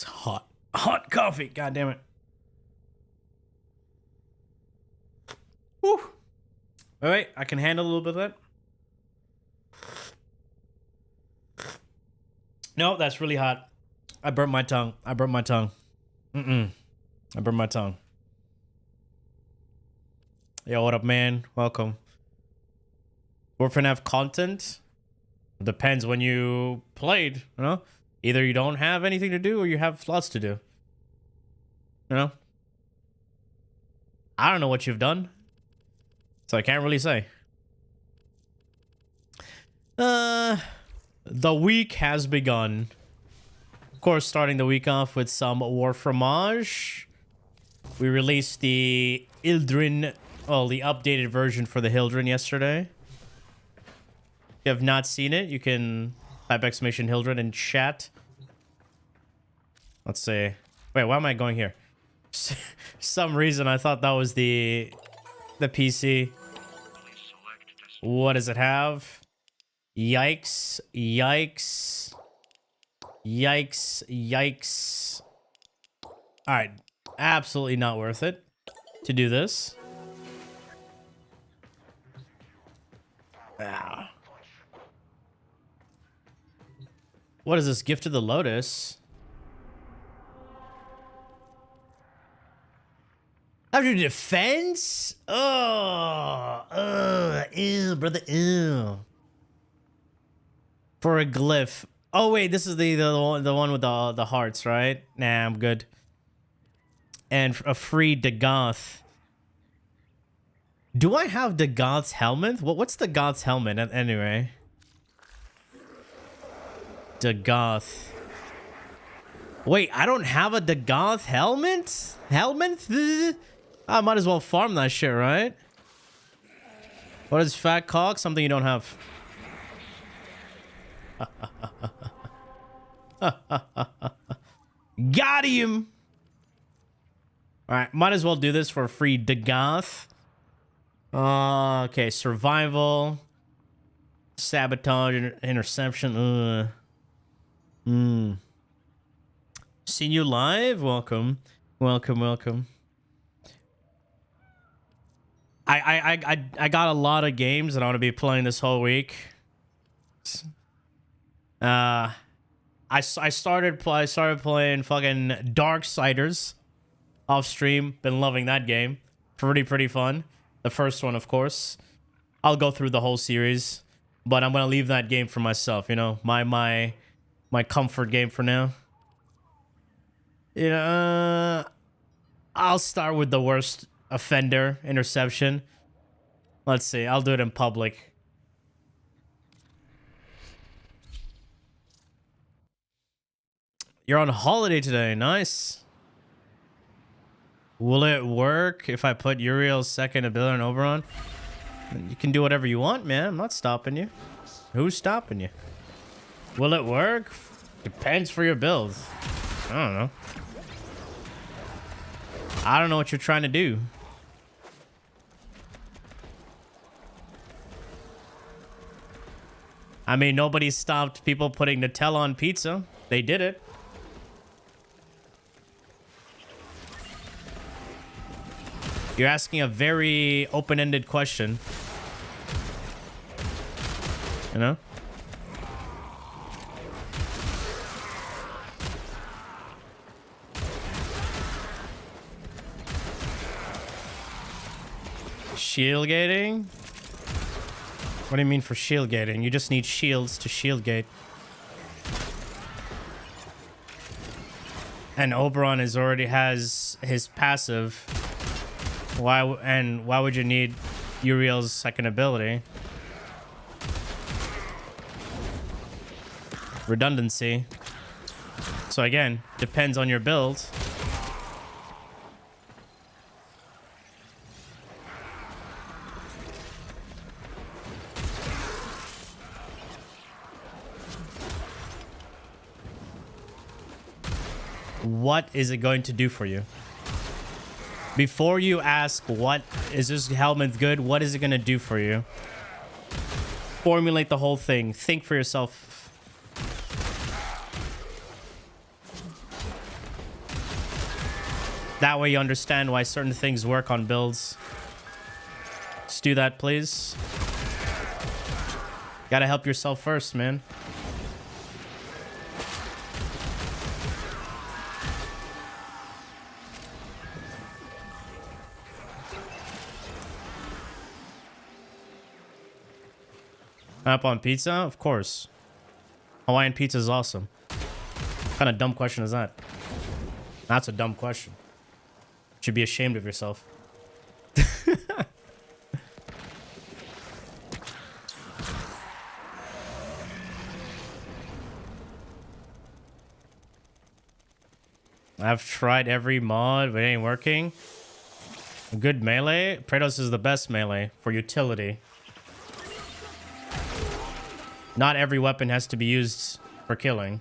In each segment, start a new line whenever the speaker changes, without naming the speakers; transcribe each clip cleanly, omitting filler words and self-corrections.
It's hot. Hot coffee. God damn it. Woo. Wait, I can handle a little bit of that. No, that's really hot. I burnt my tongue. I burnt my tongue. I burnt my tongue. Yo, what up, man? Welcome. Warframe have content? Depends when you played, you know? Either you don't have anything to do or you have lots to do. You know? I don't know what you've done. So I can't really say. The week has begun. Of course, starting the week off with some Warframe. We released the Ildrin, well, the updated version for the Hildrin yesterday. If you have not seen it, you can type exclamation Hildrin in chat. Let's see. Wait, why am I going here? Some reason I thought that was the PC. What does it have? Yikes. Yikes. Yikes. Yikes. Alright. Absolutely not worth it to do this. Ah. What is this? Gift of the Lotus? After defense? Oh, ew, brother, ew. For a glyph. Oh wait, this is the one with the hearts, right? Nah, I'm good. And a free Dagoth. Do I have Dagoth's helmet? What's Dagoth's helmet anyway? Dagoth. Wait, I don't have a Dagoth helmet? I might as well farm that shit, right? What is fat cock? Something you don't have. Got him! Alright, might as well do this for a free Dagoth. Okay, survival. Sabotage, interception. Seen you live? Welcome. Welcome, welcome. I got a lot of games that I want to be playing this whole week. I started playing fucking Darksiders off stream. Been loving that game. Pretty fun. The first one, of course. I'll go through the whole series, but I'm gonna leave that game for myself. You know, my comfort game for now. You know, I'll start with the worst offender, interception. Let's see. I'll do it in public. You're on holiday today. Nice. Will it work if I put Uriel's second ability on Oberon? You can do whatever you want, man. I'm not stopping you. Who's stopping you? Will it work? Depends for your build. I don't know. I don't know what you're trying to do. I mean, nobody stopped people putting Nutella on pizza. They did it. You're asking a very open-ended question. You know? Shield gating? What do you mean for shield gating? You just need shields to shield gate. And Oberon already has his passive. Why would you need Uriel's second ability? Redundancy. So again, depends on your build. What is it going to do for you? Before you ask, what is this helmet good? What is it going to do for you? Formulate the whole thing. Think for yourself. That way you understand why certain things work on builds. Just do that, please. Gotta help yourself first, man. Up on pizza? Of course. Hawaiian pizza is awesome. What kind of dumb question is that? That's a dumb question. You should be ashamed of yourself. I've tried every mod, but it ain't working. A good melee? Kratos is the best melee for utility. Not every weapon has to be used for killing.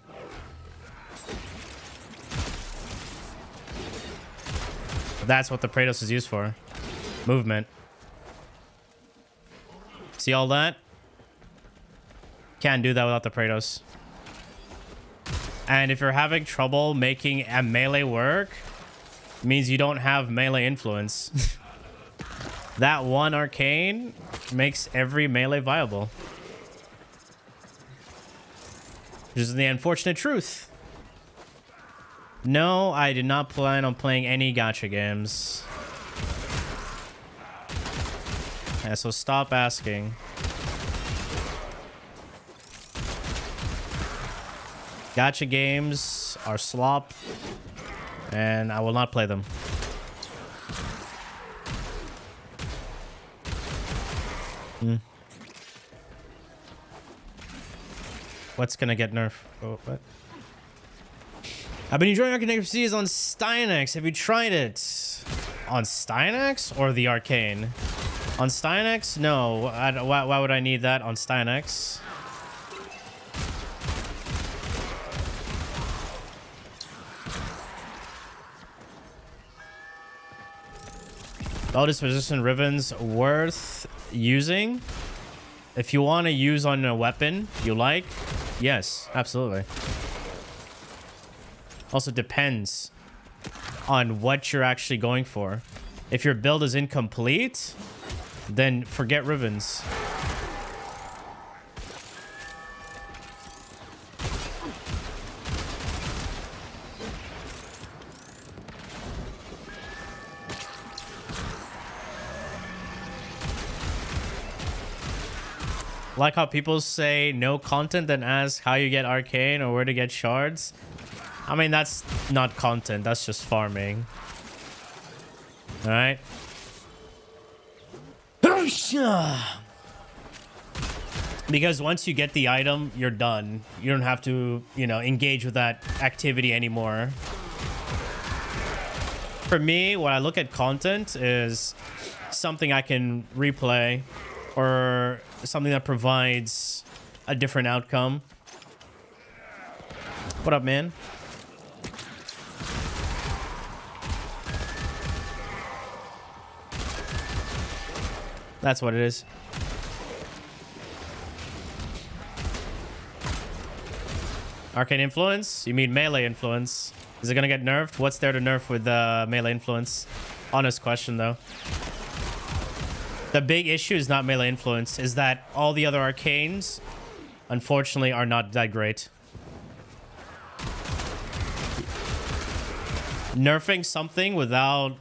That's what the Kratos is used for. Movement. See all that? Can't do that without the Kratos. And if you're having trouble making a melee work, it means you don't have melee influence. That one arcane makes every melee viable. Which is the unfortunate truth. No, I did not plan on playing any gacha games. Yeah, so stop asking. Gacha games are slop, and I will not play them. What's gonna get nerfed? Oh, what? I've been enjoying Arcane Seas on Stynex. Have you tried it? On Stynex or the Arcane? On Stynex? No. Why would I need that on Stynex? All disposition ribbons worth using? If you want to use on a weapon you like, yes, absolutely. Also depends on what you're actually going for. If your build is incomplete, then forget ribbons. Like how people say no content, then ask how you get arcane or where to get shards. I mean, that's not content, that's just farming. Alright. Because once you get the item, you're done. You don't have to, you know, engage with that activity anymore. For me, when I look at content is something I can replay or something that provides a different outcome. What up, man? That's what it is. Arcane influence? You mean melee influence? Is it gonna get nerfed? What's there to nerf with melee influence? Honest question, though. The big issue is not melee influence, is that all the other arcanes, unfortunately, are not that great. Nerfing something without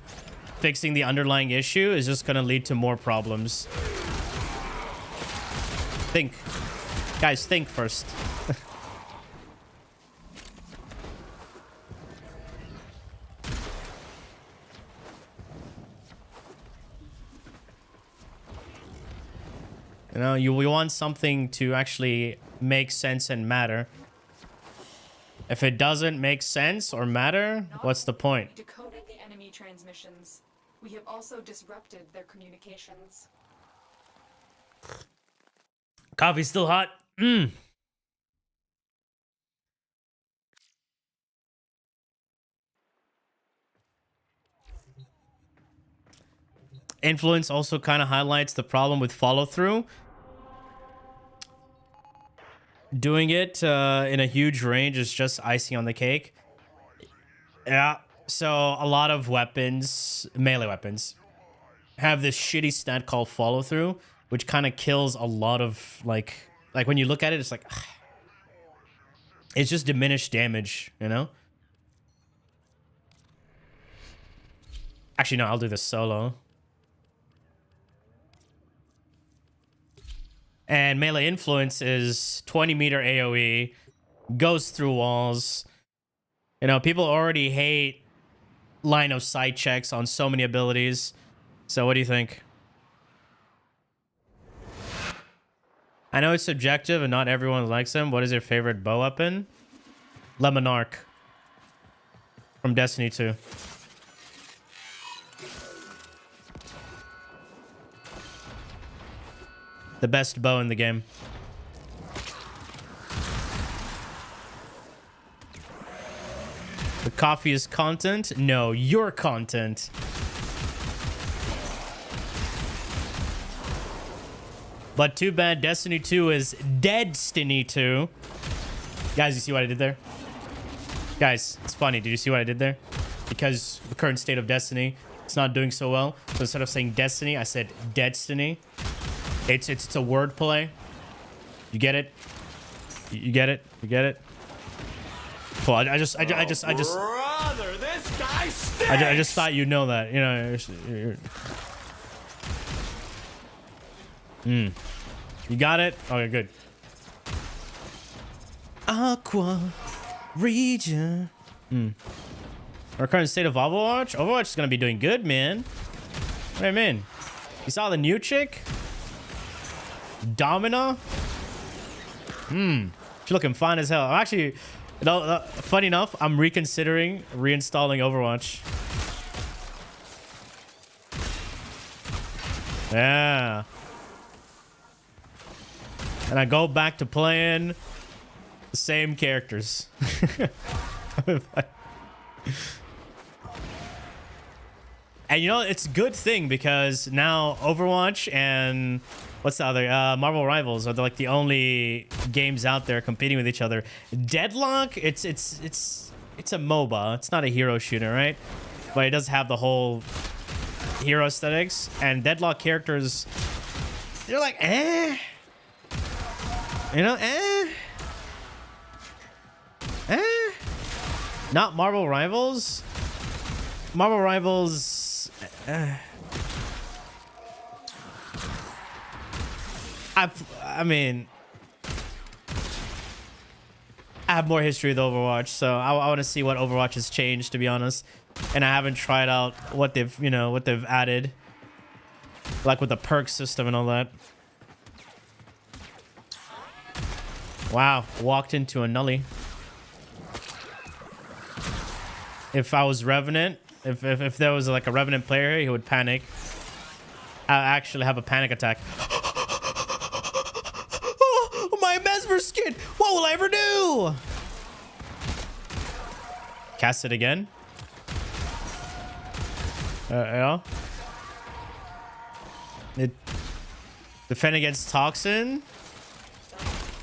fixing the underlying issue is just gonna lead to more problems. Think. Guys, think first. You know, we want something to actually make sense and matter. If it doesn't make sense or matter, what's the point?
Decoded the enemy transmissions. We have also disrupted their communications.
Coffee's still hot. Influence also kind of highlights the problem with follow-through. Doing it in a huge range is just icing on the cake. Yeah, So a lot of weapons, melee weapons, have this shitty stat called follow through, which kind of kills a lot of like when you look at it, it's like it's just diminished damage, you know? Actually, no, I'll do this solo. And melee influence is 20-meter AoE, goes through walls. You know, people already hate line of sight checks on so many abilities. So what do you think? I know it's subjective and not everyone likes them. What is your favorite bow weapon? Lemonarch from Destiny 2. The best bow in the game. The coffee is content? No, your content. But too bad Destiny 2 is Deadstiny 2. Guys, you see what I did there? Guys, it's funny. Did you see what I did there? Because the current state of Destiny, it's not doing so well. So instead of saying Destiny, I said Deadstiny. It's a word play. You get it? You get it? You get it? Cool. I just
Brother, this guy stinks!
I just thought you know that. You know. You got it? Okay, good. Aqua region. Our current state of Overwatch? Overwatch is gonna be doing good, man. What do you mean? You saw the new chick? Domina? She's looking fine as hell. I'm actually, you know, funny enough, I'm reconsidering reinstalling Overwatch. Yeah. And I go back to playing the same characters. And you know, it's a good thing because now Overwatch and what's the other? Marvel Rivals are like the only games out there competing with each other. Deadlock, it's a MOBA. It's not a hero shooter, right? But it does have the whole hero aesthetics. And Deadlock characters, they're like, eh. You know, eh. Not Marvel Rivals. Marvel Rivals. I mean, I have more history with Overwatch, so I want to see what Overwatch has changed, to be honest. And I haven't tried out what they've added, like with the perk system and all that. Wow, walked into a nully. If I was Revenant, if there was like a Revenant player here, he would panic. I actually have a panic attack. Oh, my Mesmer skin! What will I ever do? Cast it again. Yeah. It defend against Toxin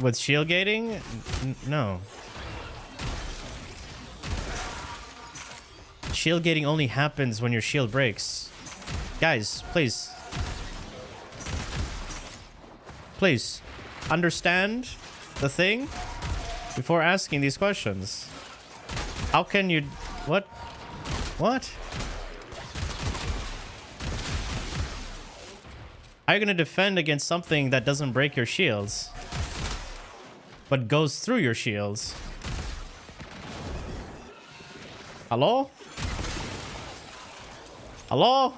with shield gating. No. Shield gating only happens when your shield breaks. Guys, please. Please. Understand the thing before asking these questions. How can you... What? What? How are you going to defend against something that doesn't break your shields, but goes through your shields? Hello? Hello?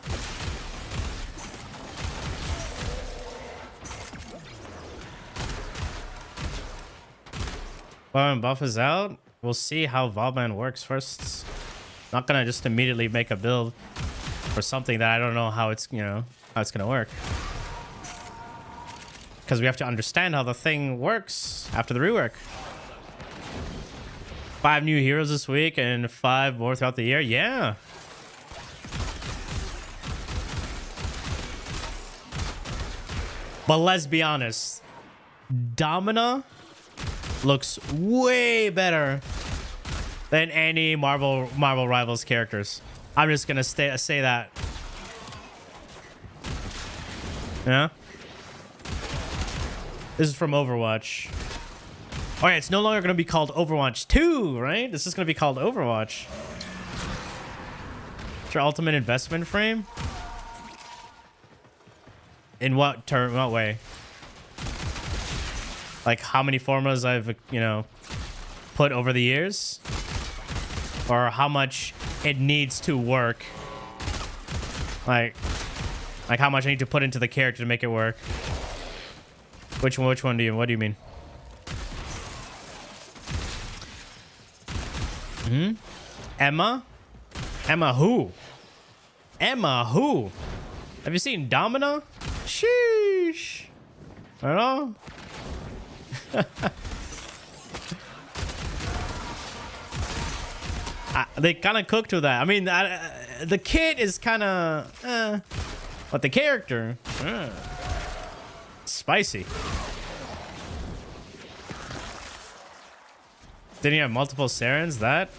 When buff is out, we'll see how Valban works first. Not gonna just immediately make a build for something that I don't know how it's, you know, how it's gonna work. Because we have to understand how the thing works after the rework. 5 new heroes this week and 5 more throughout the year. Yeah. But let's be honest. Domina looks way better than any Marvel Rivals characters. I'm just gonna say that. Yeah. This is from Overwatch. Oh yeah, it's no longer gonna be called Overwatch 2, right? This is gonna be called Overwatch. It's your ultimate investment frame? In what term? What way? Like how many formulas I've, you know, put over the years? Or how much it needs to work? Like how much I need to put into the character to make it work? Which one do you, what do you mean? Emma? Emma who? Emma who? Have you seen Domina? Sheesh. I don't know. They kind of cooked with that. I mean, the kid is kind of, but the character, spicy. Didn't he have multiple Sarens? That?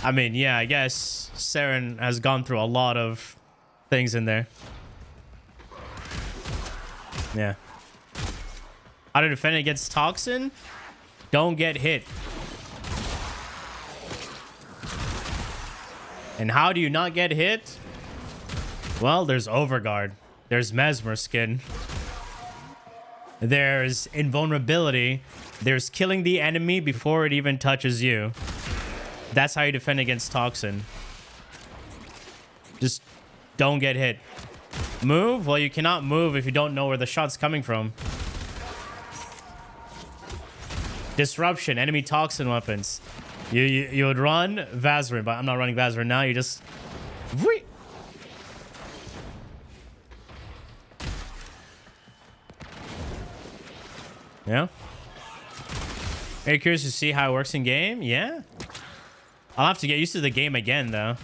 I mean, yeah, I guess Saren has gone through a lot of things in there. Yeah. How to defend against Toxin? Don't get hit. And how do you not get hit? Well, there's Overguard. There's Mesmer Skin. There's Invulnerability. There's killing the enemy before it even touches you. That's how you defend against Toxin. Just don't get hit. Move? Well, you cannot move if you don't know where the shot's coming from. Disruption. Enemy Toxin weapons. You would run Vazarin, but I'm not running Vazarin now. You just... Yeah. Are you curious to see how it works in game? Yeah. I'll have to get used to the game again, though.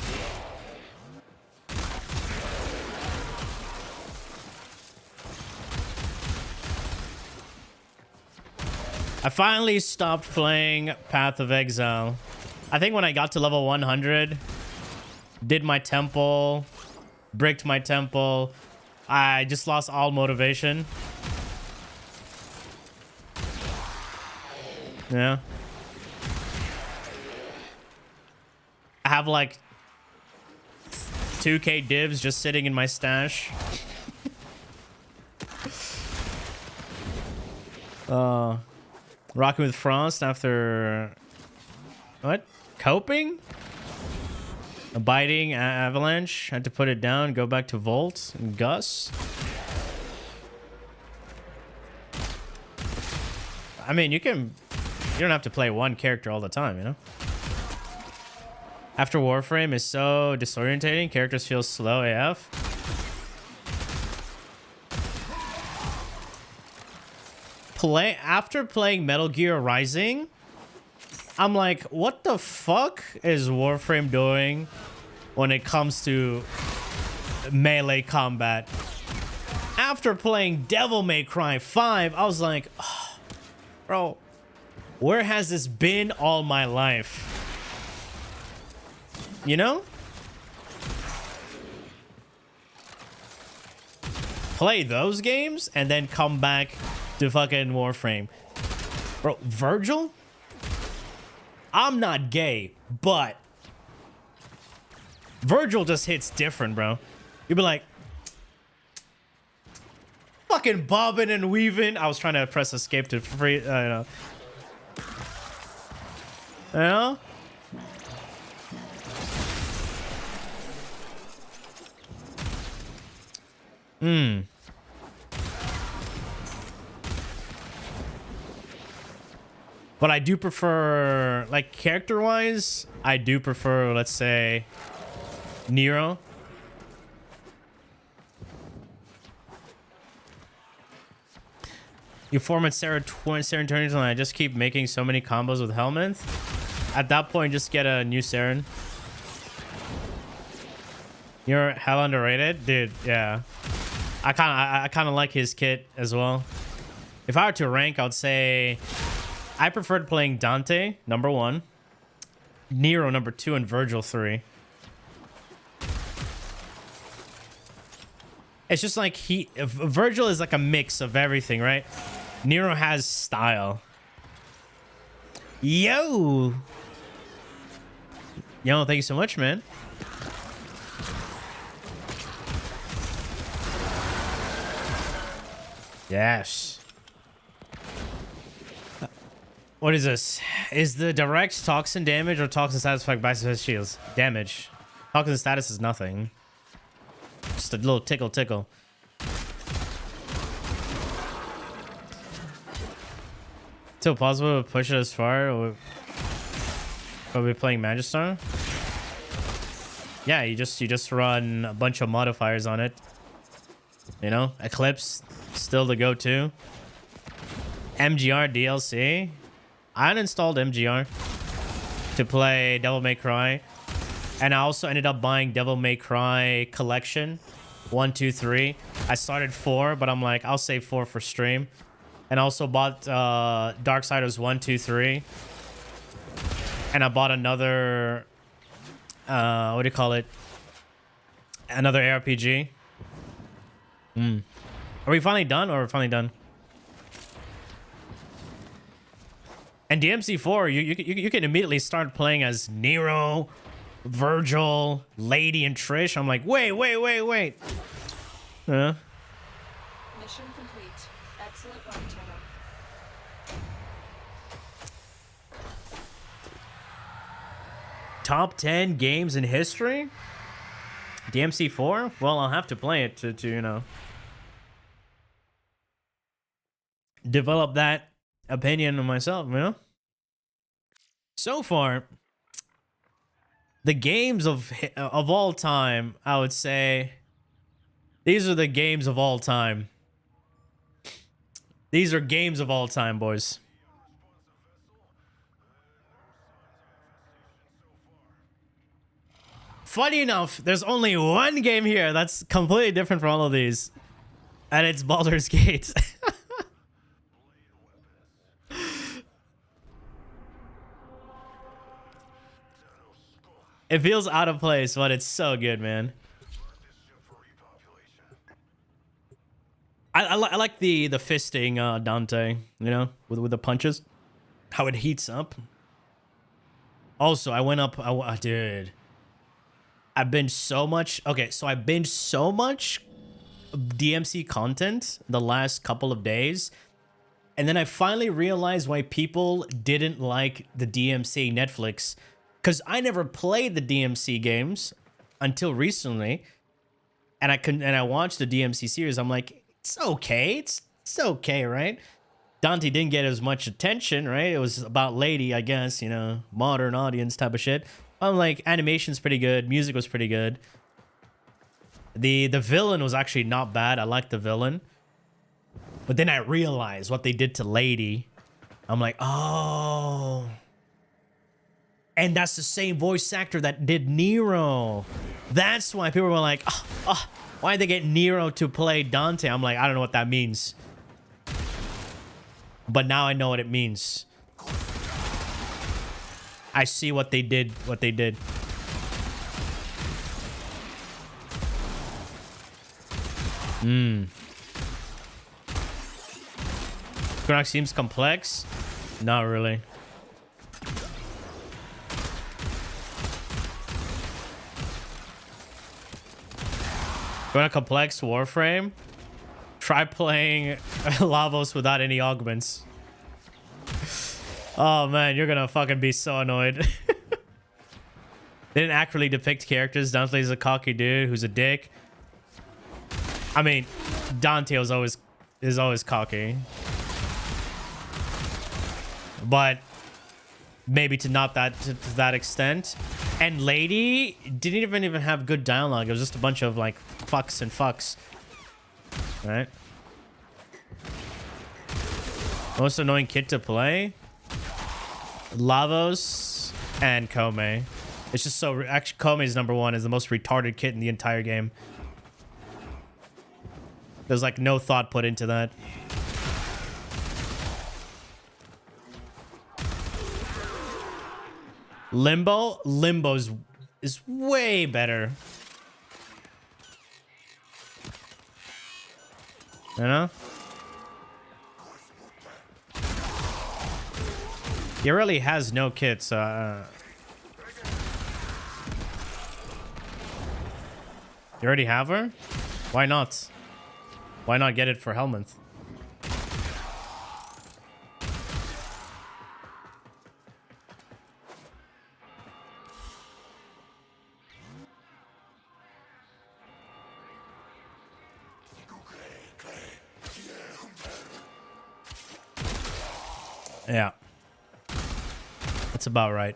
I finally stopped playing Path of Exile. I think when I got to level 100, did my temple, bricked my temple, I just lost all motivation. Yeah. I have like 2k divs just sitting in my stash. Rocking with Frost after... What? Coping? Abiding Avalanche. Had to put it down. Go back to Volt. And Gus. I mean, you can... You don't have to play one character all the time, you know? After Warframe is so disorientating. Characters feel slow AF. After playing Metal Gear Rising, I'm like, what the fuck is Warframe doing when it comes to melee combat? After playing Devil May Cry 5, I was like, oh, bro, where has this been all my life? You know? Play those games and then come back to fucking Warframe. Bro, Virgil? I'm not gay, but Virgil just hits different, bro. You'd be like, fucking bobbing and weaving. I was trying to press escape to free, you know. You know? But I do prefer, like, character-wise, I do prefer, let's say, Nero. You form at Sarah Turns, and I just keep making so many combos with Helminth. At that point, just get a new Saren. You're hell underrated? Dude, yeah. I kind of like his kit as well. If I were to rank, I would say... I preferred playing Dante, number 1. Nero number 2 and Virgil 3. It's just like Virgil is like a mix of everything, right? Nero has style. Yo, thank you so much, man. Yes. What is this? Is the direct toxin damage or toxin status effect by shields? Damage. Toxin status is nothing. Just a little tickle. Still possible to push it as far? Or are we playing Magistar? Yeah, you just run a bunch of modifiers on it. You know, Eclipse still the go-to. MGR DLC. I uninstalled MGR to play Devil May Cry, and I also ended up buying Devil May Cry Collection 1, 2, 3. I started 4, but I'm like, I'll save 4 for stream. And I also bought Darksiders 1, 2, 3. And I bought another, what do you call it? Another ARPG. Are we finally done, or are we finally done? And DMC4, you can immediately start playing as Nero, Virgil, Lady, and Trish. I'm like, wait.
Mission complete. Excellent bartender.
Top 10 games in history? DMC4? Well, I'll have to play it to you know, develop that opinion of myself, you know? So far, the games of all time, I would say, these are the games of all time. These are games of all time, boys. Funny enough, there's only one game here that's completely different from all of these, and it's Baldur's Gate. It feels out of place, but it's so good, man. I like the fisting Dante, you know, with the punches, how it heats up. Also, I went up, dude. I binged so much. Okay, so I binged so much DMC content the last couple of days, and then I finally realized why people didn't like the DMC Netflix. Because I never played the DMC games until recently, and I watched the DMC series. I'm like, it's okay, it's okay, right? Dante didn't get as much attention, right? It was about Lady, I guess, you know, modern audience type of shit. I'm like, animation's pretty good, music was pretty good. The villain was actually not bad. I liked the villain, but then I realized what they did to Lady. I'm like, oh. And that's the same voice actor that did Nero. That's why people were like, why'd they get Nero to play Dante? I'm like, I don't know what that means. But now I know what it means. I see what they did, Gronk seems complex. Not really. Want a complex Warframe? Try playing Lavos without any augments. Oh man, you're gonna fucking be so annoyed. They didn't accurately depict characters. Dante's a cocky dude who's a dick. I mean, Dante is always cocky, but maybe to that extent. And Lady didn't even have good dialogue. It was just a bunch of like fucks and fucks. Right? Most annoying kid to play? Lavos and Kome. It's just so... Actually, Kome's number 1 is the most retarded kid in the entire game. There's like no thought put into that. Limbo's is way better. You know? He really has no kits. You already have her? Why not? Why not get it for Helminth? Yeah. That's about right.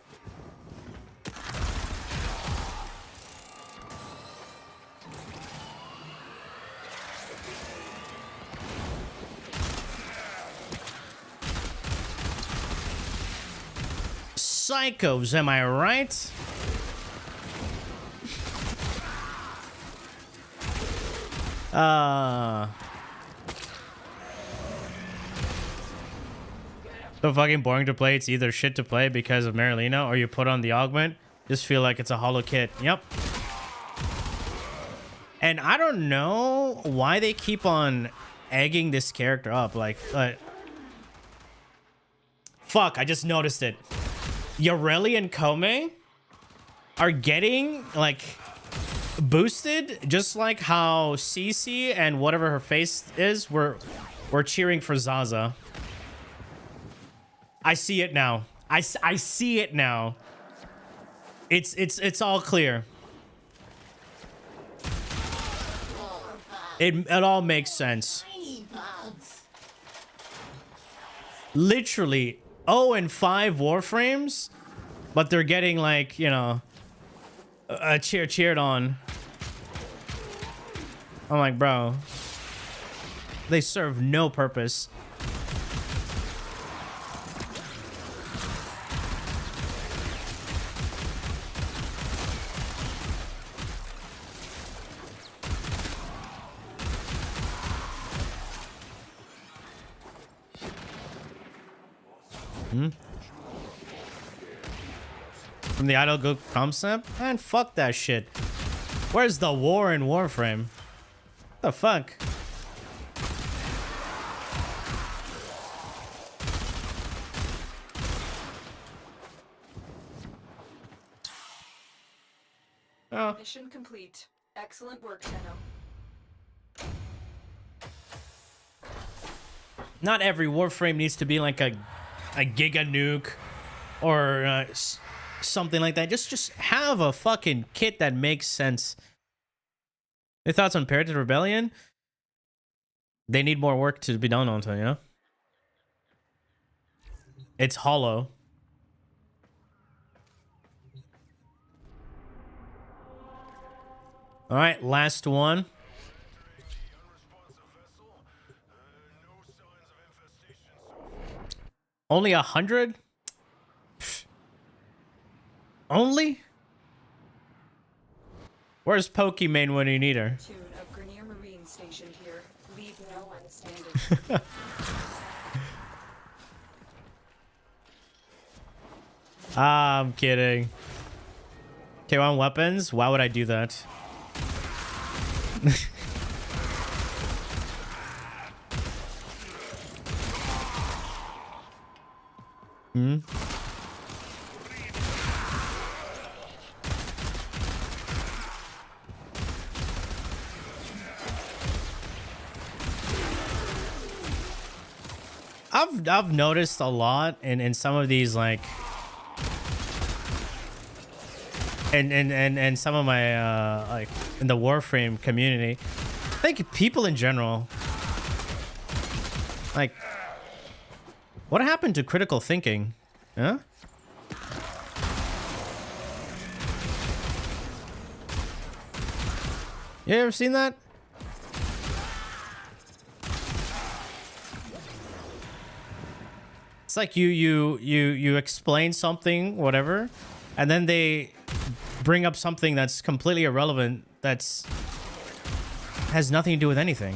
Psychos, am I right? So fucking boring to play. It's either shit to play because of Marilena or you put on the augment. Just feel like it's a hollow kit. Yep. And I don't know why they keep on egging this character up. Like, fuck, I just noticed it. Yareli and Kome are getting, like, boosted just like how Cece and whatever her face is were cheering for Zaza. I see it now. I see it now. It's all clear. It all makes sense. Literally 0 and 5 Warframes, but they're getting, like, you know, cheered on. I'm like, bro, they serve no purpose. From the idle go concept? Man, fuck that shit. Where's the war in Warframe? What the fuck? Oh.
Mission complete. Excellent work, Tenno.
Not every Warframe needs to be like a Giga Nuke or something like that. Just have a fucking kit that makes sense. Your thoughts on Parented Rebellion? They need more work to be done on to, you know? It's hollow. All right, last one. Only 100? Only? Where's Pokimane when you need her?
Tune of Grenier Marine stationed here. Leave no one standing.
I'm kidding. Okay, on weapons? Why would I do that? Hmm? I've noticed a lot in some of these, like, and some of my like in the Warframe community. I think people in general, like, what happened to critical thinking? Huh? You ever seen that? It's like you explain something, whatever, and then they bring up something that's completely irrelevant, has nothing to do with anything.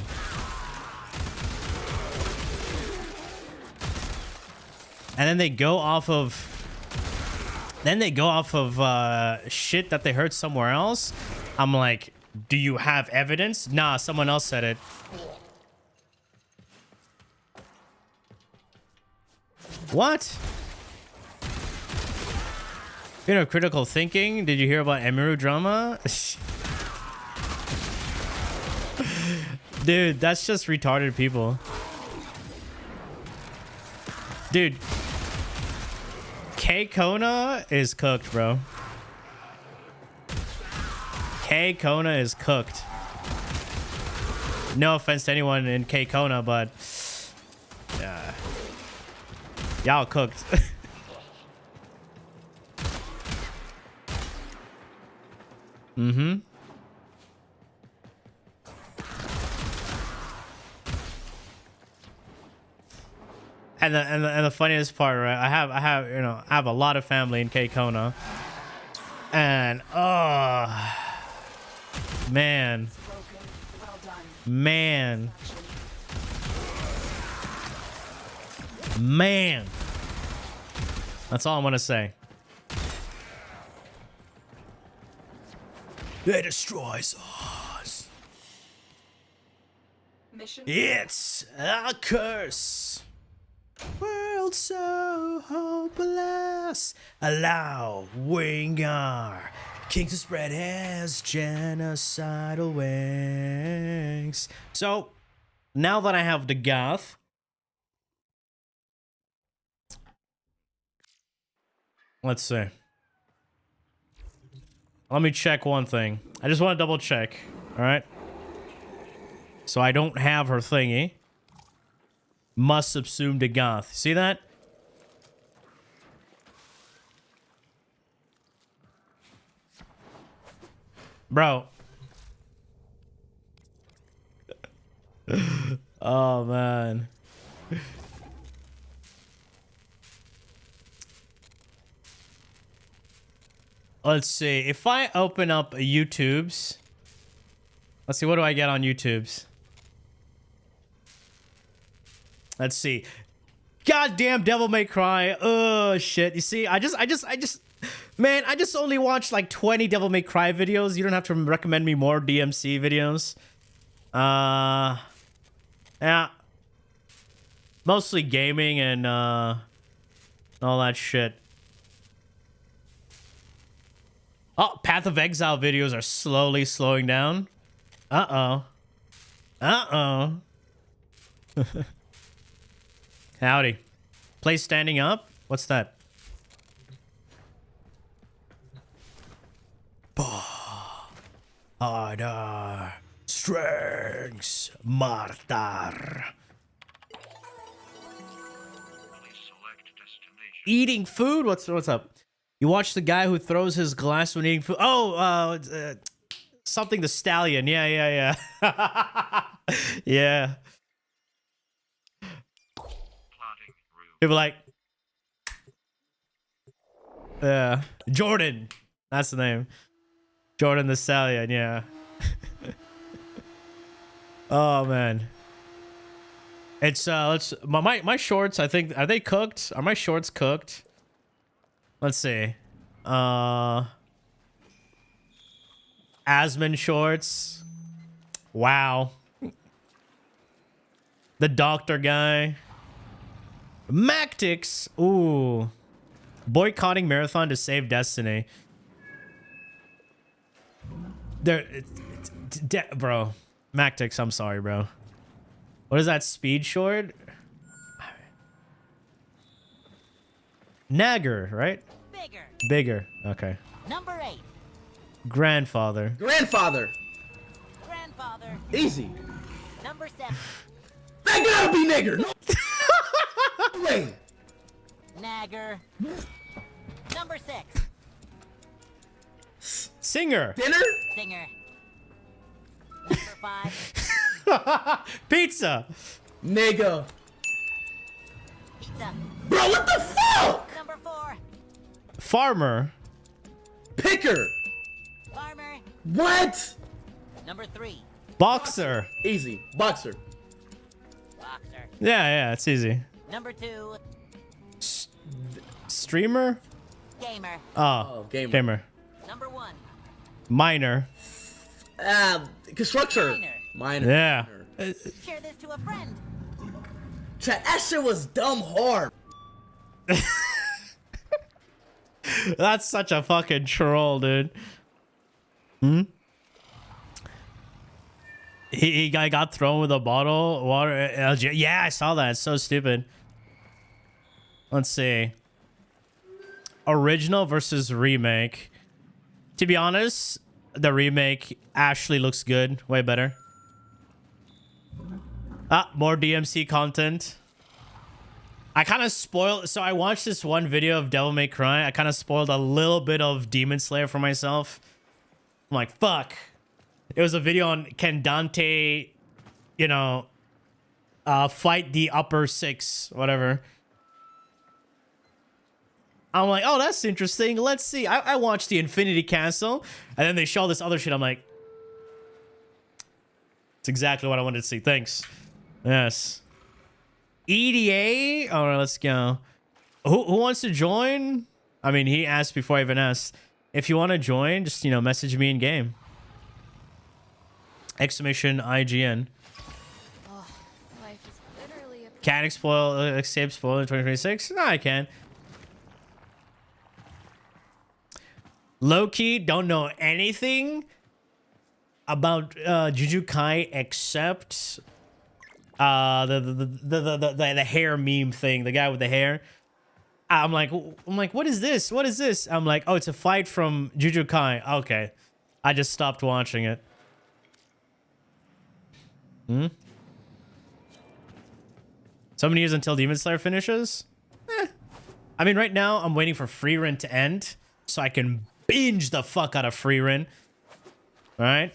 And then they go off of Then they go off of shit that they heard somewhere else. I'm like, do you have evidence? Nah, someone else said it. What? You know, critical thinking. Did you hear about Emiru drama? Dude, that's just retarded people. Dude, K Kona is cooked, bro. K Kona is cooked. No offense to anyone in K Kona, but y'all cooked. Mm-hmm. And the funniest part, right? I have a lot of family in K Kona, and man, that's all I'm gonna say. It destroys us.
Mission.
It's a curse. World so hopeless, allowing our king to spread his genocidal wings. So, now that I have the goth, let's see. Let me check one thing. I just want to double check, all right? So I don't have her thingy. Must subsume to goth. See that? Bro. Oh, man. Let's see. If I open up YouTube's... Let's see. What do I get on YouTube's? Let's see. Goddamn Devil May Cry. Oh, shit. You see, I just... Man, I just only watched like 20 Devil May Cry videos. You don't have to recommend me more DMC videos. Yeah. Mostly gaming and all that shit. Oh, Path of Exile videos are slowly slowing down. Uh-oh. Uh-oh. Howdy. Play standing up? What's that? Harder. Strengths. Martar. Eating food? What's up? You watch the guy who throws his glass when eating food? Oh, something the stallion. Yeah. Yeah. People like, yeah, Jordan. That's the name. Jordan the Stallion. Yeah. Oh man. It's let's my shorts. I think, are they cooked? Are my shorts cooked? Let's see. Asmon shorts. Wow. The doctor guy. Mactics. Ooh. Boycotting marathon to save destiny. There, bro. Mactics, I'm sorry, bro. What is that speed short? Nagger, right? Bigger. Okay.
Number 8.
Grandfather.
Grandfather. Easy.
Number 7.
That gotta be nigger. No way.
Nagger. Number 6.
Singer.
Dinner.
Singer. Number 5.
Pizza.
Nigga.
Pizza.
Bro, what the fuck?
Number 4.
Farmer.
Picker.
Farmer.
What?
Number 3.
Boxer.
Easy. Boxer.
Boxer.
Yeah, it's easy.
Number 2.
Streamer.
Gamer.
Oh,
gamer.
gamer.
Number 1.
Minor.
Constructor.
Minor.
Minor.
Yeah.
Share this to a friend.
Chat, that shit was dumb hard.
That's such a fucking troll, dude. Hmm? He got thrown with a bottle of water. Yeah, I saw that. It's so stupid. Let's see. Original versus remake. To be honest, the remake actually looks good. Way better. Ah, more DMC content. I kind of spoiled. So I watched this one video of Devil May Cry. I kind of spoiled a little bit of Demon Slayer for myself. I'm like, fuck. It was a video on can Dante, you know, fight the upper six, whatever. I'm like, oh, that's interesting. Let's see. I watched the Infinity Castle, and then they show this other shit. I'm like, it's exactly what I wanted to see. Thanks. Yes. EDA. All right, let's go. Who wants to join? I mean, he asked before I even asked. If you want to join, just, you know, message me in game. Exclamation IGN.
Oh, life is literally a...
Can't escape spoil in 2026? No, I can. Low-key, don't know anything about Jujutsu Kai except the hair meme thing. The guy with the hair. I'm like, what is this? What is this? I'm like, oh, it's a fight from Jujutsu Kai. Okay, I just stopped watching it. So many years until Demon Slayer finishes? I mean, right now, I'm waiting for Free Run to end so I can binge the fuck out of Free Run. Alright?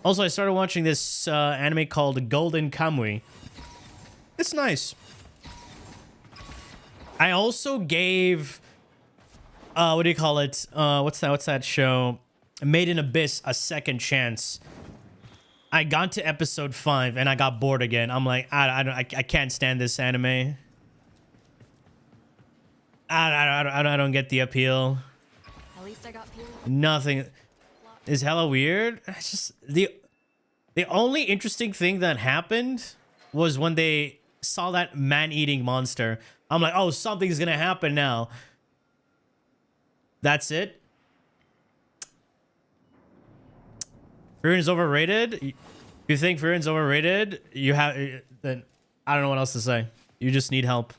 Also, I started watching this anime called Golden Kamui. It's nice. I also gave... what do you call it? What's that show? Made in Abyss a second chance. I got to episode 5 and I got bored again. I'm like, I can't stand this anime. I don't get the appeal.
At least I got peeled.
Nothing is hella weird. It's just the only interesting thing that happened was when they saw that man-eating monster. I'm like, oh, something's gonna happen now. That's it. Furin's overrated. You think Furin's overrated? You have then I don't know what else to say. You just need help.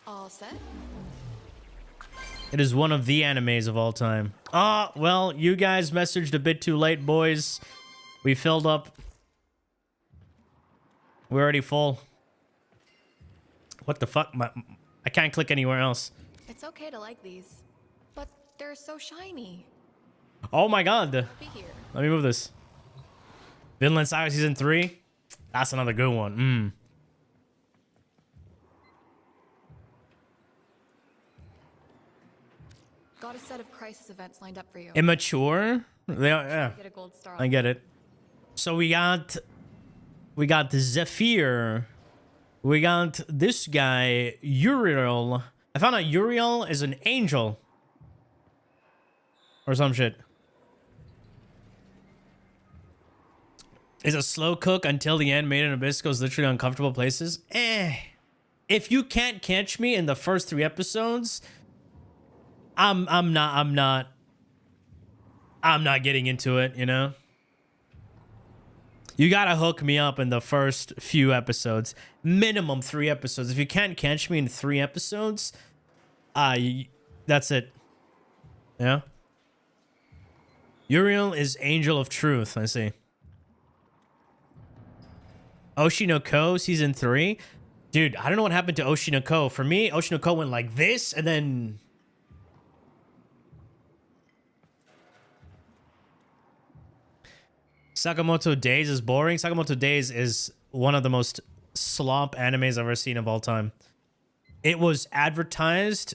All set?
It is one of the animes of all time. Ah, well, you guys messaged a bit too late, boys. We filled up. We're already full. What the fuck? I can't click anywhere else.
It's okay to like these, but they're so shiny.
Oh my god.
Be here.
Let me move this. Vinland Saga Season 3. That's another good one.
Got a set of crisis events lined up for you.
Immature. They are, yeah.
Get a gold star.
I get it. So we got the Zephyr. We got this guy, Uriel. I found out Uriel is an angel. Or some shit. Is a slow cook until the end. Made in Abyss goes literally uncomfortable places. If you can't catch me in the first 3 episodes, I'm not getting into it, you know? You gotta hook me up in the first few episodes. Minimum 3 episodes. If you can't catch me in 3 episodes, that's it. Yeah? Uriel is Angel of Truth, I see. Oshinoko Season 3? Dude, I don't know what happened to Oshinoko. For me, Oshinoko went like this, and then... Sakamoto Days is boring. Sakamoto Days is one of the most slop animes I've ever seen of all time. It was advertised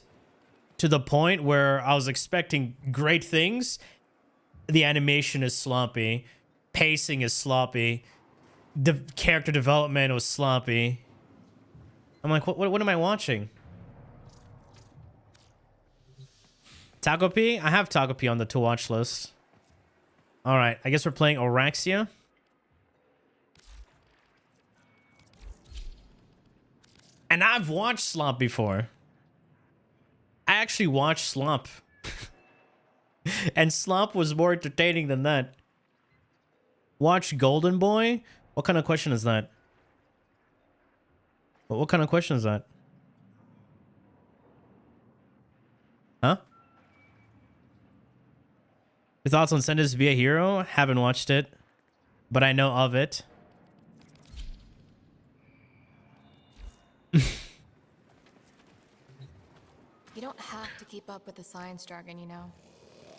to the point where I was expecting great things. The animation is sloppy. Pacing is sloppy. the character development was sloppy. I'm like, what am I watching? Takopi? I have Takopi on the to watch list. All right, I guess we're playing Oraxia. And I've watched Slump before. I actually watched Slump. And Slump was more entertaining than that. Watch Golden Boy? What kind of question is that? What kind of question is that? Huh? Your thoughts on Send Us to Be a Hero? Haven't watched it, but I know of it.
You don't have to keep up with the science jargon, you know.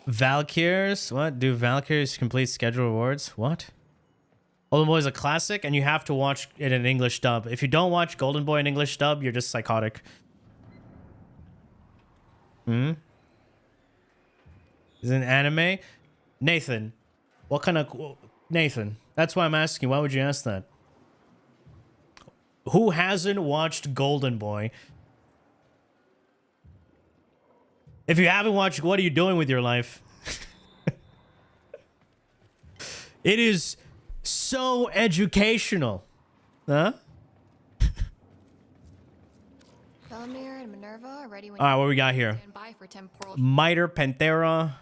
Valkyries? What? Do Valkyries complete schedule rewards? What? Golden Boy is a classic, and you have to watch it in English dub. If you don't watch Golden Boy in English dub, you're just psychotic. Hmm? Is it an anime? Nathan. What kind of... Nathan. That's why I'm asking. Why would you ask that? Who hasn't watched Golden Boy? If you haven't watched, what are you doing with your life? It is so educational. Huh?
Bellamere and Minerva are ready when
All right, what we got here?
stand by for temporal.
Miter, Panthera.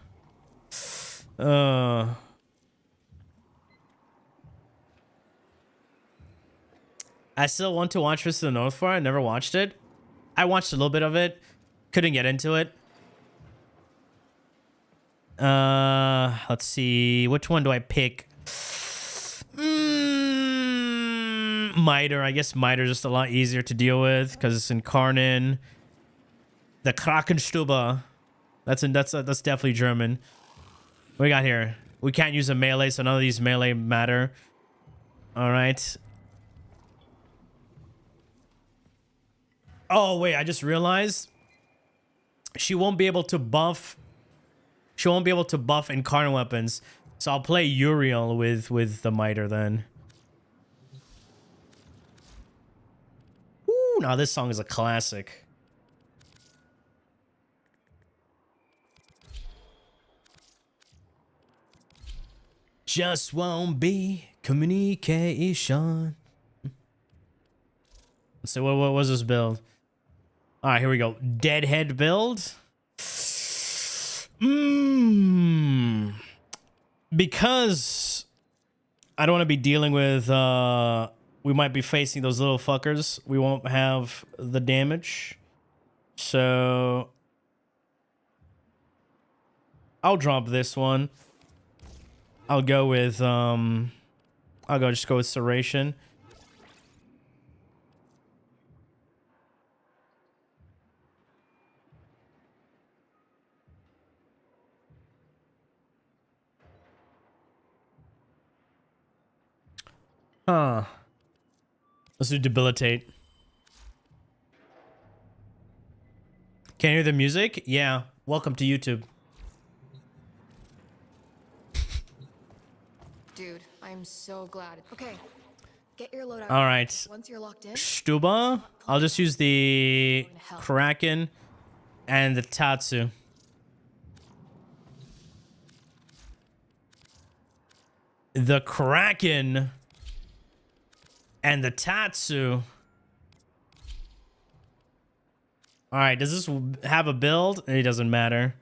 I still want to watch Fist of the North Star. I never watched it. I watched a little bit of it. Couldn't get into it. Let's see. Which one do I pick? Miter. I guess Miter's just a lot easier to deal with because it's in Karnen. The Krakenstube. That's definitely German. What we got here? We can't use a melee, so none of these melee matter. All right. Oh, wait. I just realized she won't be able to buff. She won't be able to buff incarnate weapons. So I'll play Uriel with the Miter then. Ooh, now this song is a classic. Just won't be communication. So what was this build? All right, here we go. Deadhead build. Because I don't want to be dealing with we might be facing those little fuckers. We won't have the damage. So I'll drop this one. I'll go with just go with Serration. Huh. Let's do Debilitate. Can you hear the music? Yeah. Welcome to YouTube.
Dude, I'm so glad. Okay, get your loadout.
All right.
Once you're locked in.
Stuba. I'll just use the Kraken and the Tatsu. The Kraken and the Tatsu. All right, does this have a build? It doesn't matter.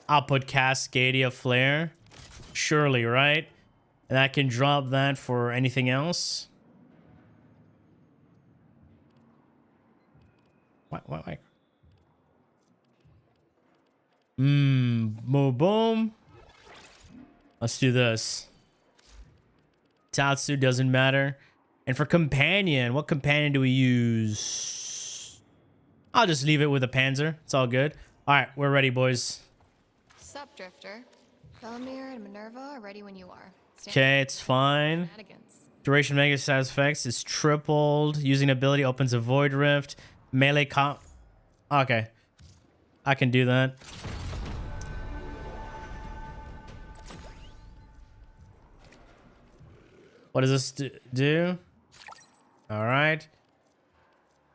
I'll put Cascadia Flare. Surely, right? And I can drop that for anything else. Why? Boom. Let's do this. Tatsu doesn't matter. And for companion, what companion do we use? I'll just leave it with a Panzer. It's all good. All right, we're ready, boys.
Sup, Drifter. Bellamere and Minerva are ready when you are.
Okay, it's fine. Duration mega status effects is tripled. Using ability opens a void rift. Melee comp. Okay. I can do that. What does this do? All right.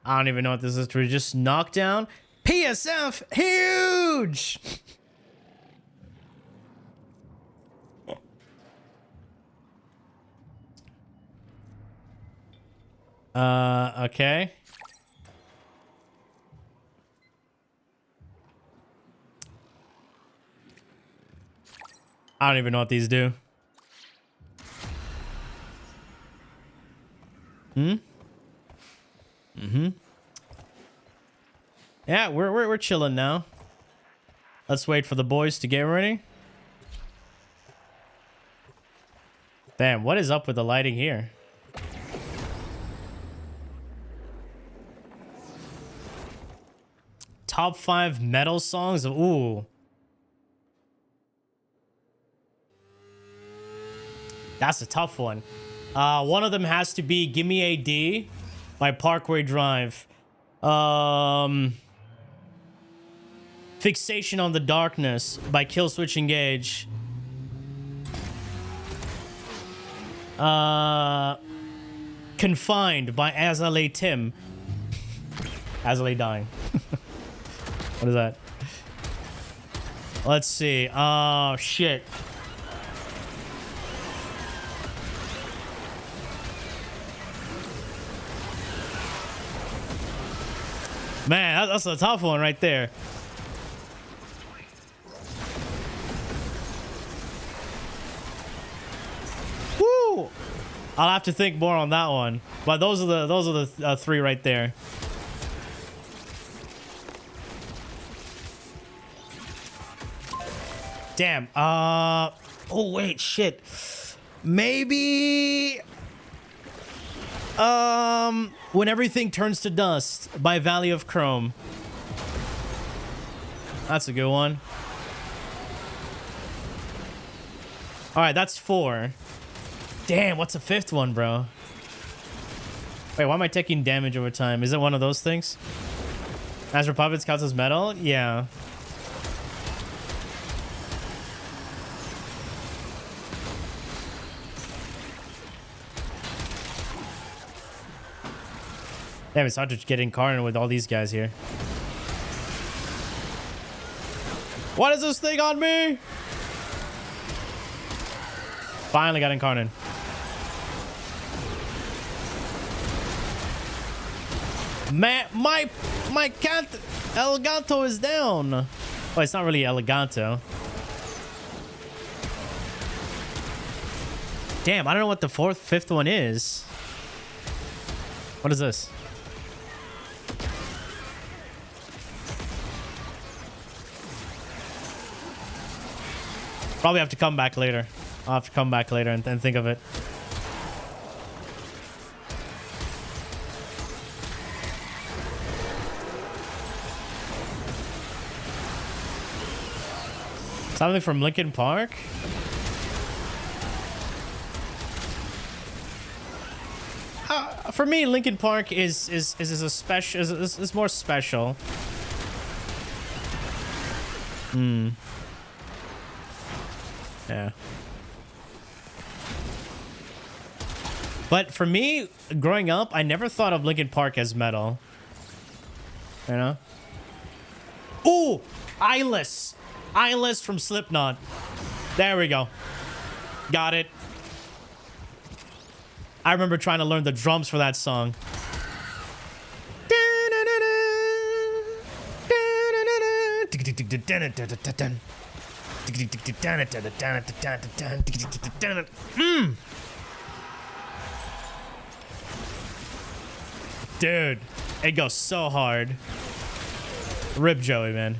I don't even know what this is. To just knock down. PSF, huge! Okay. I don't even know what these do. Yeah, we're chilling now. Let's wait for the boys to get ready. Damn, what is up with the lighting here? Top 5 metal songs? Ooh. That's a tough one. One of them has to be Gimme a D by Parkway Drive. Fixation on the Darkness by Killswitch Engage. Confined by Azalea Tim. Azalea dying. What is that? Let's see. Oh, shit. Man, that's a tough one right there. Woo! I'll have to think more on that one. But those are the three right there. Damn. Oh wait, shit. Maybe When Everything Turns to Dust by Valley of Chrome. That's a good one. All right, that's 4. Damn, what's the 5th one, bro? Wait, why am I taking damage over time? Is it one of those things? Master Puppets counts as metal? Yeah. Damn, it's hard to get incarnate with all these guys here. What is this thing on me? Finally got incarnate. Man, my cat Eleganto is down. Well, it's not really Eleganto. Damn, I don't know what the 5th one is. What is this? Probably have to come back later. I'll have to come back later and think of it. Something from Linkin Park? For me, Linkin Park is a special is more special. Yeah. But for me, growing up, I never thought of Linkin Park as metal. You know? Ooh! Eyeless! Eyeless from Slipknot. There we go. Got it. I remember trying to learn the drums for that song. Dude, it goes so hard. Rip Joey, man.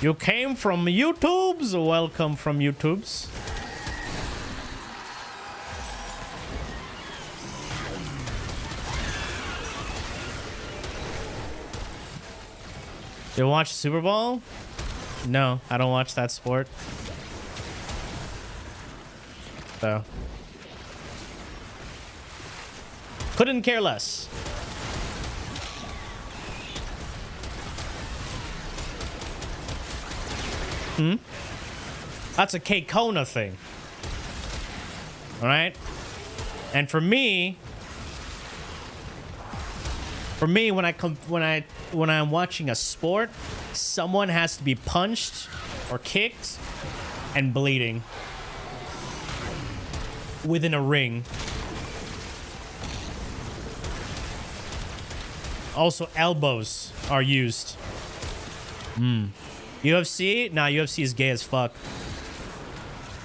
You came from YouTube's? Welcome from YouTube's. You watch Super Bowl? No, I don't watch that sport. So couldn't care less. That's a K-Kona thing. All right? And for me, when I'm watching a sport, someone has to be punched or kicked and bleeding within a ring. Also, elbows are used. UFC? Nah, UFC is gay as fuck.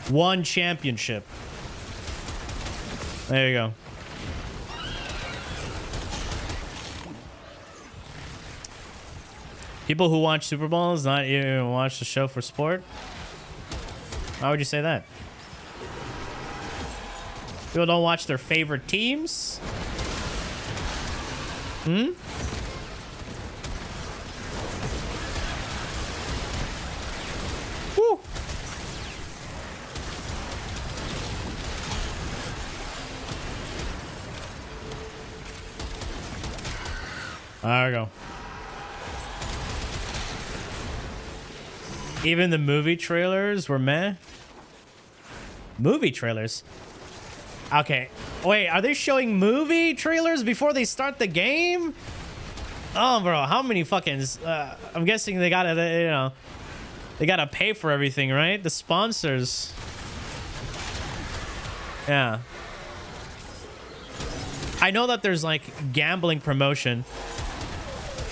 One championship. There you go. People who watch Super Bowls not even watch the show for sport? Why would you say that? People don't watch their favorite teams? Woo. There we go. Even the movie trailers were meh. Movie trailers? Okay. Wait, are they showing movie trailers before they start the game? Oh, bro, how many fucking... I'm guessing they gotta, you know... They gotta pay for everything, right? The sponsors. Yeah. I know that there's, like, gambling promotion.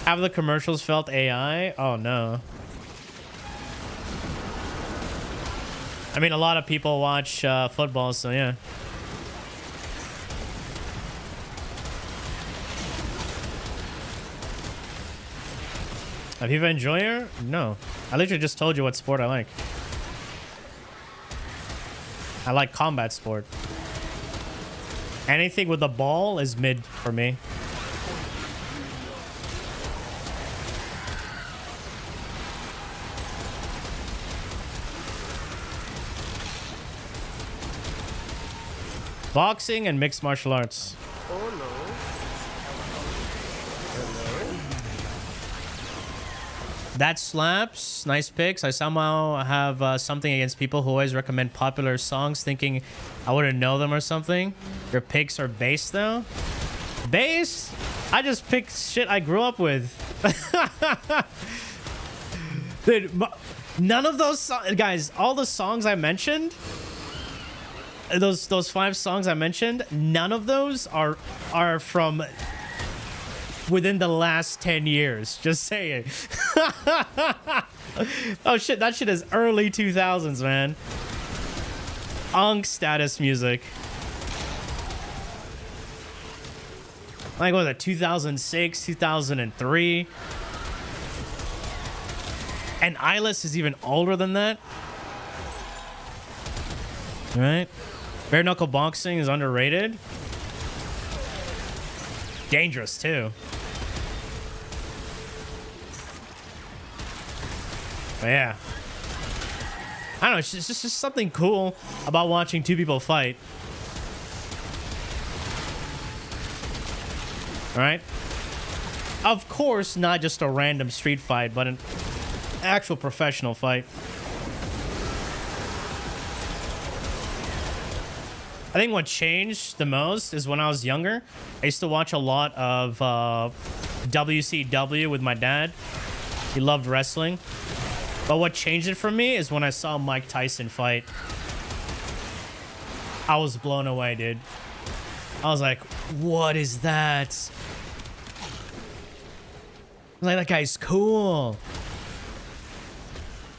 Have the commercials felt AI? Oh, no. I mean, a lot of people watch football, so yeah. Have you been enjoying her? No. I literally just told you what sport I like. I like combat sport. Anything with a ball is mid for me. Boxing and mixed martial arts.
Oh no.
That slaps. Nice picks. I somehow have something against people who always recommend popular songs thinking I wouldn't know them or something. Your picks are bass though. Bass? I just pick shit I grew up with. Dude, none of those guys, all the songs I mentioned, those 5 songs I mentioned, none of those are from within the last 10 years. Just saying. Oh shit, that shit is early 2000s, man. Unk status music. Like, what was it, 2006, 2003? And Eyeless is even older than that. Right? Bare knuckle boxing is underrated. Dangerous too. But yeah. I don't know, it's just something cool about watching two people fight. Alright? Of course, not just a random street fight, but an actual professional fight. I think what changed the most is when I was younger, I used to watch a lot of WCW with my dad. He loved wrestling. But what changed it for me is when I saw Mike Tyson fight. I was blown away, dude. I was like, what is that? Like, that guy's cool.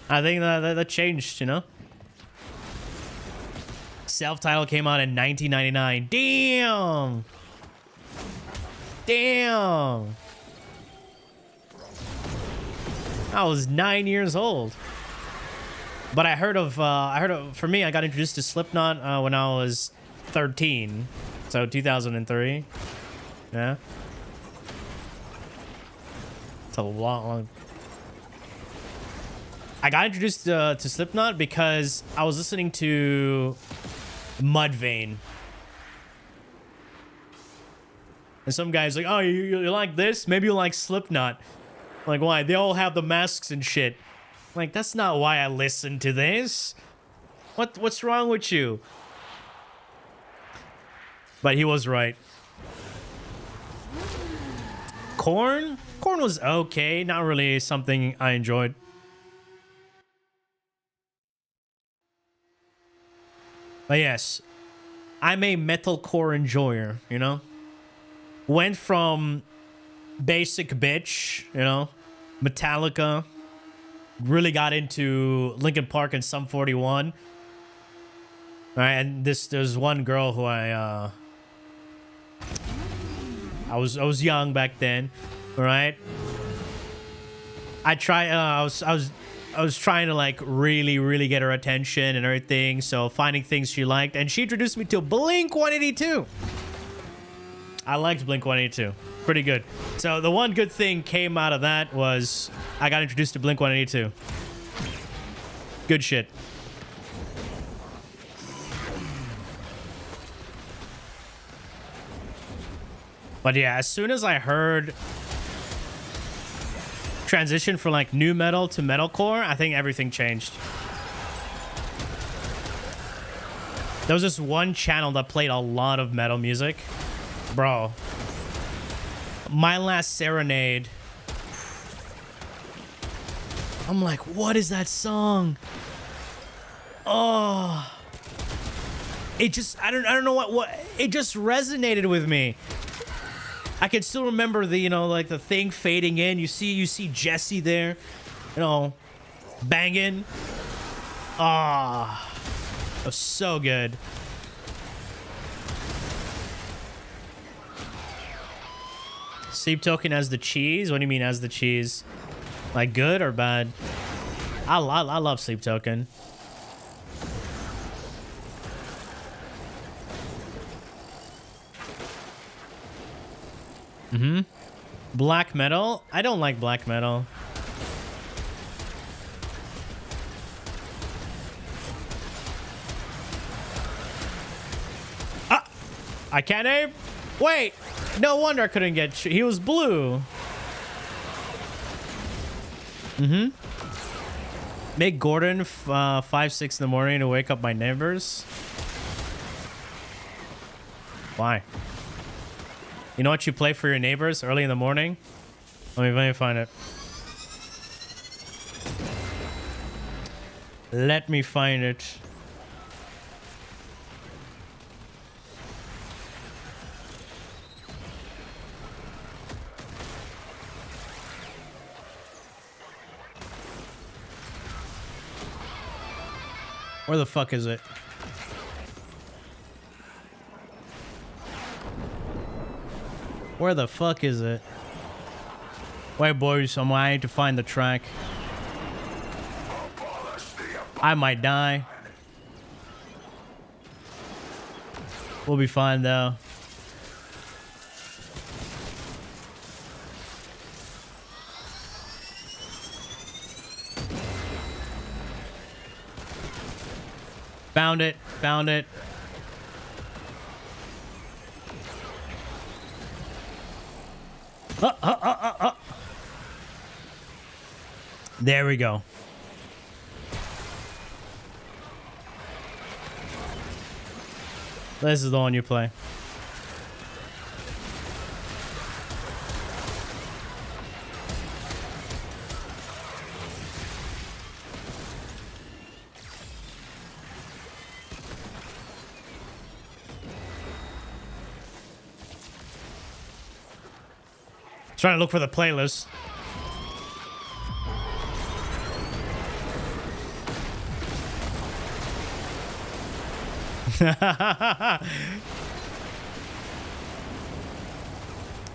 I think that changed, you know? Self-titled came out in 1999. Damn! Damn! I was 9 years old. But I heard of, for me, I got introduced to Slipknot when I was 13. So 2003. Yeah. It's a long. I got introduced to Slipknot because I was listening to Mudvayne. And some guy's like, oh, you like this? Maybe you like Slipknot. Like, why? They all have the masks and shit. Like, that's not why I listen to this. What's wrong with you? But he was right. Korn? Korn was okay. Not really something I enjoyed. But yes, I'm a metalcore enjoyer, you know? Went from basic bitch, you know? Metallica. Really got into Linkin Park and Sum 41. Alright, and there's one girl who I was young back then, alright? I was trying to like really get her attention and everything, so finding things she liked, and she introduced me to Blink 182. I liked Blink 182. Pretty good. So the one good thing came out of that was I got introduced to Blink 182. Good shit. But yeah, as soon as I heard transition from like new metal to metalcore, I think everything changed. There was this one channel that played a lot of metal music. Bro. My Last Serenade. I'm like, what is that song? Oh. It just, I don't know what, it just resonated with me. I can still remember the, you know, like the thing fading in. You see Jesse there, you know, banging. Ah, it was so good. Sleep Token as the cheese? What do you mean as the cheese? Like good or bad? I love Sleep Token. Black metal? I don't like black metal. Ah! I can't aim? Wait! No wonder I couldn't get... He was blue. Make Gordon 5, 6 in the morning to wake up my neighbors. Why? You know what you play for your neighbors early in the morning? Let me find it. Let me find it. Where the fuck is it? Where the fuck is it? Wait, boys, I'm waiting to find the track. I might die. We'll be fine, though. Found it. Found it. There we go. This is the one you play. Trying to look for the playlist.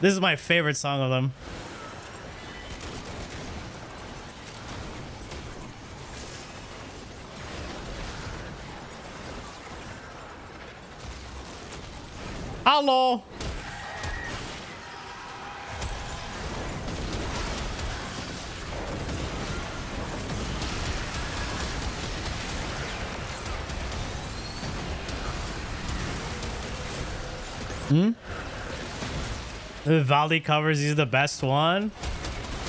This is my favorite song of them. Hello. The Valdi covers, he's the best one.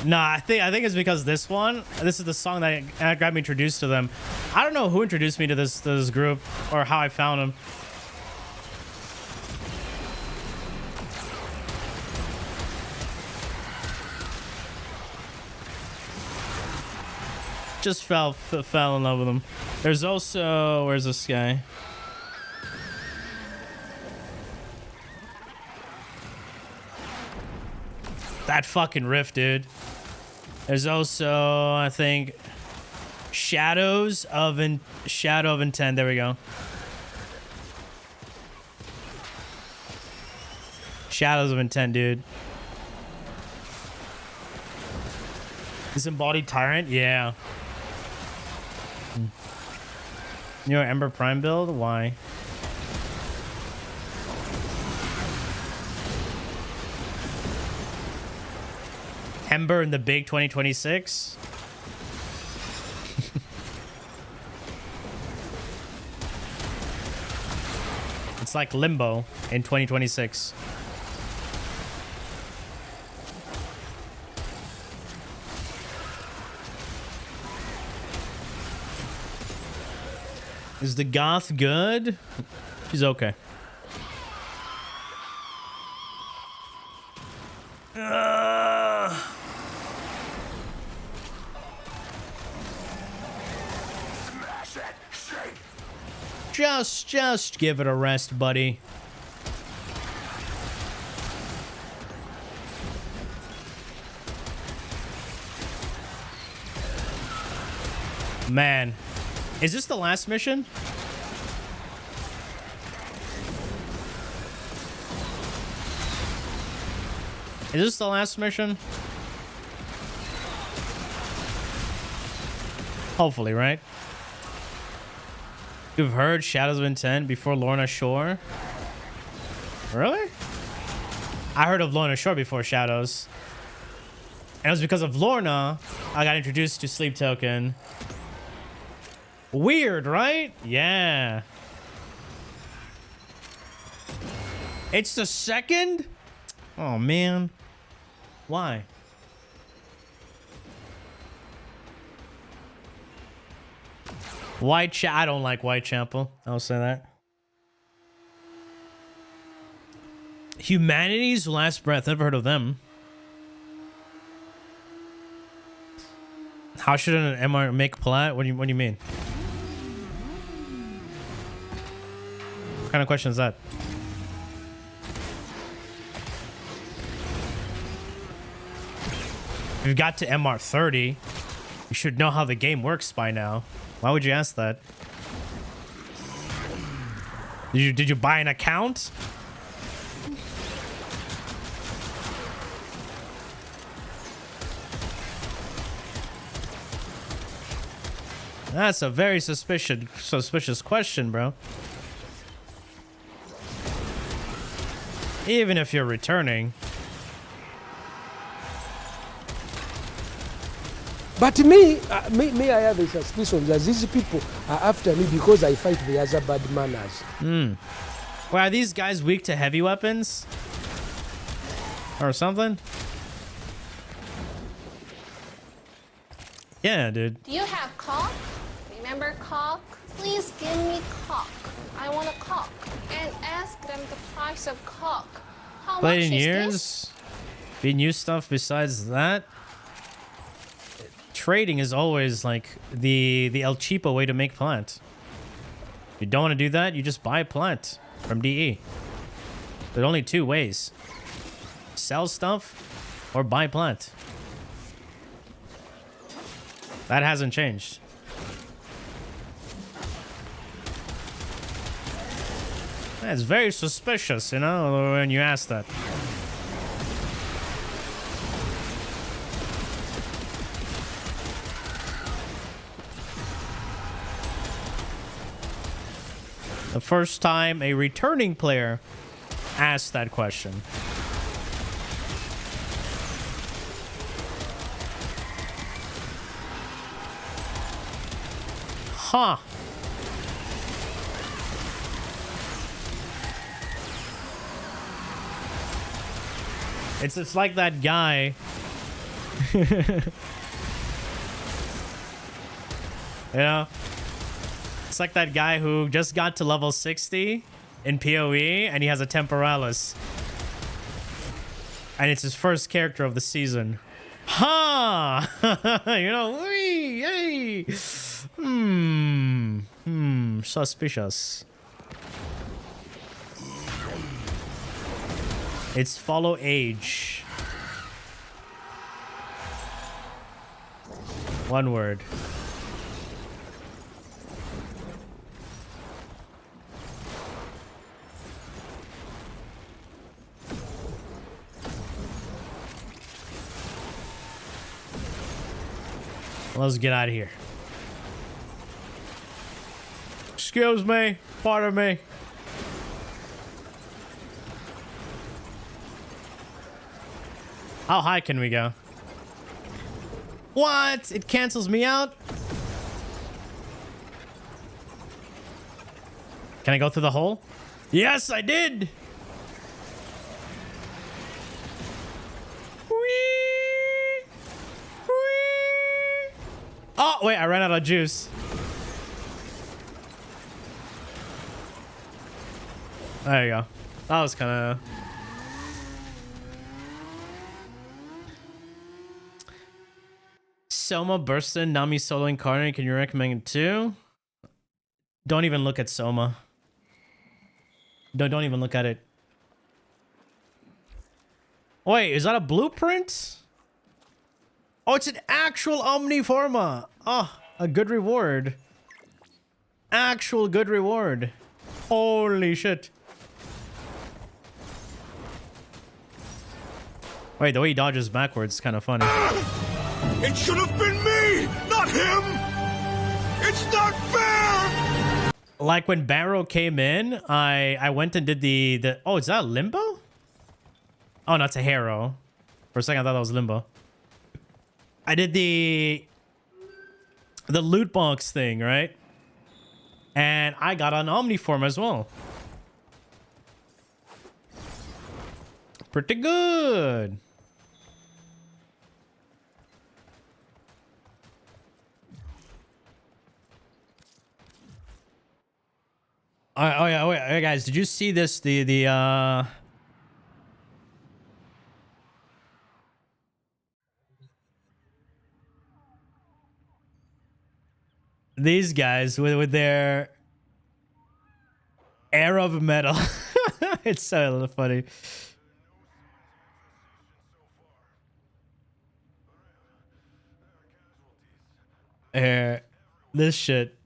Nah, I think it's because this is the song that got me introduced to them. I don't know who introduced me to this group or how I found them. Just fell in love with them. There's also, where's this guy? That fucking riff, dude. There's also, I think, Shadow of Intent. There we go. Shadows of Intent, dude. Disembodied Tyrant? Yeah. Your Ember Prime build? Why? Ember in the big 2026? It's like Limbo in 2026. Is the goth good? She's okay. Just give it a rest, buddy. Man, is this the last mission? Is this the last mission? Hopefully, right? You've heard Shadows of Intent before Lorna Shore? Really? I heard of Lorna Shore before Shadows. And it was because of Lorna I got introduced to Sleep Token. Weird, right? Yeah. It's the second? Oh, man. Why? I don't like Whitechapel. I'll say that. Humanity's Last Breath. Never heard of them. How should an MR make plat? What do you mean? What kind of question is that? If you got to MR 30, you should know how the game works by now. Why would you ask that? Did you buy an account? That's a very suspicious question, bro. Even if you're returning.
But me, I have a suspicion that these people are after me because I fight the other bad manners.
Well, are these guys weak to heavy weapons? Or something? Yeah, dude.
Do you have cock? Remember cock? Please give me cock. I want a cock. And ask them the price of cock. How
Played
much
in
is
years?
this?
Be new stuff besides that? Trading is always like the El Cheapo way to make plant. If you don't want to do that, you just buy a plant from DE. There's only two ways. Sell stuff or buy plant. That hasn't changed. That's very suspicious, you know, when you ask that. The first time a returning player asked that question. Huh. It's like that guy. You know? It's like that guy who just got to level 60 in PoE and he has a temporalis. And it's his first character of the season. Ha! You know, wee, yay. Suspicious. It's follow age. One word. Let's get out of here. Excuse me. Pardon me. How high can we go? What? It cancels me out? Can I go through the hole? Yes, I did. Whee! Whee! Oh, wait, I ran out of juice. There you go. That was kind of... Soma, Burston, Nami, Solo, Incarnate. Can you recommend it too? Don't even look at Soma. Don't even look at it. Wait, is that a blueprint? Oh, it's an actual Omniforma. Oh, a good reward. Actual good reward. Holy shit. Wait, the way he dodges backwards is kind of funny.
It should have been me, not him! It's not fair!
Like when Barrow came in, I went and did the oh, is that Limbo? Oh, no, it's a Harrow. For a second, I thought that was Limbo. I did the loot box thing, right? And I got an Omniform as well. Pretty good. Oh yeah, wait, hey guys, did you see this? These guys with their air of metal. It's so funny. This shit.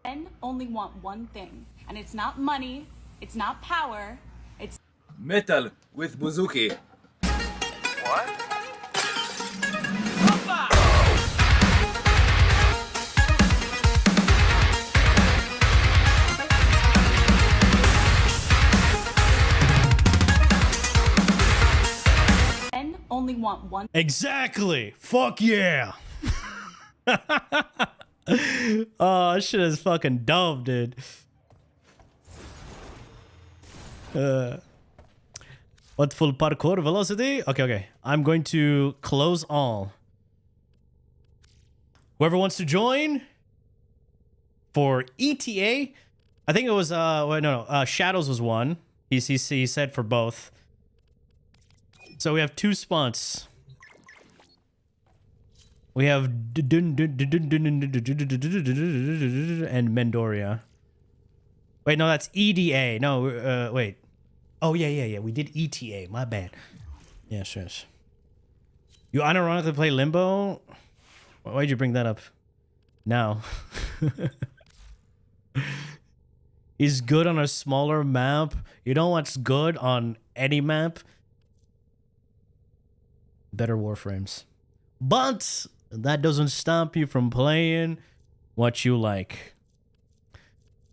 Men only want one thing, and it's not money, it's not power, it's
Metal with Buzuki.
What?
men only want one.
Exactly. Fuck yeah. Oh, shit is fucking dumb, dude. What full parkour velocity? Okay. I'm going to close all. Whoever wants to join for ETA, I think it was wait, no, Shadows was one. He said for both. So we have 2 spots. We have and Mendoria. Wait, no, that's EDA. No, wait. Oh yeah. We did ETA. My bad. Yes. You unironically play Limbo? Why'd you bring that up now? He's good on a smaller map. You know what's good on any map? Better Warframes. But that doesn't stop you from playing what you like.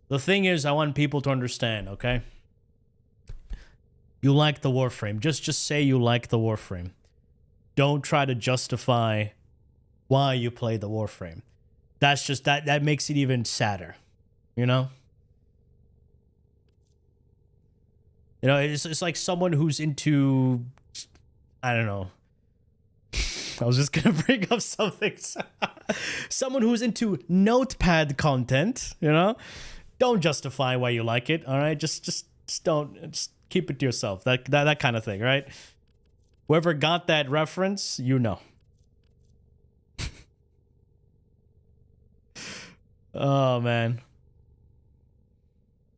The thing is, I want people to understand, okay? You like the Warframe. Just say you like the Warframe. Don't try to justify why you play the Warframe. That's just that makes it even sadder, you know? You know, it's like someone who's into, I don't know. I was just gonna bring up something. Someone who's into notepad content, you know? Don't justify why you like it, all right? Just don't, just keep it to yourself. That kind of thing, right? Whoever got that reference, you know. Oh, man.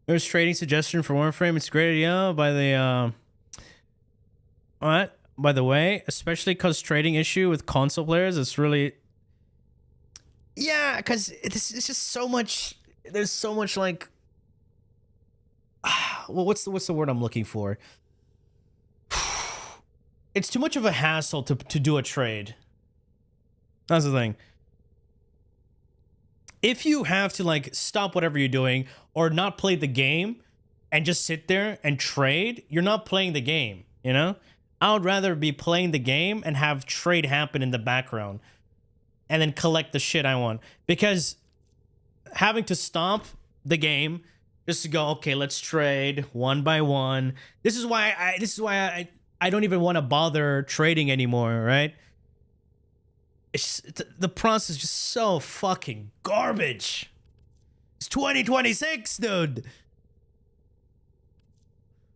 There's trading suggestion for Warframe. It's a great idea by the, what? By the way, especially because trading issue with console players, it's really... Yeah, because it's just so much... There's so much, like... Well, what's the word I'm looking for? It's too much of a hassle to do a trade. That's the thing. If you have to, like, stop whatever you're doing or not play the game and just sit there and trade, you're not playing the game, you know? I would rather be playing the game and have trade happen in the background and then collect the shit I want. Because having to stop the game just to go, okay, let's trade one by one. This is why I don't even want to bother trading anymore, right? It's just, the process is just so fucking garbage. It's 2026, dude.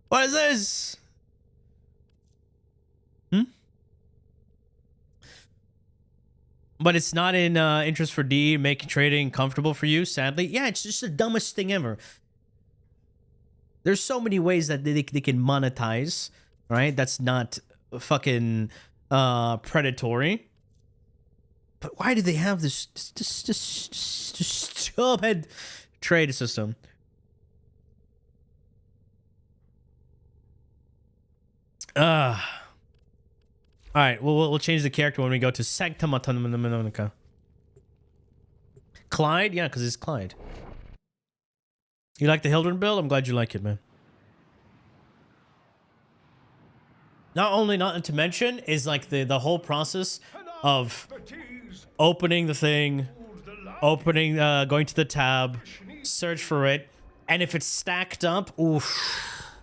What is this? But it's not in interest for D, making trading comfortable for you, sadly. Yeah, it's just the dumbest thing ever. There's so many ways that they can monetize, right? That's not fucking predatory. But why do they have this stupid trade system? All right, we'll change the character when we go to Sanctum Autonomonica. Clyde? Yeah, because it's Clyde. You like the Hildren build? I'm glad you like it, man. Not to mention is like the whole process of opening the thing, going to the tab, search for it, and if it's stacked up, oof,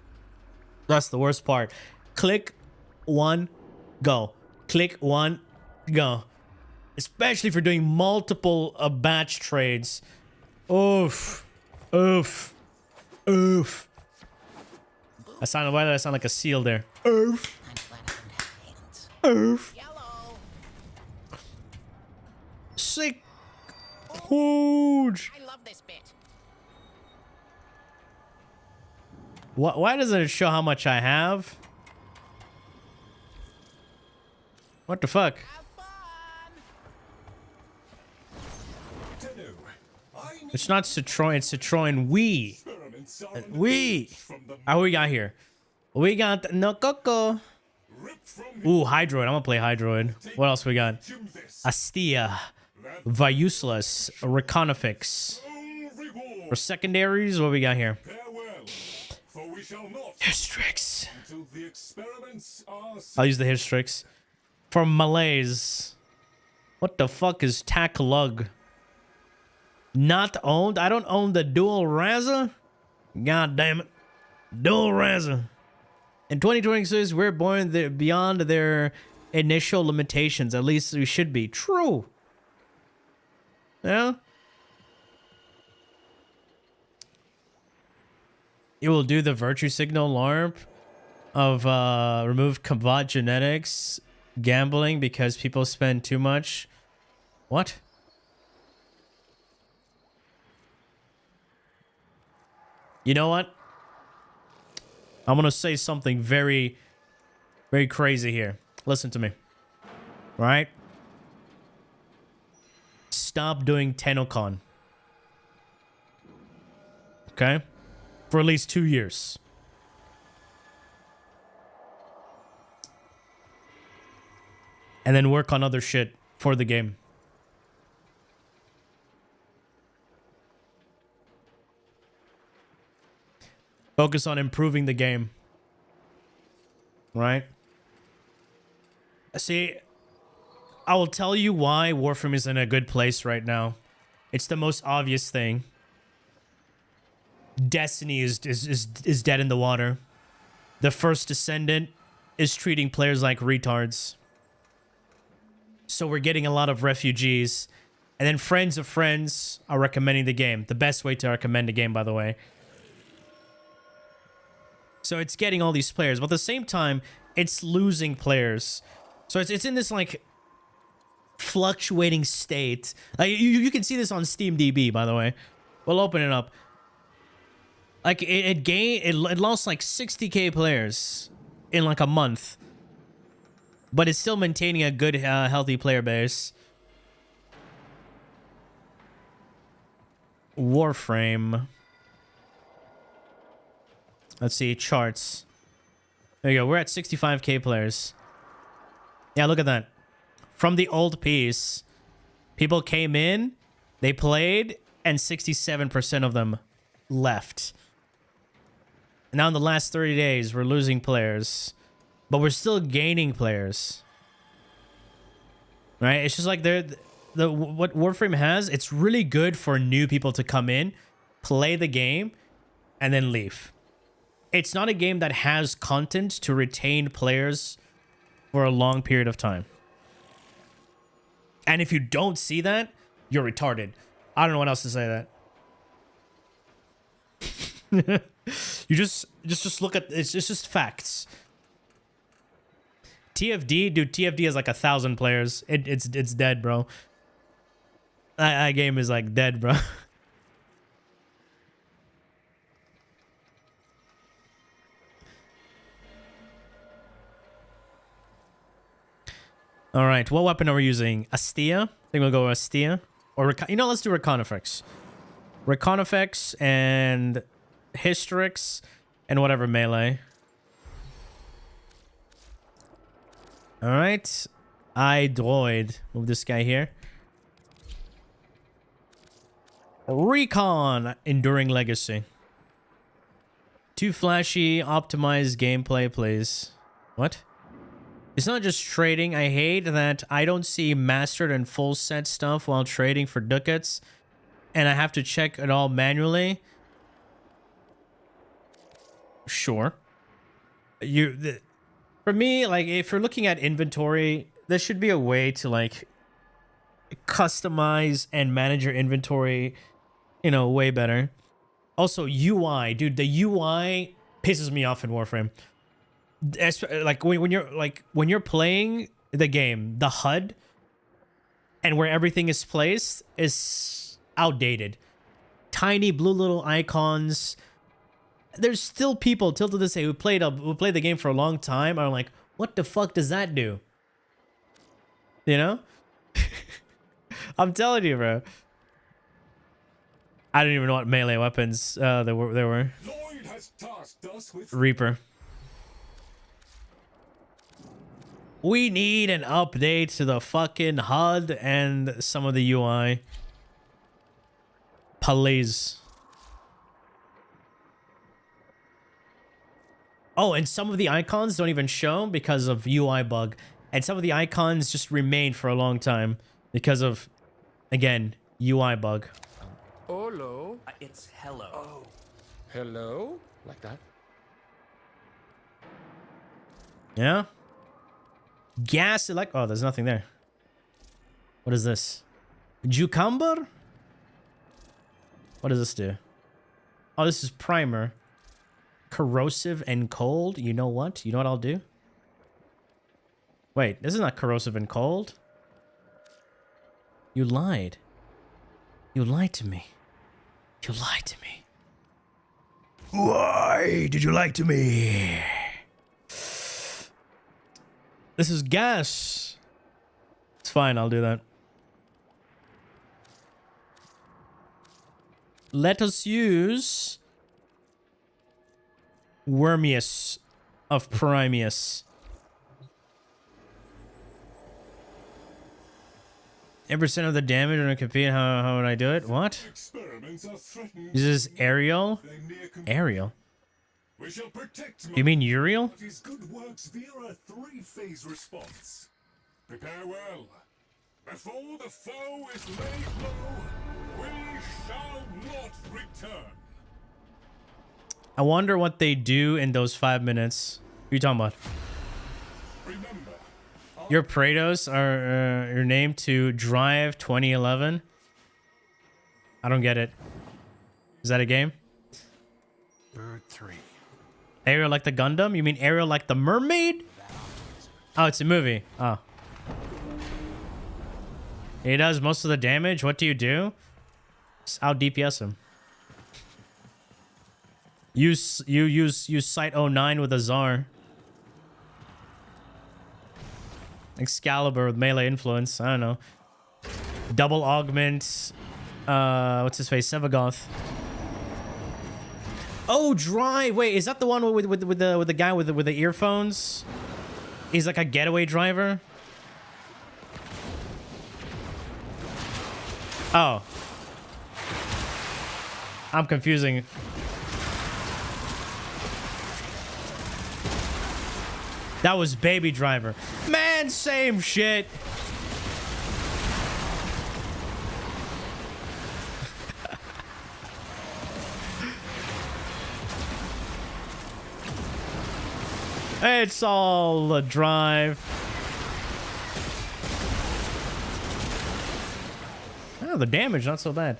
that's the worst part. Click one, go. Click one, go. Especially if you're doing multiple batch trades. Oof. Oof. Oof. Why did I sound like a seal there? Oof. Oof. Sick. Huge.
I love this bit.
Why doesn't it show how much I have? What the fuck? It's not Citroen, it's Citroen We. We. What we got here? We got no Coco. Ooh, Hydroid. I'm gonna play Hydroid. What else we got? Astia. Viuseless. Reconifix. For secondaries, what we got here? Hystrix. I'll use the Hystrix. For Malaise. What the fuck is Tac Lug? Not owned? I don't own the Dual Raza? God damn it. Dual Raza. In 2026, we're born beyond their initial limitations. At least we should be. True. Yeah? You will do the virtue signal LARP of remove combat genetics gambling because people spend too much. What? You know what? I'm gonna say something very, very crazy here. Listen to me. Right? Stop doing Tenocon. Okay? For at least 2 years. And then work on other shit for the game. Focus on improving the game. Right? See, I will tell you why Warframe is in a good place right now. It's the most obvious thing. Destiny is dead in the water. the first descendant is treating players like retards. So we're getting a lot of refugees. And then friends of friends are recommending the game. The best way to recommend a game, by the way. So it's getting all these players. But at the same time, it's losing players. So it's in this, like, fluctuating state. Like, you can see this on SteamDB, by the way. We'll open it up. Like, it lost, like, 60k players in, like, a month. But it's still maintaining a good, healthy player base. Warframe. Let's see, charts. There you go, we're at 65k players. Yeah, look at that. From the old piece, people came in, they played, and 67% of them left. Now in the last 30 days, we're losing players. But we're still gaining players. Right? It's just like what Warframe has, it's really good for new people to come in, play the game, and then leave. It's not a game that has content to retain players for a long period of time. And if you don't see that, you're retarded. I don't know what else to say that. You just look at it's just facts. TFD, dude, TFD has like 1,000 players. It's dead, bro. That game is like dead, bro. All right, what weapon are we using? Astia? I think we'll go Astia. Or, you know, let's do Reconifex. Reconifex and Hystrix and whatever melee. All right. Droid. Move this guy here. Recon. Enduring Legacy. Too flashy. Optimized gameplay, please. What? It's not just trading. I hate that I don't see mastered and full set stuff while trading for ducats. And I have to check it all manually. Sure. For me, like, if you're looking at inventory, there should be a way to, like, customize and manage your inventory, you know, way better. Also, UI. Dude, the UI pisses me off in Warframe. Like, when you're playing the game, the HUD and where everything is placed is outdated. Tiny blue little icons. There's still people till to this day who played the game for a long time are like, what the fuck does that do? You know? I'm telling you, bro. I don't even know what melee weapons there were.
Lloyd has tasked us with
Reaper. We need an update to the fucking HUD and some of the UI. Please. Oh, and some of the icons don't even show because of UI bug. And some of the icons just remain for a long time because of, again, UI bug.
Hello.
It's hello.
Oh. Hello? Like that?
Yeah? Gas oh, there's nothing there. What is this? Cucumber? What does this do? Oh, this is primer. Corrosive and cold. You know what? You know what I'll do? Wait, this is not corrosive and cold. You lied. You lied to me. You lied to me. Why did you lie to me? This is gas. It's fine, I'll do that. Let us use Wormius of Primius. % of the damage when I compete. How would I do it? What? Is this Ariel? Ariel?
We shall protect
You mean Uriel?
his good works via a 3-phase response. Prepare well. Before the foe is laid low, we shall not return.
I wonder what they do in those 5 minutes. What are you talking about?
Remember,
Your Praetos are your name to Drive 2011. I don't get it. Is that a game?
Bird 3.
Ariel like the Gundam? You mean Ariel like the mermaid? Oh, it's a movie. Oh. He does most of the damage. What do you do? Just out DPS him. Use Sight 09 with a Czar. Excalibur with melee influence. I don't know. Double augment. What's his face? Sevagoth. Oh, Drive. Wait, is that the one with the guy with the earphones? He's like a getaway driver. Oh. I'm confusing. That was Baby Driver. Man, same shit. It's all a Drive. Oh, the damage, not so bad.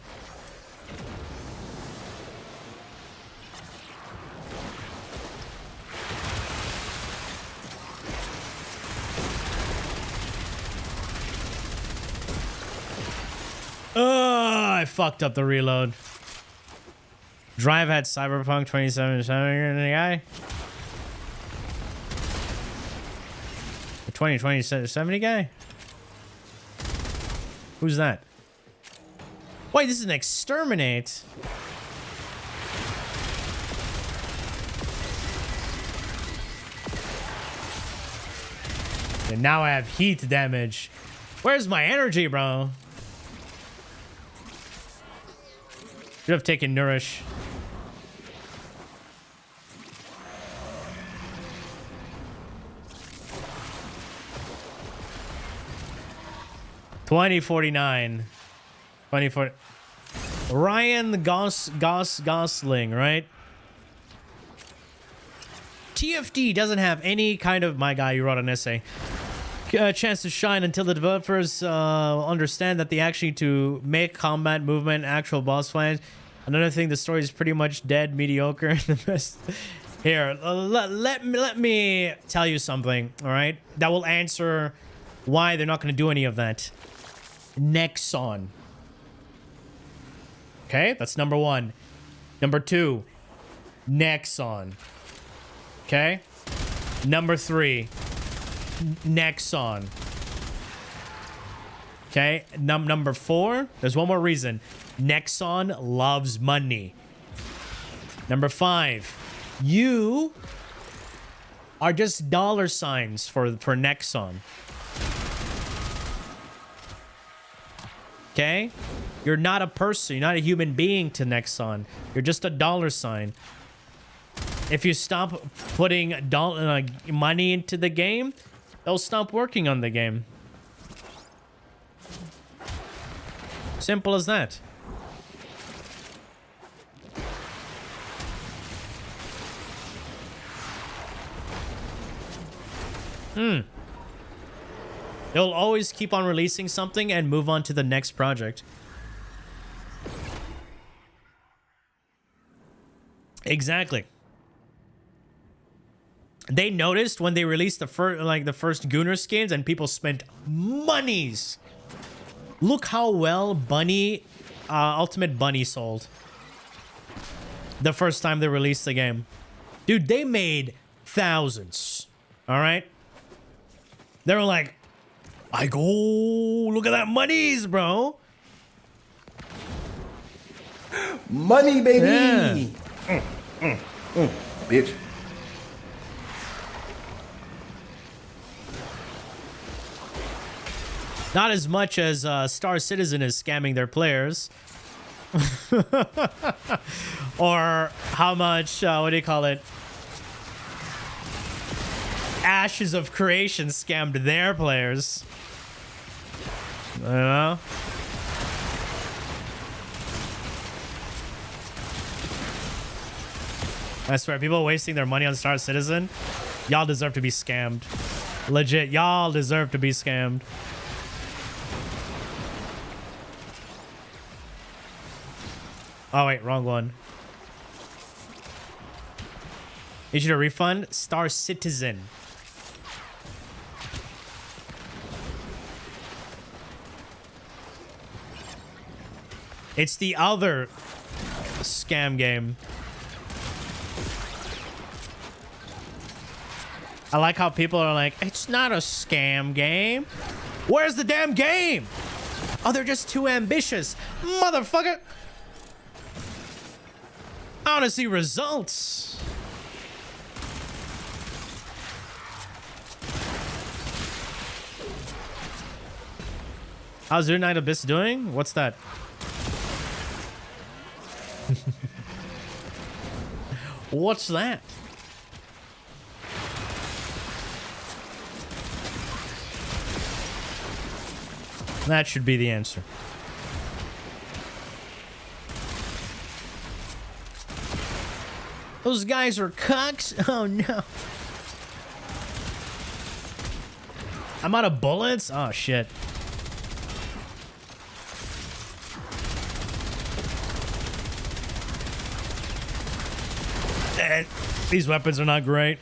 I fucked up the reload. Drive had Cyberpunk 2077 guy. The 2070 guy? Who's that? Wait, this is an exterminate. And now I have heat damage. Where's my energy, bro? Should have taken Nourish. $20.49. 24. Ryan Gosling, right? TFD doesn't have any kind of, my guy, you wrote an essay, chance to shine until the developers understand that they actually need to make combat movement actual boss fights. Another thing, the story is pretty much dead, mediocre. The best. Here, let me tell you something, all right? That will answer why they're not going to do any of that. Nexon. Okay, that's number one. Number two, Nexon. Okay? Number three, Nexon. Okay? Number four, there's one more reason. Nexon loves money. Number five, you are just dollar signs for Nexon. Okay? You're not a person. You're not a human being to Nexon. You're just a dollar sign. If you stop putting money into the game, they'll stop working on the game. Simple as that. They'll always keep on releasing something and move on to the next project. Exactly. They noticed when they released the first Gunner skins and people spent monies. Look how well Bunny, Ultimate Bunny sold. The first time they released the game. Dude, they made thousands. All right? They were like, look at that monies, bro.
Money, baby.
Yeah.
Bitch.
Not as much as Star Citizen is scamming their players. Or how much, what do you call it? Ashes of Creation scammed their players. I don't know. I swear, people wasting their money on Star Citizen, y'all deserve to be scammed. Legit, y'all deserve to be scammed. Oh wait, wrong one. Need you to refund Star Citizen. It's the other scam game. I like how people are like, it's not a scam game. Where's the damn game? Oh, they're just too ambitious. Motherfucker. I want to see results. How's your Night Abyss doing? What's that? What's that? That should be the answer. Those guys are cucks? Oh no. I'm out of bullets? Oh shit. These weapons are not great.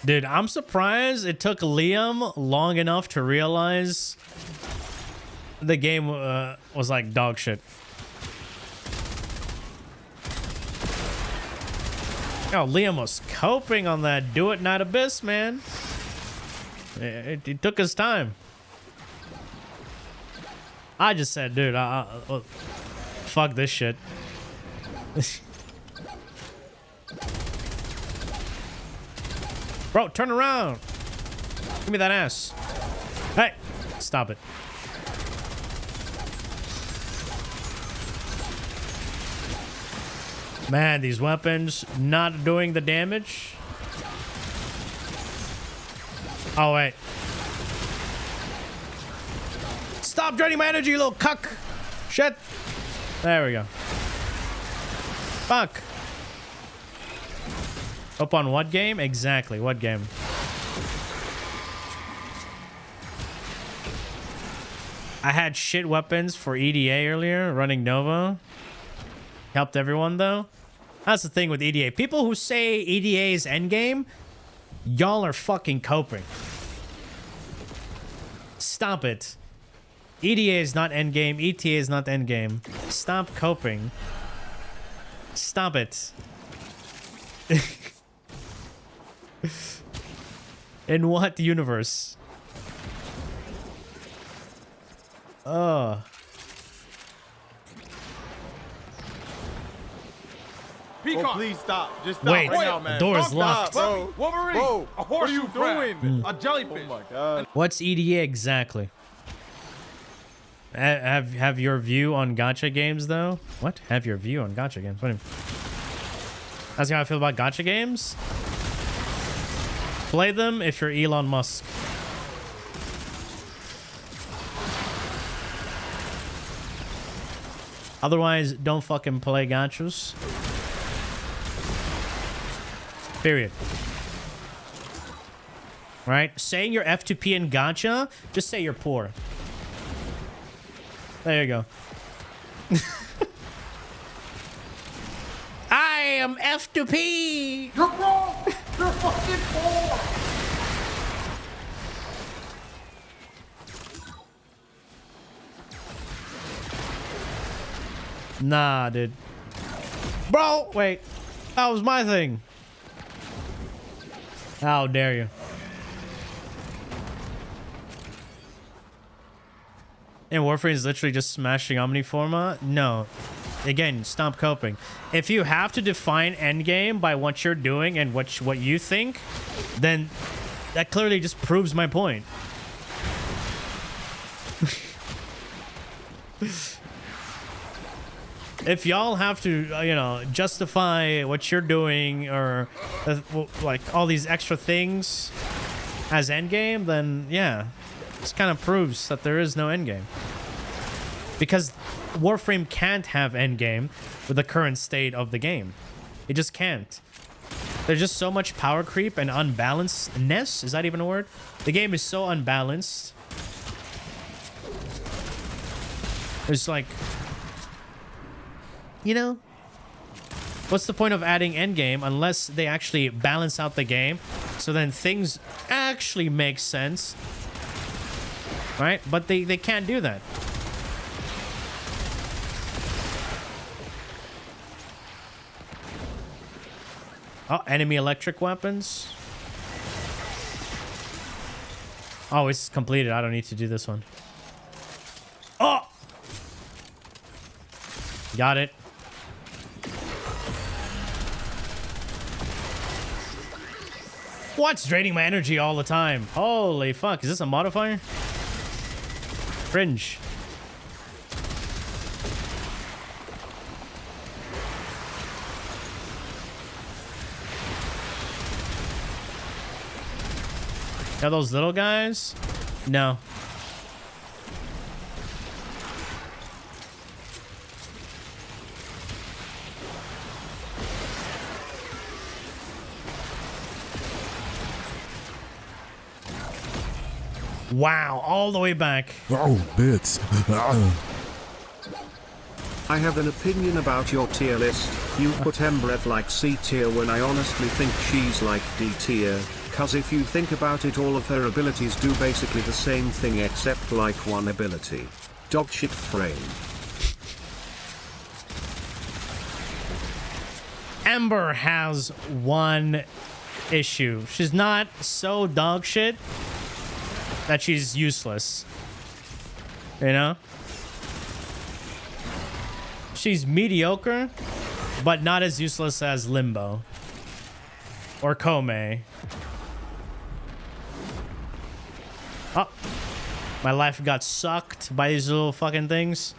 Dude, I'm surprised it took Liam long enough to realize the game was like dog shit. Oh, Liam was coping on that Do It Night Abyss, man. It took his time. I just said, dude, fuck this shit. Bro, turn around. Give me that ass. Hey, stop it. Man, these weapons not doing the damage. Oh, wait. Stop draining my energy, you little cuck. Shit. There we go. Fuck. Up on what game? Exactly. What game? I had shit weapons for EDA earlier, running Nova. Helped everyone, though. That's the thing with EDA. People who say EDA is endgame, y'all are fucking coping. Stop it. EDA is not endgame. ETA is not endgame. Stop coping. Stop it. In what universe? Oh.
Peacock.
Oh, please stop. Just stop
Wait,
right now, man.
the door is
Stop,
locked.
Bro.
Wolverine.
Bro,
A
what are you
horseshoe crab.
doing?
A jellyfish.
Oh my god.
What's EDA exactly? Have your view on gacha games though? What? Have your view on gacha games? What do you mean? That's how I feel about gacha games. Play them if you're Elon Musk. Otherwise, don't fucking play gachas. Period. Right? Saying you're F2P in gacha, just say you're poor. There you go. I am F2P!
You're wrong. You're fucking poor.
Nah, dude. Bro, wait. That was my thing. How dare you? And Warframe is literally just smashing Omniforma? No. Again, stop coping. If you have to define endgame by what you're doing and what you think, then that clearly just proves my point. If y'all have to, you know, justify what you're doing or like all these extra things as endgame, then yeah, this kind of proves that there is no endgame. Because Warframe can't have Endgame with the current state of the game. It just can't. There's just so much power creep and unbalancedness. Is that even a word? The game is so unbalanced. It's like, you know, what's the point of adding Endgame unless they actually balance out the game so then things actually make sense, right? But they can't do that. Oh, enemy electric weapons. Oh, it's completed. I don't need to do this one. Oh! Got it. What's draining my energy all the time? Holy fuck. Is this a modifier? Fringe. Are those little guys? No. Wow, all the way back.
Oh, bits.
I have an opinion about your tier list. You put Ember at like C tier when I honestly think she's like D tier. Cause if you think about it, all of her abilities do basically the same thing except like one ability. Dogshit frame.
Ember has one issue. She's not so dog shit that she's useless. You know? She's mediocre, but not as useless as Limbo. Or Kome. Oh. My life got sucked by these little fucking things.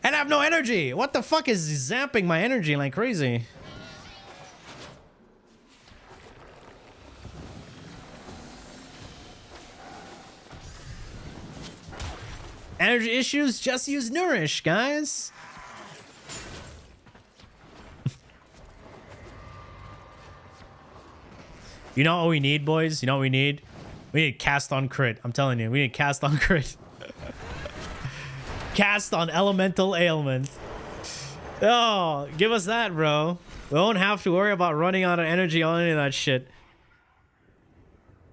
And I have no energy! What the fuck is zapping my energy like crazy? Energy issues? Just use Nourish, guys. You know what we need, boys? You know what we need? We need cast on crit. I'm telling you, we need cast on crit. Cast on elemental ailment. Oh, give us that, bro. We won't have to worry about running out of energy on any of that shit.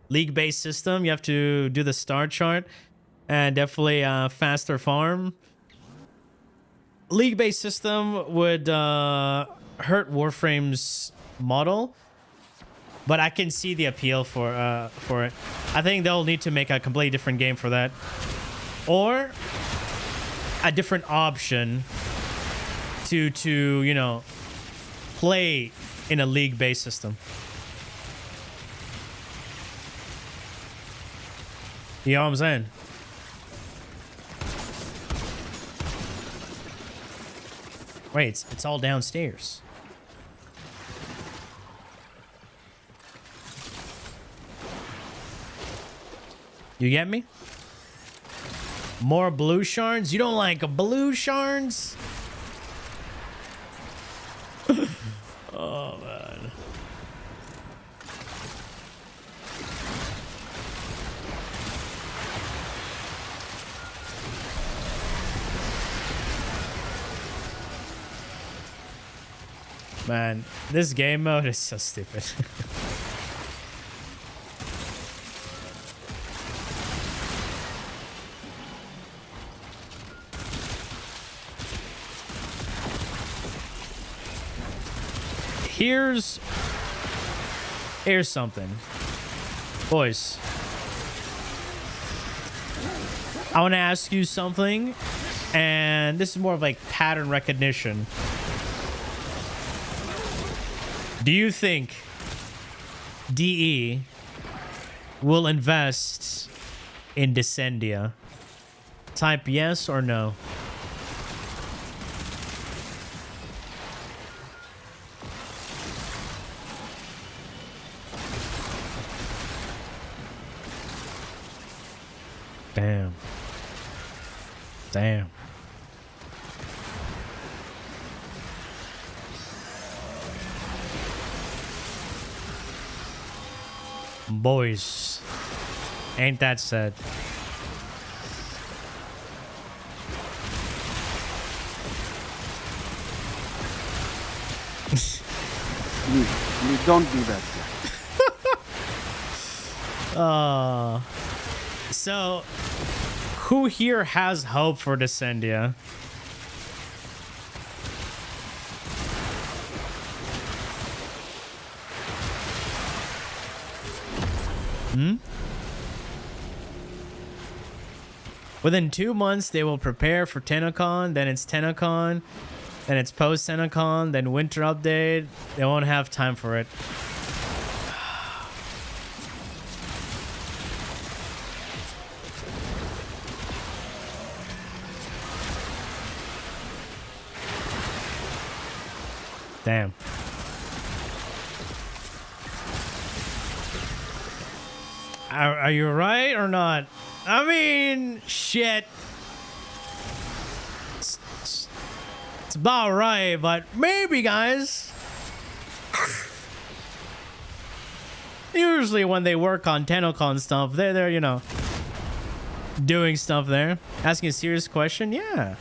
League-based system. You have to do the star chart. And definitely faster farm. League-based system would hurt Warframe's model. But I can see the appeal for it. I think they'll need to make a completely different game for that. Or a different option to you know, play in a league-based system. You know what I'm saying? Wait, it's all downstairs. You get me? More blue shards? You don't like blue shards? Oh, man. Man, this game mode is so stupid. Here's something. Boys. I want to ask you something, and this is more of like pattern recognition. Do you think DE will invest in Descendia? Type yes or no. Damn. Damn. Boys, ain't that sad?
You don't do that.
So who here has hope for Descendia? Within 2 months, they will prepare for TennoCon, then it's TennoCon, then it's post-TennoCon, then winter update. They won't have time for it. Damn. Are you right or not? I mean, shit. It's about right, but maybe, guys. Usually when they work on TennoCon stuff, they're, you know, doing stuff there. Asking a serious question, yeah.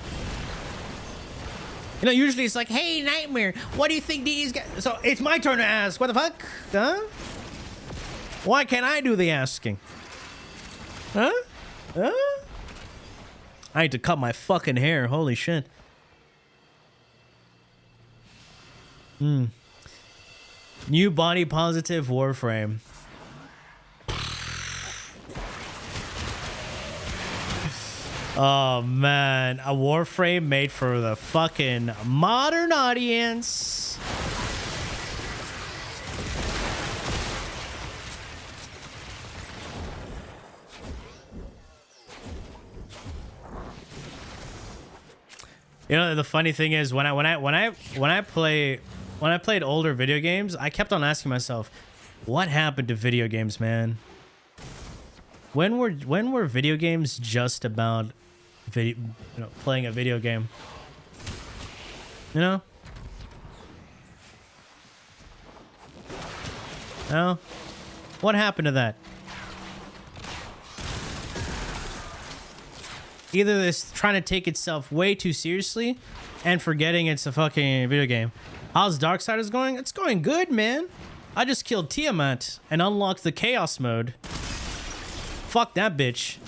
You know, usually it's like, hey, Nightmare, what do you think these guys... So it's my turn to ask. What the fuck? Huh? Why can't I do the asking? Huh? Huh? I need to cut my fucking hair. Holy shit. New body positive Warframe. Oh man, a Warframe made for the fucking modern audience. You know, the funny thing is when I played older video games, I kept on asking myself, what happened to video games, man? When were video games just about playing a video game? You know? No? What happened to that? Either it's trying to take itself way too seriously and forgetting it's a fucking video game. How's Darksiders going? It's going good, man. I just killed Tiamat and unlocked the Chaos mode. Fuck that bitch.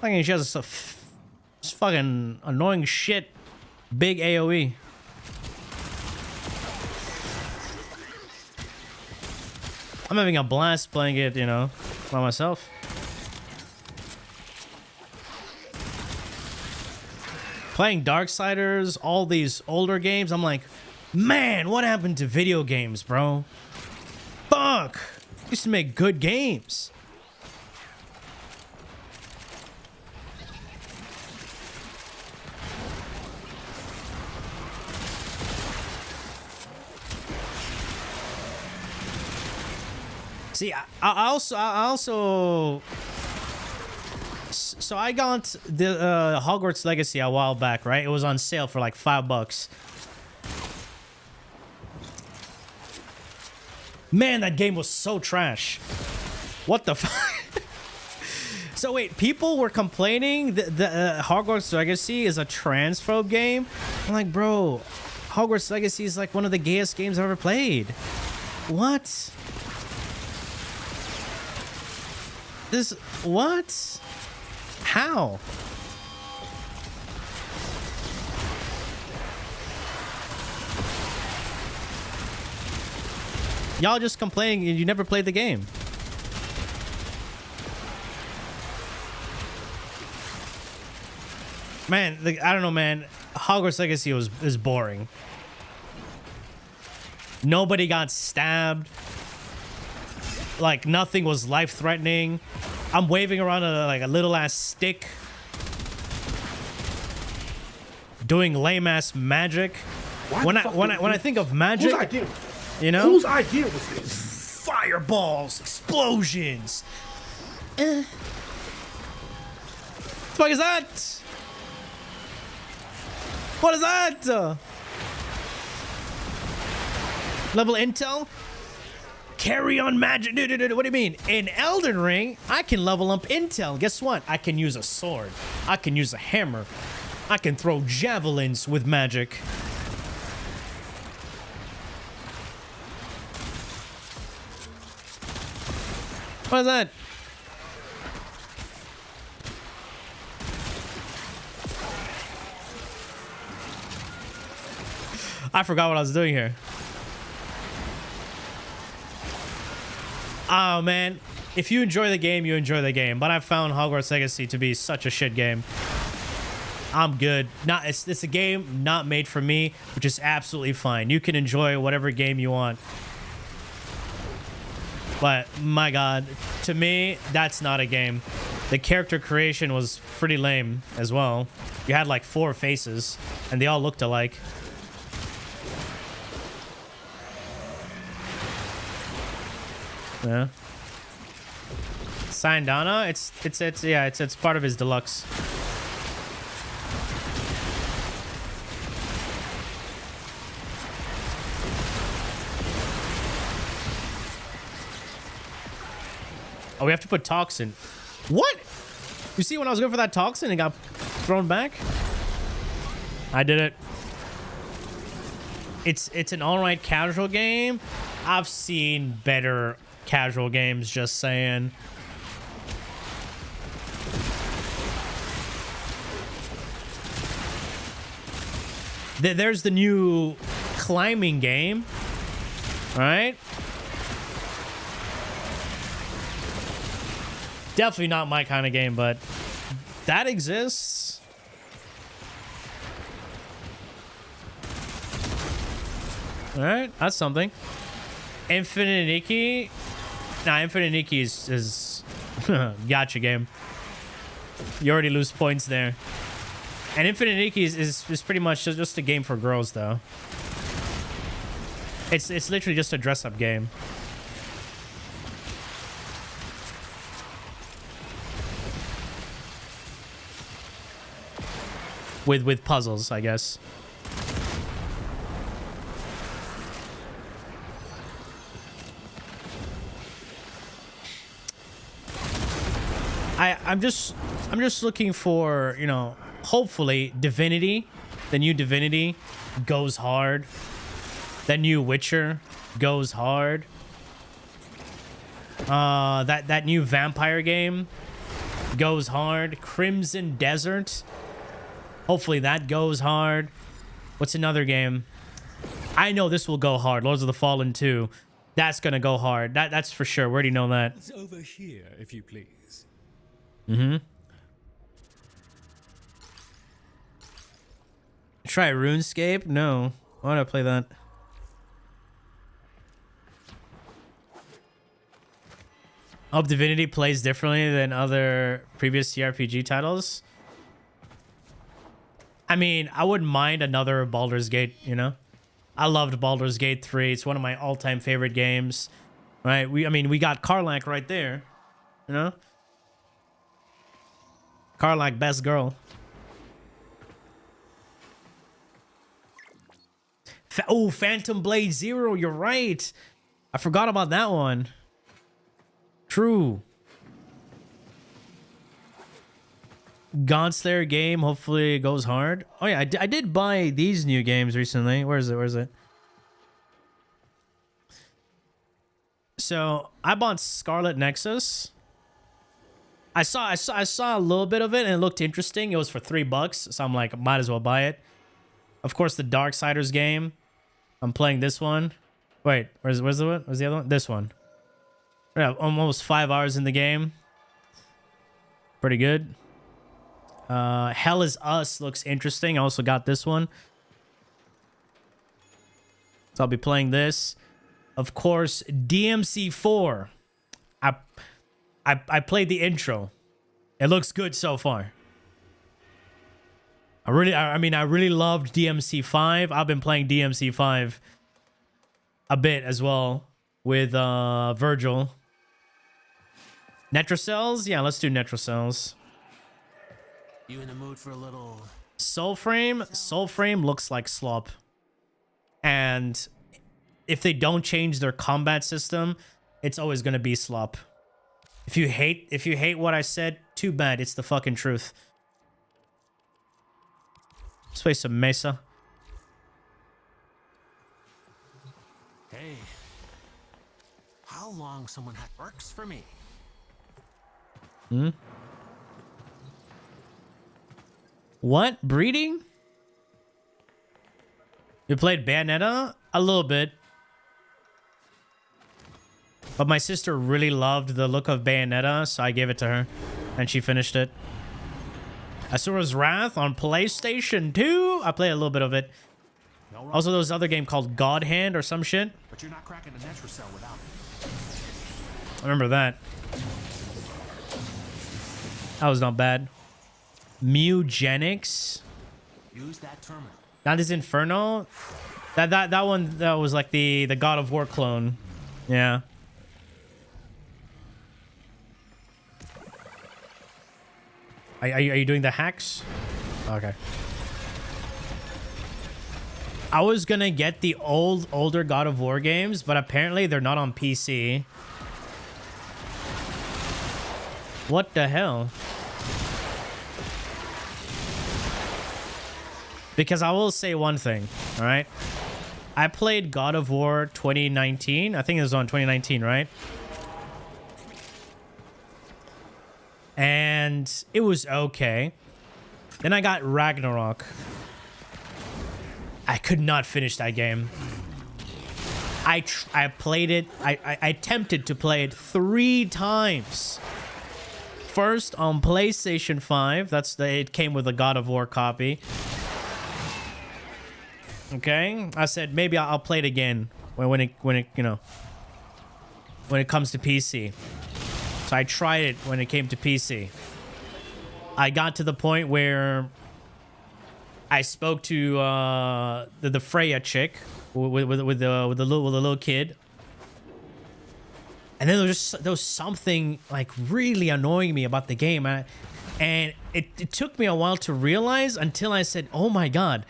Fucking she has a fucking annoying shit. Big AoE. I'm having a blast playing it, you know, by myself. Playing Darksiders, all these older games, I'm like, man, what happened to video games, bro? Fuck! Used to make good games. See, I also so I got the Hogwarts Legacy a while back, right? It was on sale for like $5. Man, that game was so trash. What the fuck? So wait, people were complaining that the Hogwarts Legacy is a transphobe game? I'm like, bro, Hogwarts Legacy is like one of the gayest games I've ever played. What? What? How? Y'all just complaining and you never played the game. Man, I don't know, man. Hogwarts Legacy is boring. Nobody got stabbed. Like, nothing was life-threatening. I'm waving around like a little-ass stick. Doing lame-ass magic. When I think of magic...
Whose idea?
You know?
Whose idea was this?
Fireballs, explosions. What the fuck is that? What is that? Level intel? Carry on magic. Dude, what do you mean? In Elden Ring, I can level up intel. Guess what? I can use a sword. I can use a hammer. I can throw javelins with magic. What is that? I forgot what I was doing here. Oh, man. If you enjoy the game, you enjoy the game. But I found Hogwarts Legacy to be such a shit game. I'm good. It's a game not made for me, which is absolutely fine. You can enjoy whatever game you want. But, my God, to me, that's not a game. The character creation was pretty lame as well. You had like 4 faces, and they all looked alike. Yeah. Sandana, it's part of his deluxe. Oh, we have to put toxin. What? You see when I was going for that toxin, it got thrown back? I did it. It's an alright casual game. I've seen better casual games, just saying. There's the new climbing game, right? Definitely not my kind of game, but that exists. All right, that's something. Infinite Nikki. Nah, Infinite Nikki is gotcha game. You already lose points there. And Infinite Nikki is pretty much just a game for girls, though. It's literally just a dress-up game. With puzzles, I guess. I'm just looking for, you know, hopefully Divinity, the new Divinity goes hard. The new Witcher goes hard. That new vampire game goes hard. Crimson Desert. Hopefully that goes hard. What's another game? I know this will go hard. Lords of the Fallen 2. That's gonna go hard. That's for sure. We already know that.
It's over here, if you please.
Mm-hmm. Try RuneScape? No. Why would I play that? Hope Divinity plays differently than other previous CRPG titles. I mean, I wouldn't mind another Baldur's Gate, you know? I loved Baldur's Gate 3. It's one of my all-time favorite games. Right? We got Karlach right there. You know? Karlach, best girl. Oh, Phantom Blade Zero, you're right. I forgot about that one. True. Godslayer game, hopefully it goes hard. Oh yeah, I did buy these new games recently. Where is it? So I bought Scarlet Nexus. I saw a little bit of it and it looked interesting. It was for $3, so I'm like, might as well buy it. Of course, the Darksiders game. I'm playing this one. Wait, where's the one? Where's the other one? This one. Yeah, almost 5 hours in the game. Pretty good. Hell is Us looks interesting. I also got this one. So I'll be playing this. Of course, DMC4. I played the intro. It looks good so far. I really loved DMC5. I've been playing DMC5 a bit as well with Virgil. Netrocells? Yeah, let's do Netrocells.
You in the mood for a little
Soulframe looks like slop. And if they don't change their combat system, it's always gonna be slop. If you hate what I said, too bad. It's the fucking truth. Let's play some Mesa.
Hey, how long someone had works for me?
What? Breeding? You played Bayonetta? A little bit. But my sister really loved the look of Bayonetta, so I gave it to her. And she finished it. Asura's Wrath on PlayStation 2? I played a little bit of it. Also, there was another game called God Hand or some shit.
But you're not cracking a Netra cell without it.
I remember that. That was not bad. Mugenics.
Use that terminal.
That is Inferno. That one that was like the God of War clone. Yeah. Are you doing the hacks? Okay. I was gonna get the older God of War games, but apparently they're not on PC. What the hell? Because I will say one thing, all right? I played God of War 2019. I think it was on 2019, right? And it was okay. Then I got Ragnarok. I could not finish that game. I played it. I attempted to play it 3 times. First on PlayStation 5. It came with a God of War copy. Okay, I said maybe I'll play it again when it comes to PC. So I tried it when it came to PC. I got to the point where I spoke to the Freya chick with the little kid, and then there was something like really annoying me about the game, and it took me a while to realize until I said, "Oh my god,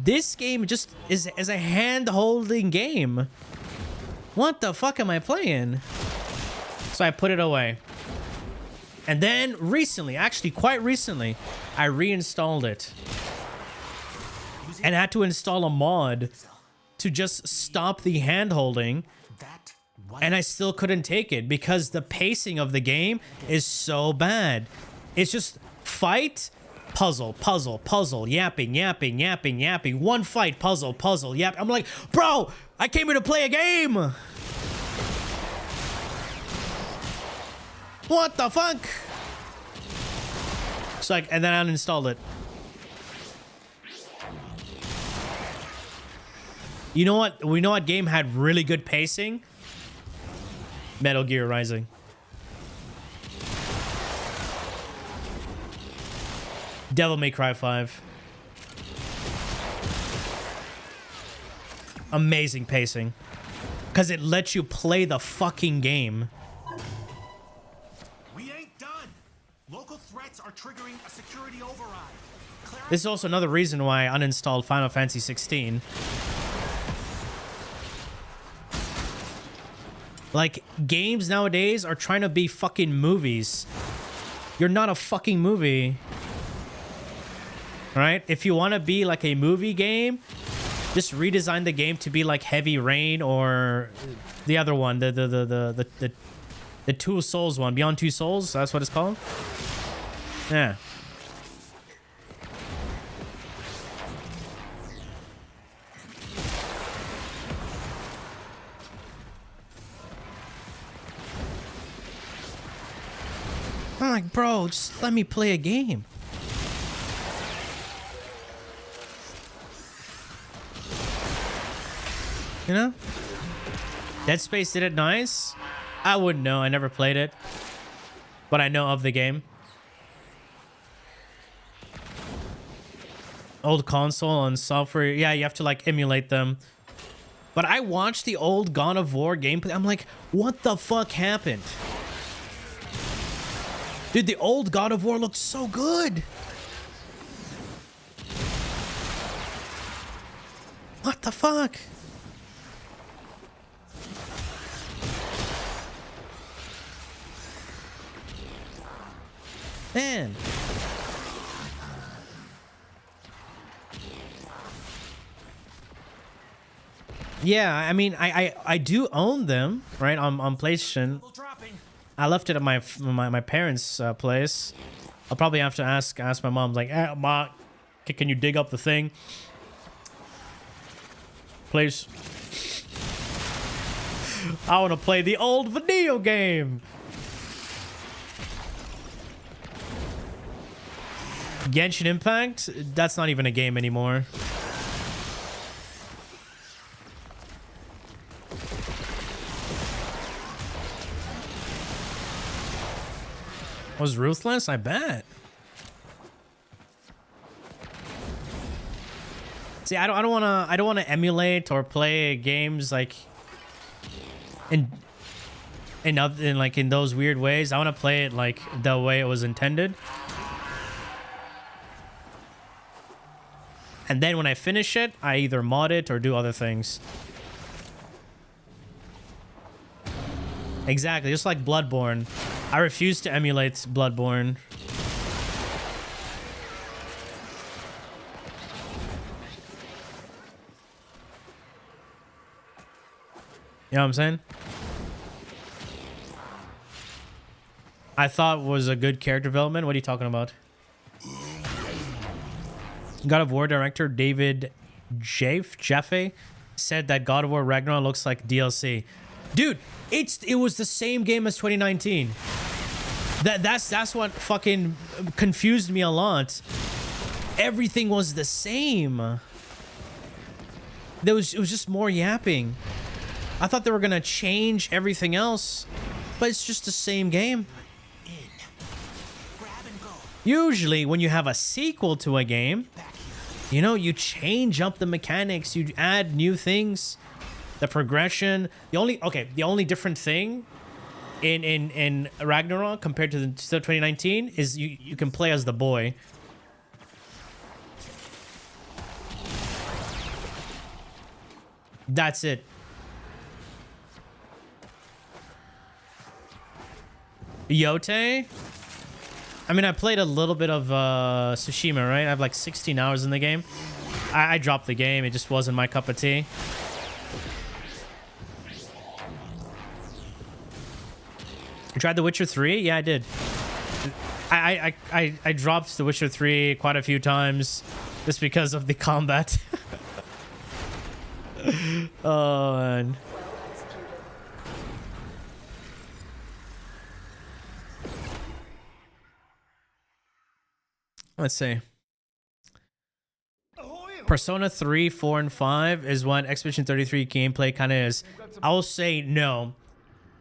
this game just is a hand-holding game. What the fuck am I playing?" So I put it away. And then recently, actually quite recently, I reinstalled it. And I had to install a mod to just stop the hand-holding. And I still couldn't take it because the pacing of the game is so bad. It's just fight, puzzle, puzzle, puzzle, yapping, yapping, yapping, yapping. One fight, puzzle, puzzle, yap. I'm like, bro, I came here to play a game. What the fuck? It's like, and then I uninstalled it. You know what? We know what game had really good pacing? Metal Gear Rising. Devil May Cry 5. Amazing pacing. Because it lets you play the fucking game.
We ain't done. Local threats are triggering a security override.
This is also another reason why I uninstalled Final Fantasy 16. Like, games nowadays are trying to be fucking movies. You're not a fucking movie. Right? If you want to be like a movie game, just redesign the game to be like Heavy Rain or the other one, the Two Souls one, Beyond Two Souls. That's what it's called. Yeah. I'm like, bro, just let me play a game. You know? Dead Space did it nice. I wouldn't know. I never played it. But I know of the game. Old console and software. Yeah, you have to like emulate them. But I watched the old God of War gameplay. I'm like, what the fuck happened? Dude, the old God of War looked so good. What the fuck? Man. Yeah, I mean, I do own them, right, on PlayStation. I left it at my parents' place. I'll probably have to ask my mom, like, hey, Ma, can you dig up the thing? Please. I want to play the old video game. Genshin Impact? That's not even a game anymore. Was ruthless? I bet. See, I don't want to emulate or play games like in those weird ways. I want to play it like the way it was intended. And then when I finish it, I either mod it or do other things. Exactly, just like Bloodborne. I refuse to emulate Bloodborne. You know what I'm saying? I thought was a good character development. What are you talking about? God of War director David Jaffe said that God of War Ragnarok looks like DLC. Dude, it was the same game as 2019. That's what fucking confused me a lot. Everything was the same. It was just more yapping. I thought they were gonna change everything else, but it's just the same game. Usually when you have a sequel to a game, you know, you change up the mechanics, you add new things, the progression. The only different thing in Ragnarok compared to the 2019 is you can play as the boy. That's it. Yote? I mean, I played a little bit of Tsushima, right? I have like 16 hours in the game. I dropped the game. It just wasn't my cup of tea. You tried The Witcher 3? Yeah, I did. I dropped The Witcher 3 quite a few times just because of the combat. Oh, man. Let's see. Persona 3, 4, and 5 is what Expedition 33 gameplay kind of is. I'll say no.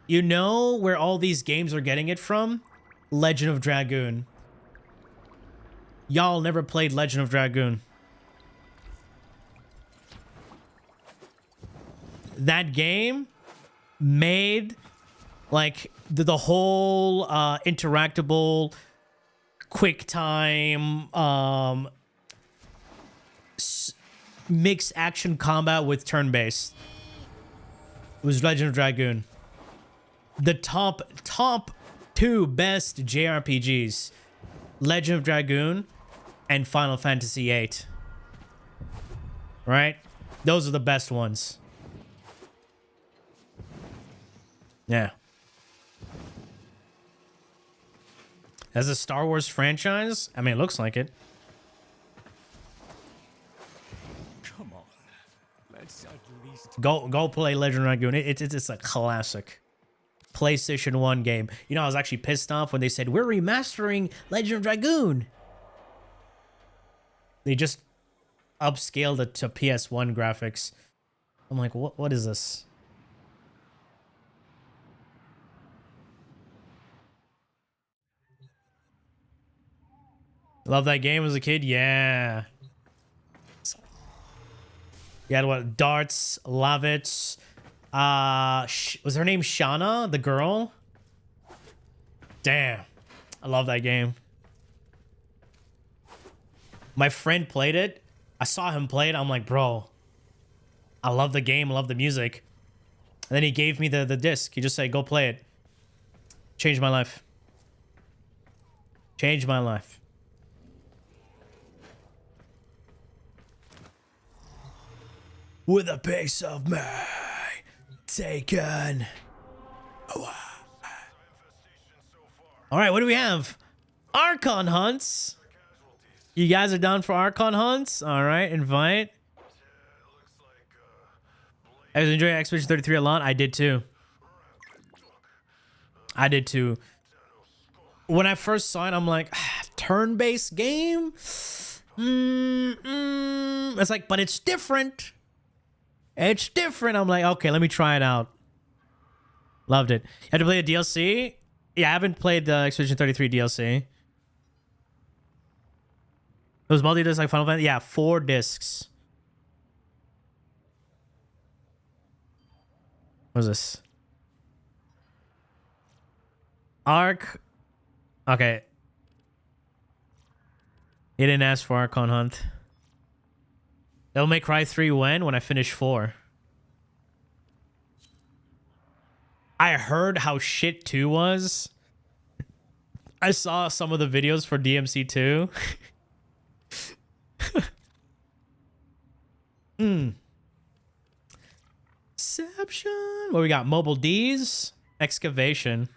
You know where all these games are getting it from? Legend of Dragoon. Y'all never played Legend of Dragoon. That game made like the whole interactable quick time mixed action combat with turn-based. It was Legend of Dragoon. The top 2 best JRPGs, Legend of Dragoon and Final Fantasy VIII. Right? Those are the best ones. Yeah. As a Star Wars franchise, I mean, it looks like it.
Come on. Let's at least
Go play Legend of Dragoon. It's a classic PlayStation 1 game. You know, I was actually pissed off when they said, we're remastering Legend of Dragoon. They just upscaled it to PS1 graphics. I'm like, what is this? Love that game as a kid? Yeah. You had what? Darts, Lavitz. Was her name Shauna, the girl? Damn. I love that game. My friend played it. I saw him play it. I'm like, bro, I love the game, I love the music. And then he gave me the disc. He just said, go play it. Changed my life. Changed my life. With a piece of me taken. Alright, what do we have? Archon hunts. You guys are down for Archon hunts? Alright, invite. I was enjoying Expedition 33 a lot. I did too. I did too. When I first saw it, I'm like, turn-based game? It's like, but it's different. It's different. I'm like, okay, let me try it out. Loved it. You had to play the DLC? Yeah, I haven't played the Expedition 33 DLC. It was multi-disc like Final Fantasy? Yeah, 4 discs. What is this? Arc. Okay. He didn't ask for Archon Hunt. Devil May Cry 3 when I finish 4. I heard how shit 2 was. I saw some of the videos for DMC 2. Deception. What we got? Mobile D's, excavation.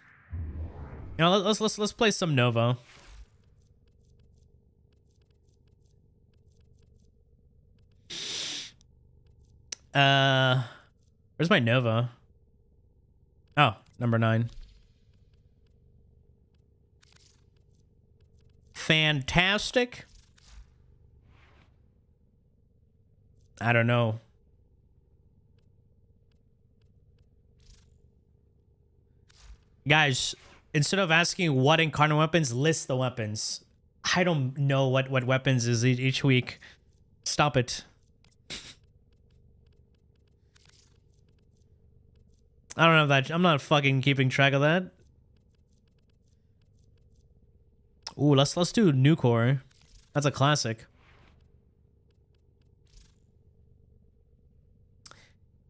You know, let's play some Nova. Where's my Nova? Oh, number 9. Fantastic. I don't know. Guys, instead of asking what incarnate weapons, list the weapons. I don't know what weapons is each week. Stop it. I don't know that. I'm not fucking keeping track of that. Ooh, let's do Nucor. That's a classic.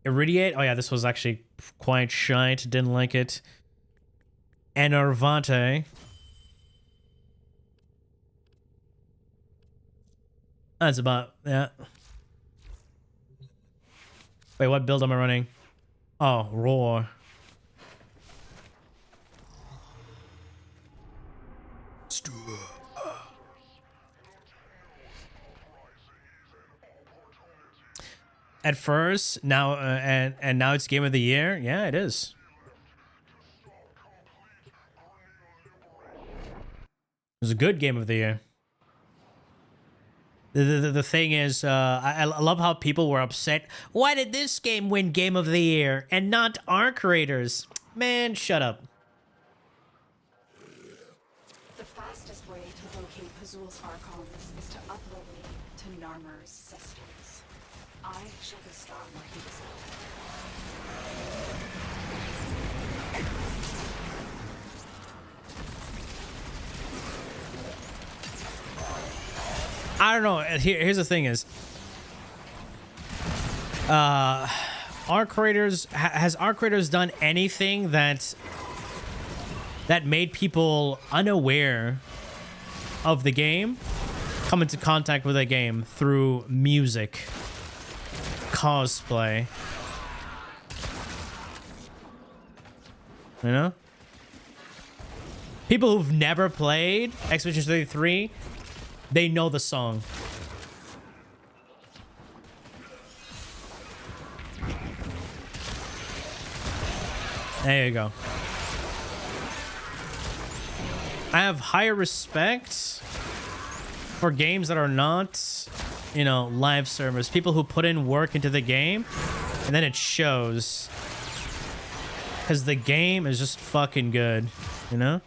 Irradiate. Oh yeah, this was actually quite shite. Didn't like it. Enervante. That's about, yeah. Wait, what build am I running? Oh, Roar. At first, now and now it's Game of the Year. Yeah, it is. It was a good Game of the Year. The thing is, I love how people were upset. Why did this game win Game of the Year and not our creators? Man, shut up.
The fastest way to locate Pazul's Archons is to upload me to Narmer's sisters. I shall be strong where he is not.
I don't know. Here's the thing is, our creators, has our creators done anything that made people unaware of the game come into contact with the game through music, cosplay, you know? People who've never played Expedition 33, they know the song. There you go. I have higher respect for games that are not, you know, live service. People who put in work into the game and then it shows. Because the game is just fucking good, you know?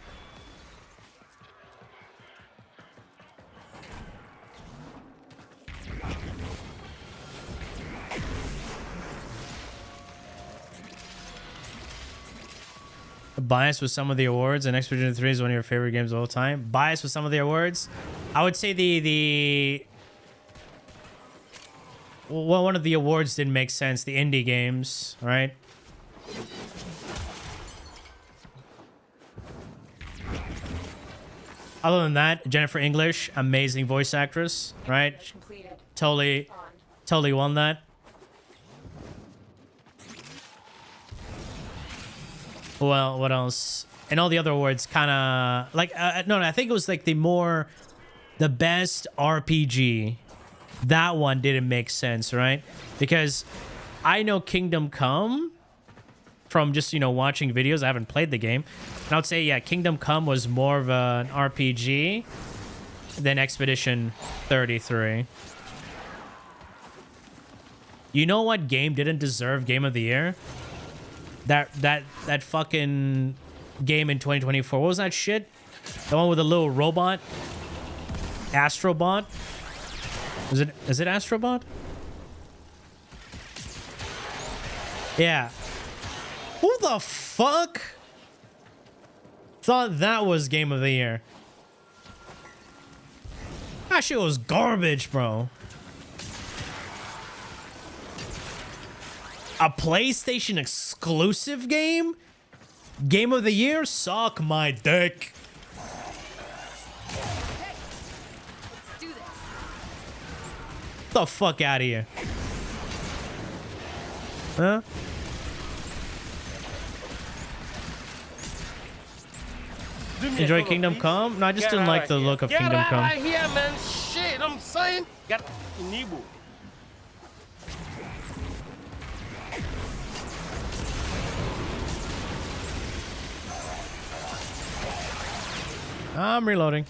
Biased with some of the awards, and Expedition 3 is one of your favorite games of all time. Biased with some of the awards, I would say well, one of the awards didn't make sense. The indie games, right? Other than that, Jennifer English, amazing voice actress, right? Totally won that. Well, what else? And all the other awards kind of like no, I think it was like the best RPG. That one didn't make sense, right? Because I know Kingdom Come from just, you know, watching videos. I haven't played the game. And I would say, yeah, Kingdom Come was more of an RPG than Expedition 33. You know what game didn't deserve Game of the Year? That fucking game in 2024. What was that shit? The one with the little robot? Astrobot? Is it Astrobot? Yeah. Who the fuck thought that was Game of the Year? That shit was garbage, bro. A PlayStation exclusive game? Game of the Year? Suck my dick. The fuck out of here. Huh? Enjoy Kingdom Come? No, I just didn't like the look of Kingdom Come.
Get out here, man. Shit, I'm saying. Got enable.
I'm reloading.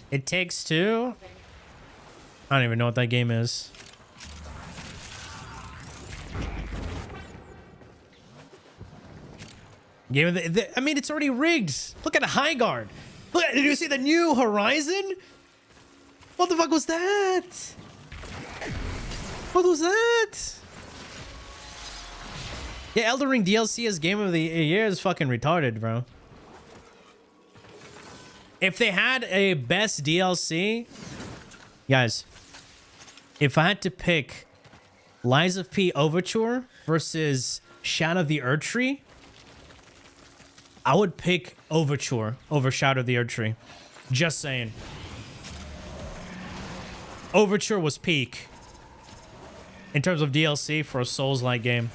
It Takes Two? I don't even know what that game is. Game of I mean, it's already rigged. Look at High Guard. Look at, did you see the new Horizon? What the fuck was that? What was that? Yeah, Elden Ring DLC as Game of the Year is fucking retarded, bro. If they had a best DLC, guys, if I had to pick Lies of P Overture versus Shadow of the Erdtree, I would pick Overture over Shadow of the Erdtree. Just saying. Overture was peak in terms of DLC for a Souls-like game.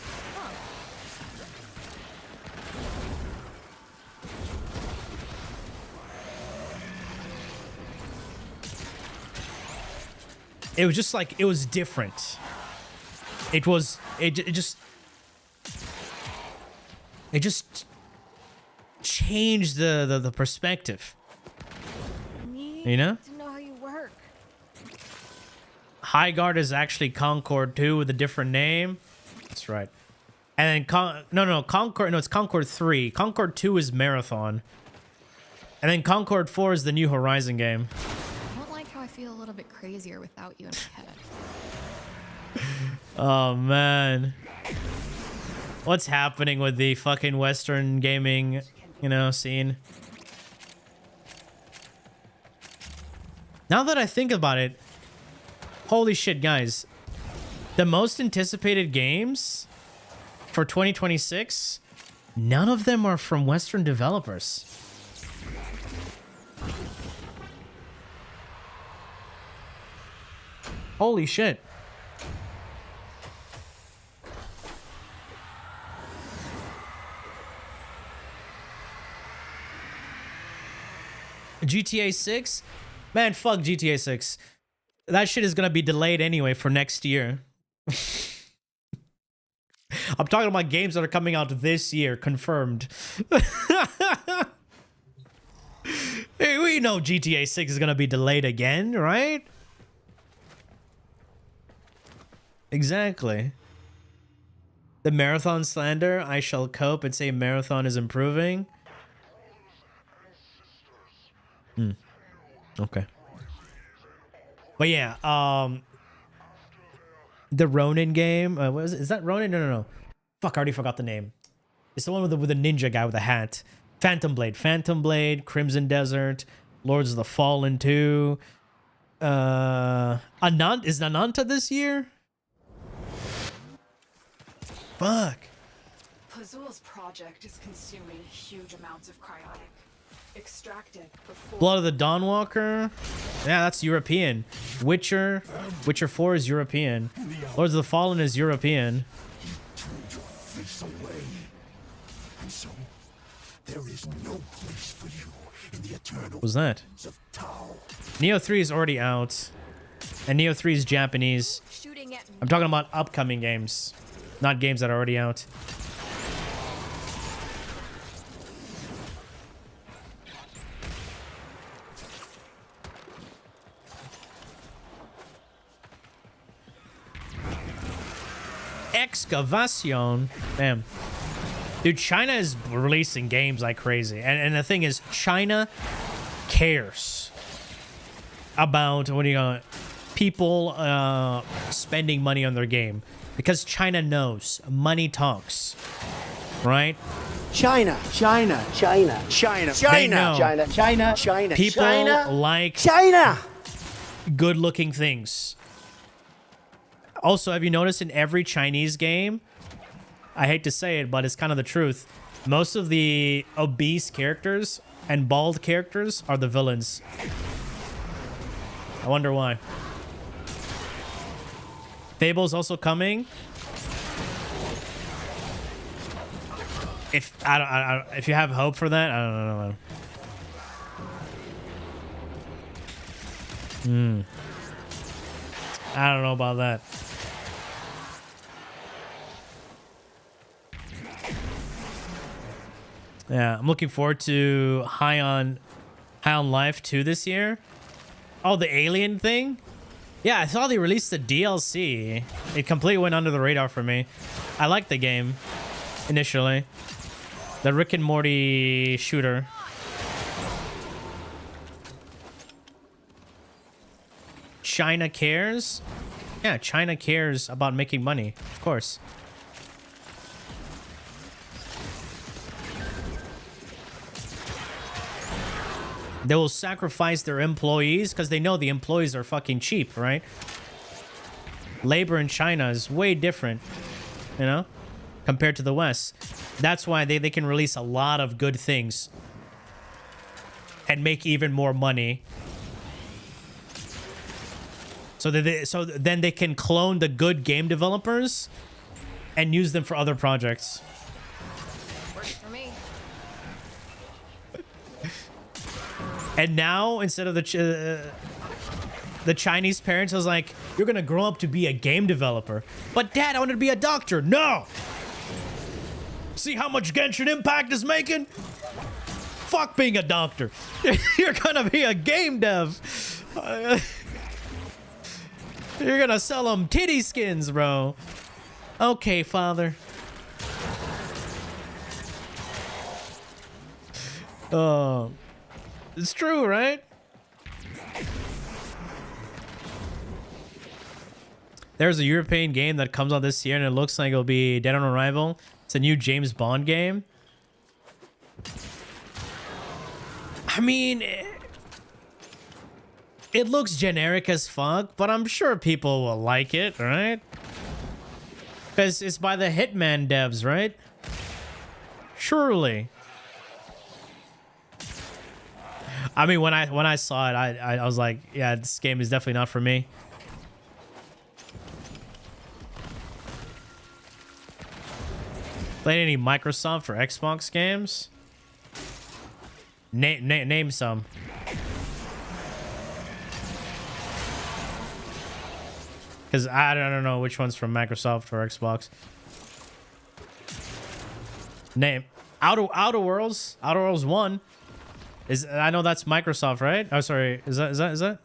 It was just like, it was different. It just changed the perspective. You know?
To know how you work.
High Guard is actually Concord 2 with a different name. That's right. And then Concord, no, it's Concord 3. Concord 2 is Marathon. And then Concord 4 is the new Horizon game.
I don't like how I feel a little bit crazier without you in my head.
Oh, man. What's happening with the fucking Western gaming, you know, scene? Now that I think about it, holy shit, guys. The most anticipated games for 2026, none of them are from Western developers. Holy shit. GTA 6? Man, fuck GTA 6. That shit is gonna be delayed anyway for next year. I'm talking about games that are coming out this year, confirmed. Hey, we know GTA 6 is gonna be delayed again, right? Exactly. The Marathon slander, I shall cope and say Marathon is improving. Okay. But yeah, the Ronin game, what is that Ronin? No. Fuck, I already forgot the name. It's the one with the ninja guy with a hat. Phantom Blade, Crimson Desert, Lords of the Fallen 2. Anant is Ananta this year? Fuck.
Pazul's project is consuming huge amounts of cryotic. Extracted before.
Blood of the Dawnwalker. Yeah, that's European. Witcher 4 is European. Lords of the Fallen is European.
Turned your face away. And so, there is no place for you in the eternal
What was that?
of Tau.
Neo 3 is already out. And Neo 3 is Japanese. I'm talking about upcoming games, not games that are already out. Excavation. Damn. Dude, China is releasing games like crazy. And the thing is, China cares about, what do you got? People spending money on their game. Because China knows money talks. Right?
China.
They know. People like good looking things. Also, have you noticed in every Chinese game, I hate to say it, but it's kind of the truth, most of the obese characters and bald characters are the villains. I wonder why. Fable's also coming. If if you have hope for that, I don't know. I don't know about that. Yeah, I'm looking forward to High on Life 2 this year. Oh, the alien thing? Yeah, I saw they released the DLC. It completely went under the radar for me. I liked the game initially. The Rick and Morty shooter. China cares? Yeah, China cares about making money, of course. They will sacrifice their employees because they know the employees are fucking cheap, right? Labor in China is way different, you know, compared to the West. That's why they can release a lot of good things and make even more money. So then they can clone the good game developers and use them for other projects.
Works for me.
And now, instead of the Chinese parents, I was like, you're going to grow up to be a game developer. But Dad, I want to be a doctor. No! See how much Genshin Impact is making? Fuck being a doctor. You're going to be a game dev. You're going to sell them titty skins, bro. Okay, father. Oh. It's true, right? There's a European game that comes out this year and it looks like it'll be Dead on Arrival. It's a new James Bond game. I mean, it looks generic as fuck, but I'm sure people will like it, right? Because it's by the Hitman devs, right? Surely. I mean, when I saw it, I was like, yeah, this game is definitely not for me. Played any Microsoft or Xbox games? Name some. Because I don't know which one's from Microsoft or Xbox. Name. Outer Worlds 1. I know that's Microsoft, right? Oh, sorry. Is that?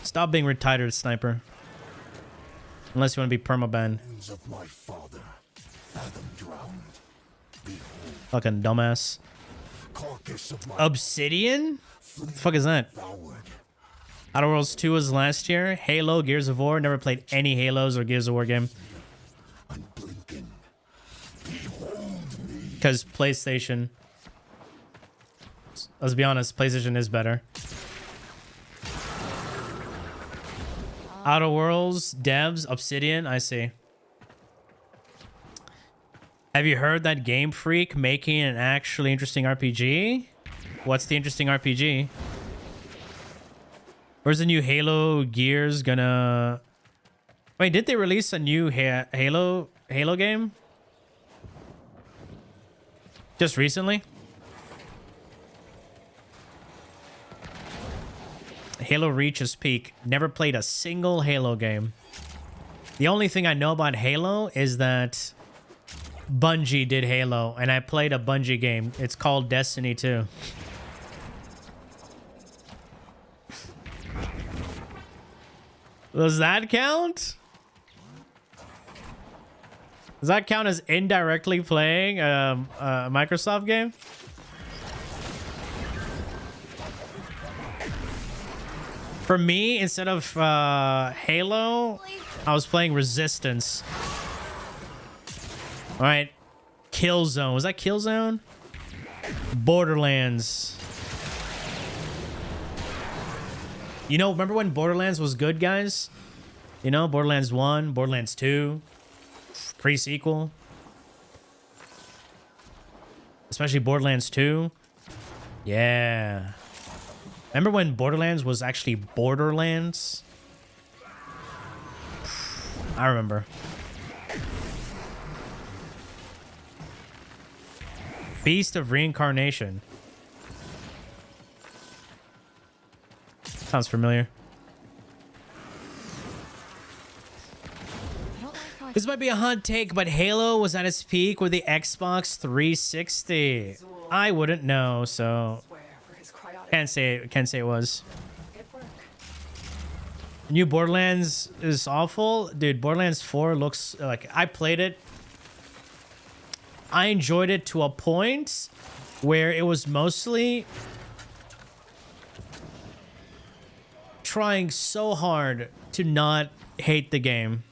Stop being retired, sniper. Unless you want to be permabanned.
Of my father, fathom drowned. Behold,
Fucking dumbass.
carcass of my
Obsidian? What the fuck is that? Outer Worlds 2 was last year. Halo, Gears of War. Never played any Halos or Gears of War game. Because PlayStation. Let's be honest, PlayStation is better. Outer Worlds, devs, Obsidian, I see. Have you heard that Game Freak making an actually interesting RPG? What's the interesting RPG? Where's the new Halo Gears gonna... Wait, did they release a new Halo game? Just recently? Halo reaches peak. Never played a single Halo game. The only thing I know about Halo is that Bungie did Halo, and I played a Bungie game. It's called Destiny 2. Does that count? Does that count as indirectly playing a Microsoft game? For me, instead of Halo, I was playing Resistance. All right, Killzone. Was that Killzone? Borderlands. You know, remember when Borderlands was good, guys? You know, Borderlands 1, Borderlands 2, pre-sequel. Especially Borderlands 2. Yeah. Remember when Borderlands was actually Borderlands? I remember. Beast of Reincarnation. Sounds familiar. This might be a hot take, but Halo was at its peak with the Xbox 360. I wouldn't know, so can't say it was. New Borderlands is awful, dude. Borderlands 4 looks like, I played it. I enjoyed it to a point where it was mostly trying so hard to not hate the game.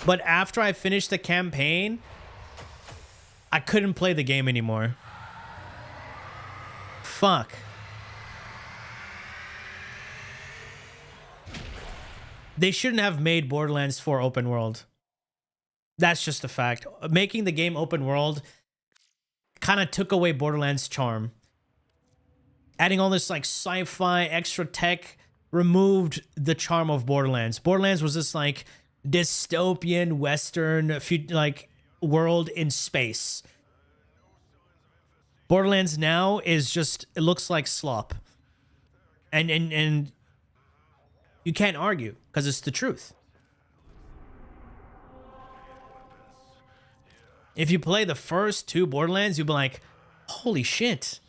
But after I finished the campaign, I couldn't play the game anymore. Fuck. They shouldn't have made Borderlands 4 open world. That's just a fact. Making the game open world kind of took away Borderlands' charm. Adding all this like sci-fi extra tech removed the charm of Borderlands. Borderlands was this like dystopian western like world in space. Borderlands now is just, it looks like slop. And you can't argue because it's the truth. If you play the first two Borderlands, you'll be like, holy shit,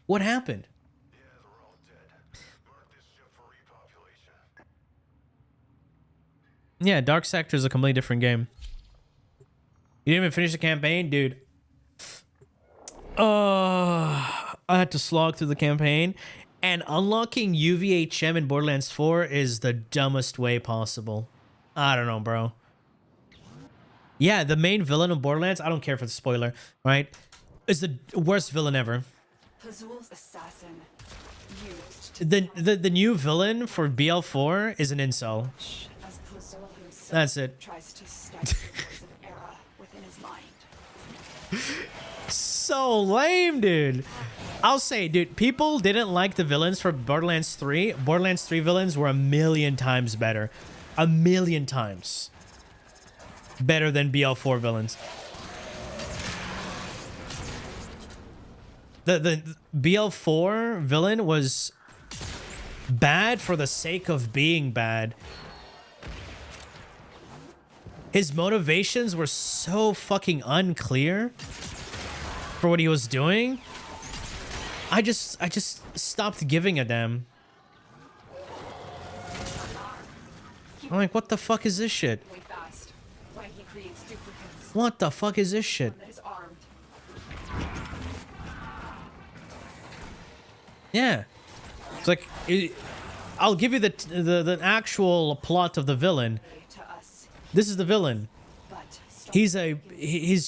what happened? Yeah, Dark Sector is a completely different game. You didn't even finish the campaign? Dude. I had to slog through the campaign. And unlocking UVHM in Borderlands 4 is the dumbest way possible. I don't know, bro. Yeah, the main villain of Borderlands, I don't care if it's a spoiler, right? Is the worst villain ever.
Pazul's assassin used
The new villain for BL4 is an incel.
as Pazul himself
That's it.
tries to study the voice of error within his mind.
So lame, dude. I'll say, dude, people didn't like the villains for Borderlands 3. Borderlands 3 villains were 1,000,000 times better. 1,000,000 times better than BL4 villains. The BL4 villain was bad for the sake of being bad. His motivations were so fucking unclear for what he was doing. I just stopped giving a damn. I'm like, what the fuck is this shit? What the fuck is this shit? Yeah. It's like, I'll give you the actual plot of the villain. This is the villain. He's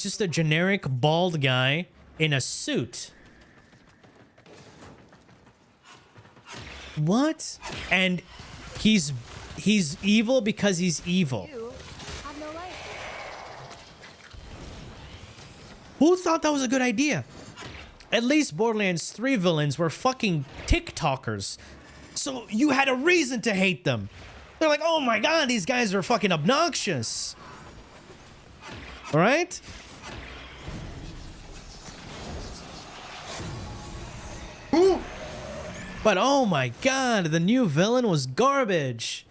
just a generic bald guy in a suit. What? And he's evil because he's evil. Who thought that was a good idea? At least Borderlands 3 villains were fucking TikTokers. So you had a reason to hate them. They're like, oh my god, these guys are fucking obnoxious. Alright? But oh my god, the new villain was garbage.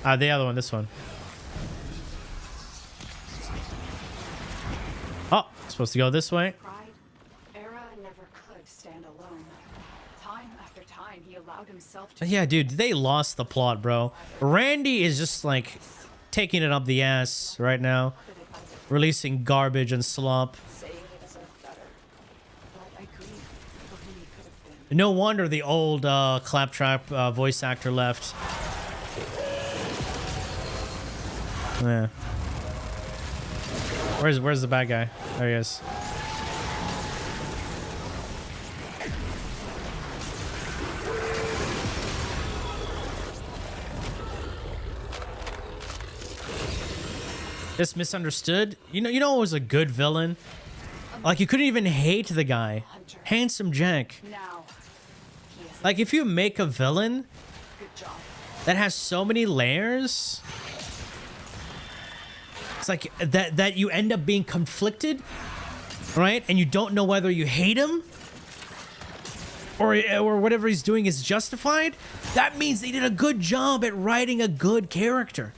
The other one, this one. Oh, supposed to go this way.
Era never could stand alone. Time after time, he allowed himself to.
Yeah, dude, they lost the plot, bro. Randy is just like taking it up the ass right now, releasing garbage and slop. No wonder the old Claptrap voice actor left. Yeah. Where's the bad guy? There he is. This misunderstood. You know it was a good villain. Like you couldn't even hate the guy. Handsome Jack. Like if you make a villain that has so many layers, it's like that you end up being conflicted, right? And you don't know whether you hate him or whatever he's doing is justified. That means they did a good job at writing a good character.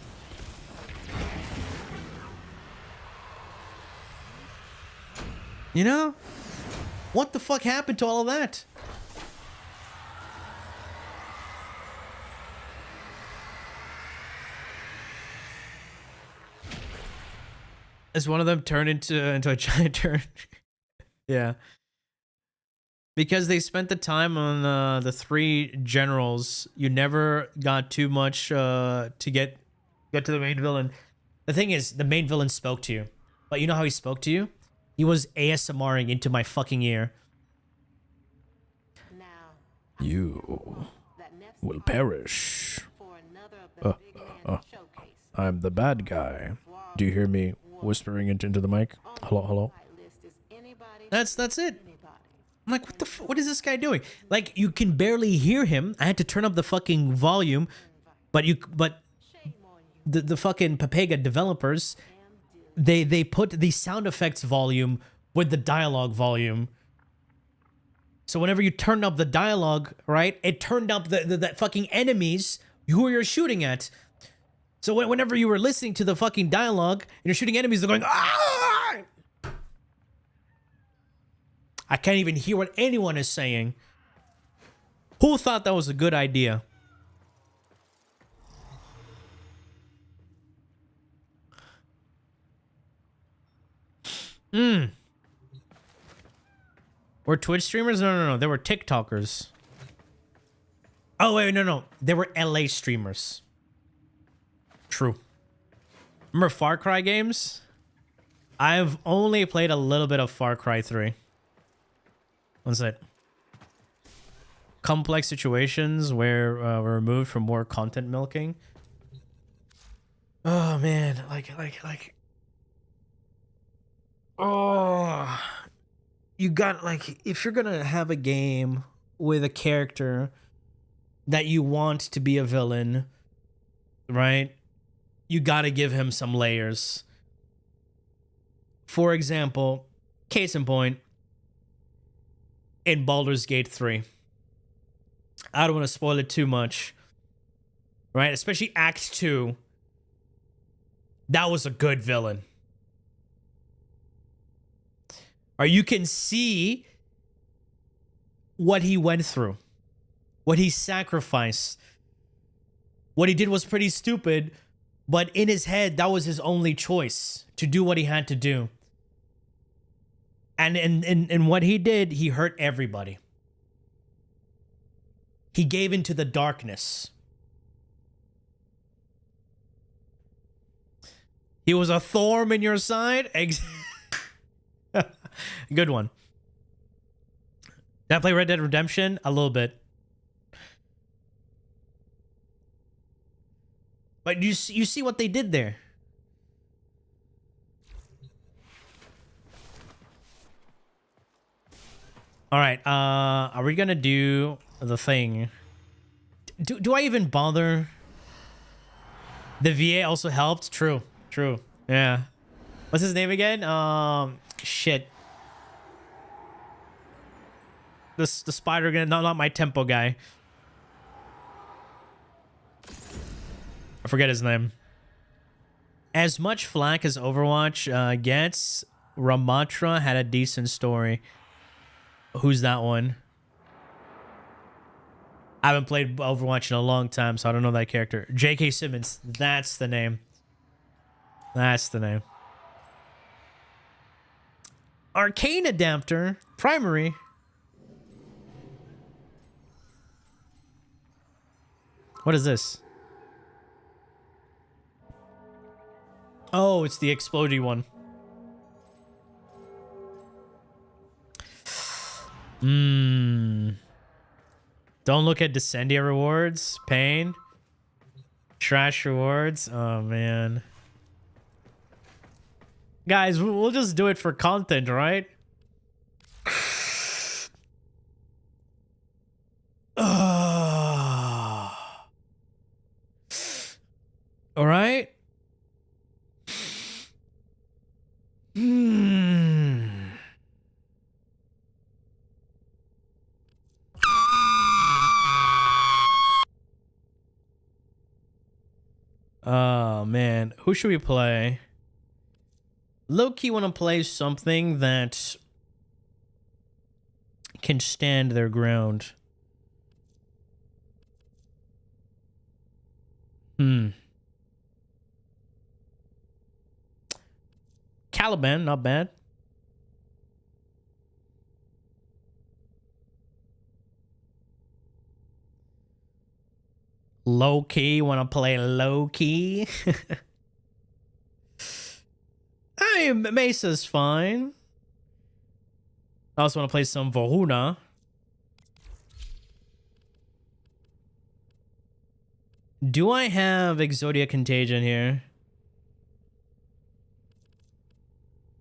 You know? What the fuck happened to all of that? Is one of them turned into a giant turd? Yeah. Because they spent the time on the 3 generals, you never got too much to get to the main villain. The thing is, the main villain spoke to you. But you know how he spoke to you? He was ASMRing into my fucking ear. You will perish. I'm the bad guy. Do you hear me whispering into the mic? Hello, hello. That's it. I'm like, what is this guy doing? Like, you can barely hear him. I had to turn up the fucking volume, but the fucking Papega developers, they put the sound effects volume with the dialogue volume. So whenever you turned up the dialogue, right, it turned up the fucking enemies who you're shooting at. So whenever you were listening to the fucking dialogue and you're shooting enemies, they're going, ah! I can't even hear what anyone is saying. Who thought that was a good idea? Were Twitch streamers? No. They were TikTokers. Oh, wait, no. They were LA streamers. True. Remember Far Cry games? I've only played a little bit of Far Cry 3. What's that? Complex situations where we're removed from more content milking. Oh, man. Like. Oh. You got, like, if you're gonna have a game with a character that you want to be a villain, right? You gotta give him some layers. For example, case in point, in Baldur's Gate 3. I don't want to spoil it too much, right? Especially Act 2. That was a good villain. Or you can see what he went through, what he sacrificed. What he did was pretty stupid, but in his head, that was his only choice, to do what he had to do. And in what he did, he hurt everybody. He gave into the darkness. He was a thorn in your side? Good one. Did I play Red Dead Redemption? A little bit. But you see what they did there. All right, are we gonna do the thing? Do I even bother? The VA also helped? True. Yeah. What's his name again? Shit. The spider again, not my tempo guy. I forget his name. As much flack as Overwatch gets, Ramatra had a decent story. Who's that one? I haven't played Overwatch in a long time, so I don't know that character. J.K. Simmons. That's the name. That's the name. Arcane Adapter. Primary. What is this? Oh, it's the explodey one. Don't look at Descendia rewards. Pain. Trash rewards. Oh, man. Guys, we'll just do it for content, right? All right. Oh, man. Who should we play? Low-key want to play something that can stand their ground. Caliban, not bad. Low-key, want to play low-key? I mean, Mesa's fine. I also want to play some Voruna. Do I have Exodia Contagion here?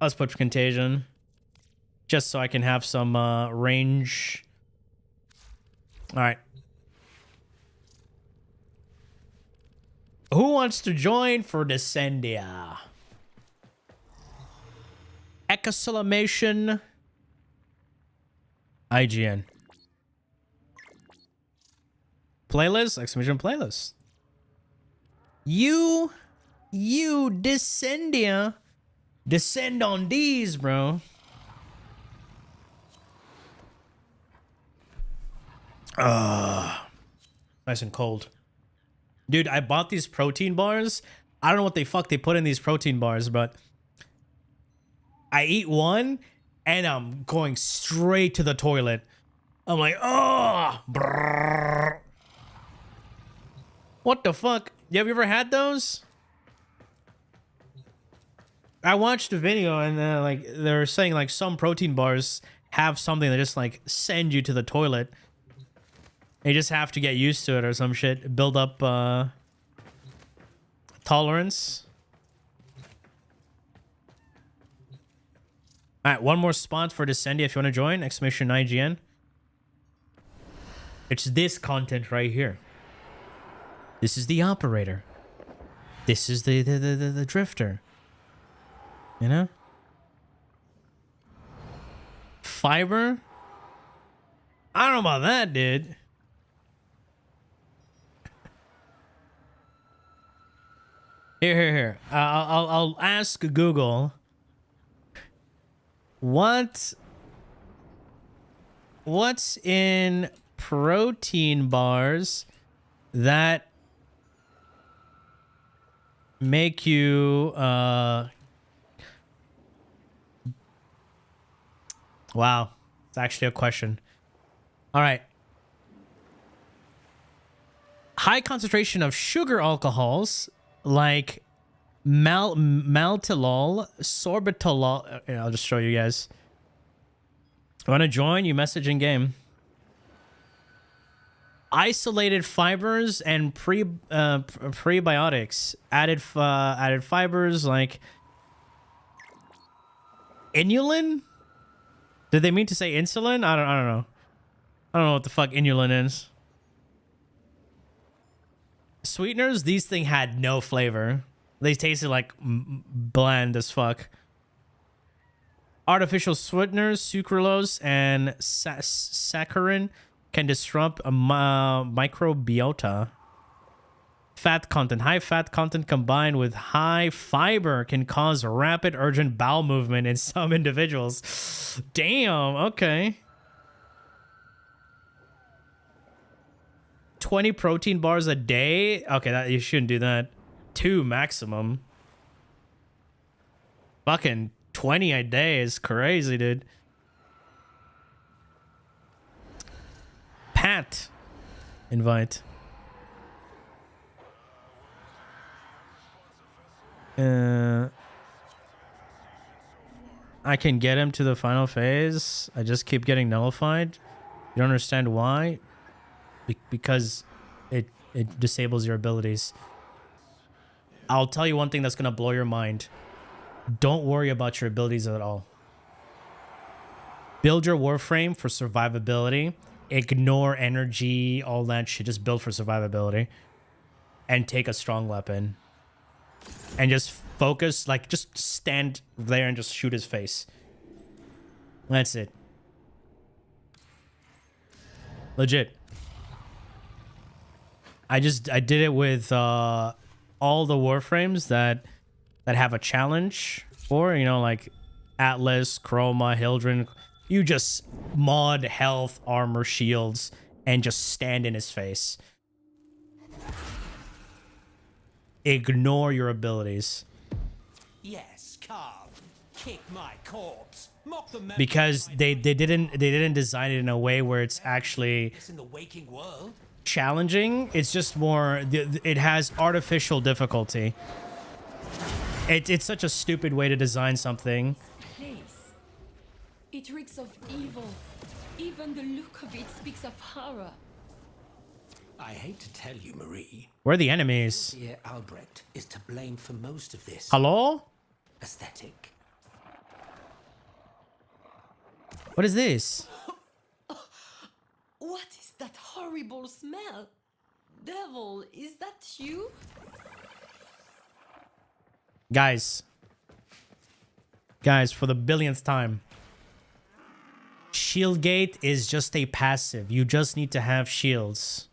Let's put Contagion. Just so I can have some range. Alright. Who wants to join for Descendia? Exclamation IGN. Playlist? Exclamation playlist. You Descendia. Descend on these, bro. Nice and cold. Dude, I bought these protein bars. I don't know what the fuck they put in these protein bars, but I eat one and I'm going straight to the toilet. I'm like, oh, brrr. What the fuck? Have you ever had those? I watched a video and like they were saying like some protein bars have something that just like send you to the toilet. You just have to get used to it or some shit. Build up tolerance. All right, one more spot for Descendia if you want to join. Exclamation IGN. It's this content right here. This is the operator. This is the drifter. You know? Fiber? I don't know about that, dude. Here. I'll ask Google. What's in protein bars that make you wow, it's actually a question. All right. high concentration of sugar alcohols like maltitol, sorbitol. I'll just show you guys. Want to join? You message in game. Isolated fibers and prebiotics. Added fibers like inulin. Did they mean to say insulin? I don't know. I don't know what the fuck inulin is. Sweeteners. These things had no flavor. They tasted like bland as fuck. Artificial sweeteners, sucralose, and saccharin can disrupt a microbiota. Fat content. High fat content combined with high fiber can cause rapid urgent bowel movement in some individuals. Damn, okay. 20 protein bars a day? Okay, you shouldn't do that. 2 maximum. Fucking 20 a day is crazy, dude. Pat. Invite. I can get him to the final phase. I just keep getting nullified. You don't understand why? Because it disables your abilities. I'll tell you one thing that's going to blow your mind. Don't worry about your abilities at all. Build your Warframe for survivability. Ignore energy, all that shit. Just build for survivability. And take a strong weapon. And just focus, like, just stand there and just shoot his face. That's it. Legit. I did it with all the Warframes that have a challenge for, you know, like Atlas, Chroma, Hildren. You just mod health, armor, shields, and just stand in his face. Ignore your abilities.
Yes, Carl. Kick my corpse. Mock the
because they didn't design it in a way where it's actually
in the waking world.
Challenging. It's just more, it has artificial difficulty. It's such a stupid way to design something.
Place. It reeks of evil. Even the look of it speaks of horror.
I hate to tell you, Marie.
Where are the enemies?
Dear Albrecht is to blame for most of this.
Hello?
Aesthetic.
What is this?
What is that horrible smell? Devil, is that you?
Guys, for the billionth time. Shieldgate is just a passive. You just need to have shields.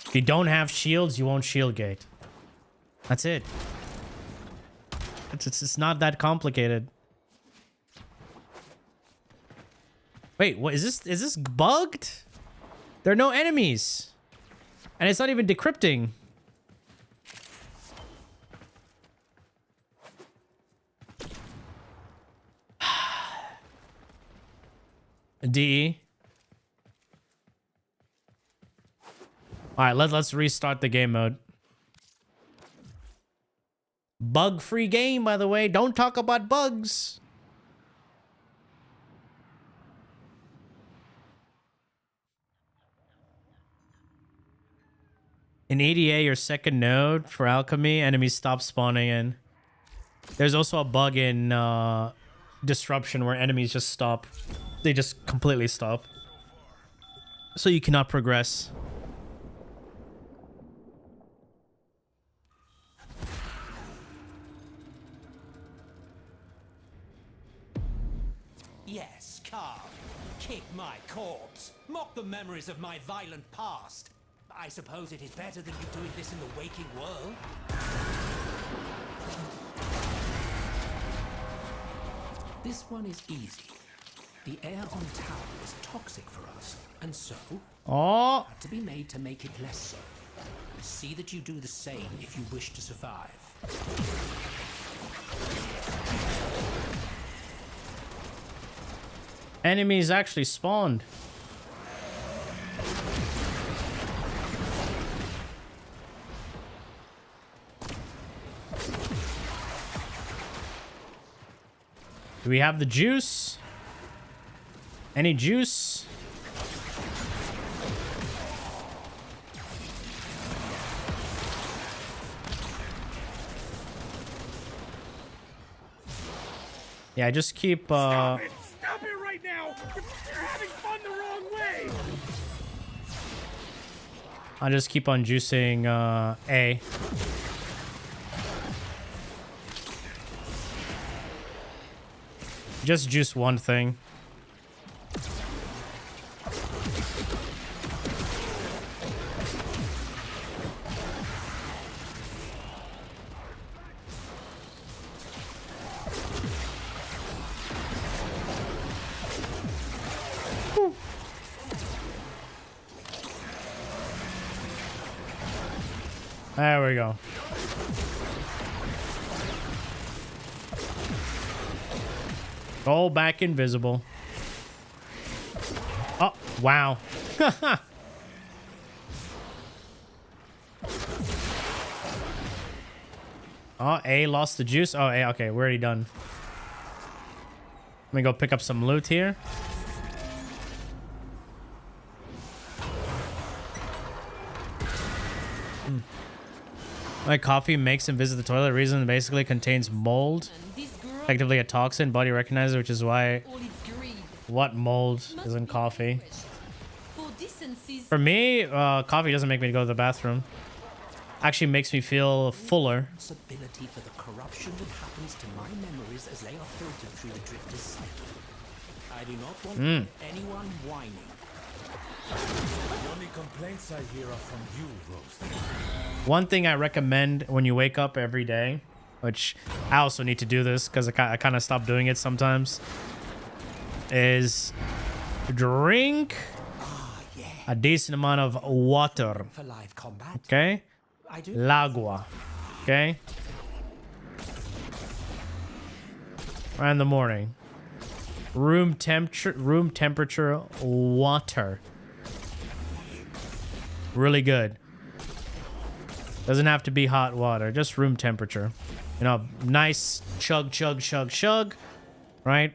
If you don't have shields, you won't shieldgate. That's it. It's not that complicated. Wait, what is this? Is this bugged? There are no enemies. And it's not even decrypting. DE. Alright, let's restart the game mode. Bug-free game, by the way. Don't talk about bugs. In EDA, your second node for alchemy, enemies stop spawning in. There's also a bug in disruption where enemies just stop. They just completely stop. So you cannot progress.
Yes, Carl. Kick my corpse. Mock the memories of my violent past. I suppose it is better than you doing this in the waking world. This one is easy. The air on tower is toxic for us, and so had to be made to make it less so. See that you do the same if you wish to survive.
Enemies actually spawned. Do we have the juice? Any juice? Yeah, just keep
Stop it right now! You're having fun the wrong way!
I'll just keep on juicing A. Just juice one thing. There we go. Go back invisible. Oh, wow. Oh, A lost the juice. Oh, A, okay, we're already done. Let me go pick up some loot here. Like coffee makes him visit the toilet. Reason basically contains mold, effectively a toxin. Body recognizes, which is why. What mold is in coffee? For me, coffee doesn't make me go to the bathroom. Actually, makes me feel fuller.
Responsibility for the corruption that happens to my memories as they are filtered through the drifter's cycle. I do not want anyone whining.
The only complaints I hear are from you, Rose.
One thing I recommend when you wake up every day, which I also need to do this because I kind of stopped doing it sometimes, is drink a decent amount of water.
For live combat.
Okay?
I do.
L'agua. Okay? Right in the morning. Room temperature water. Really good. Doesn't have to be hot water, just room temperature. You know, nice chug, chug, chug, chug, right?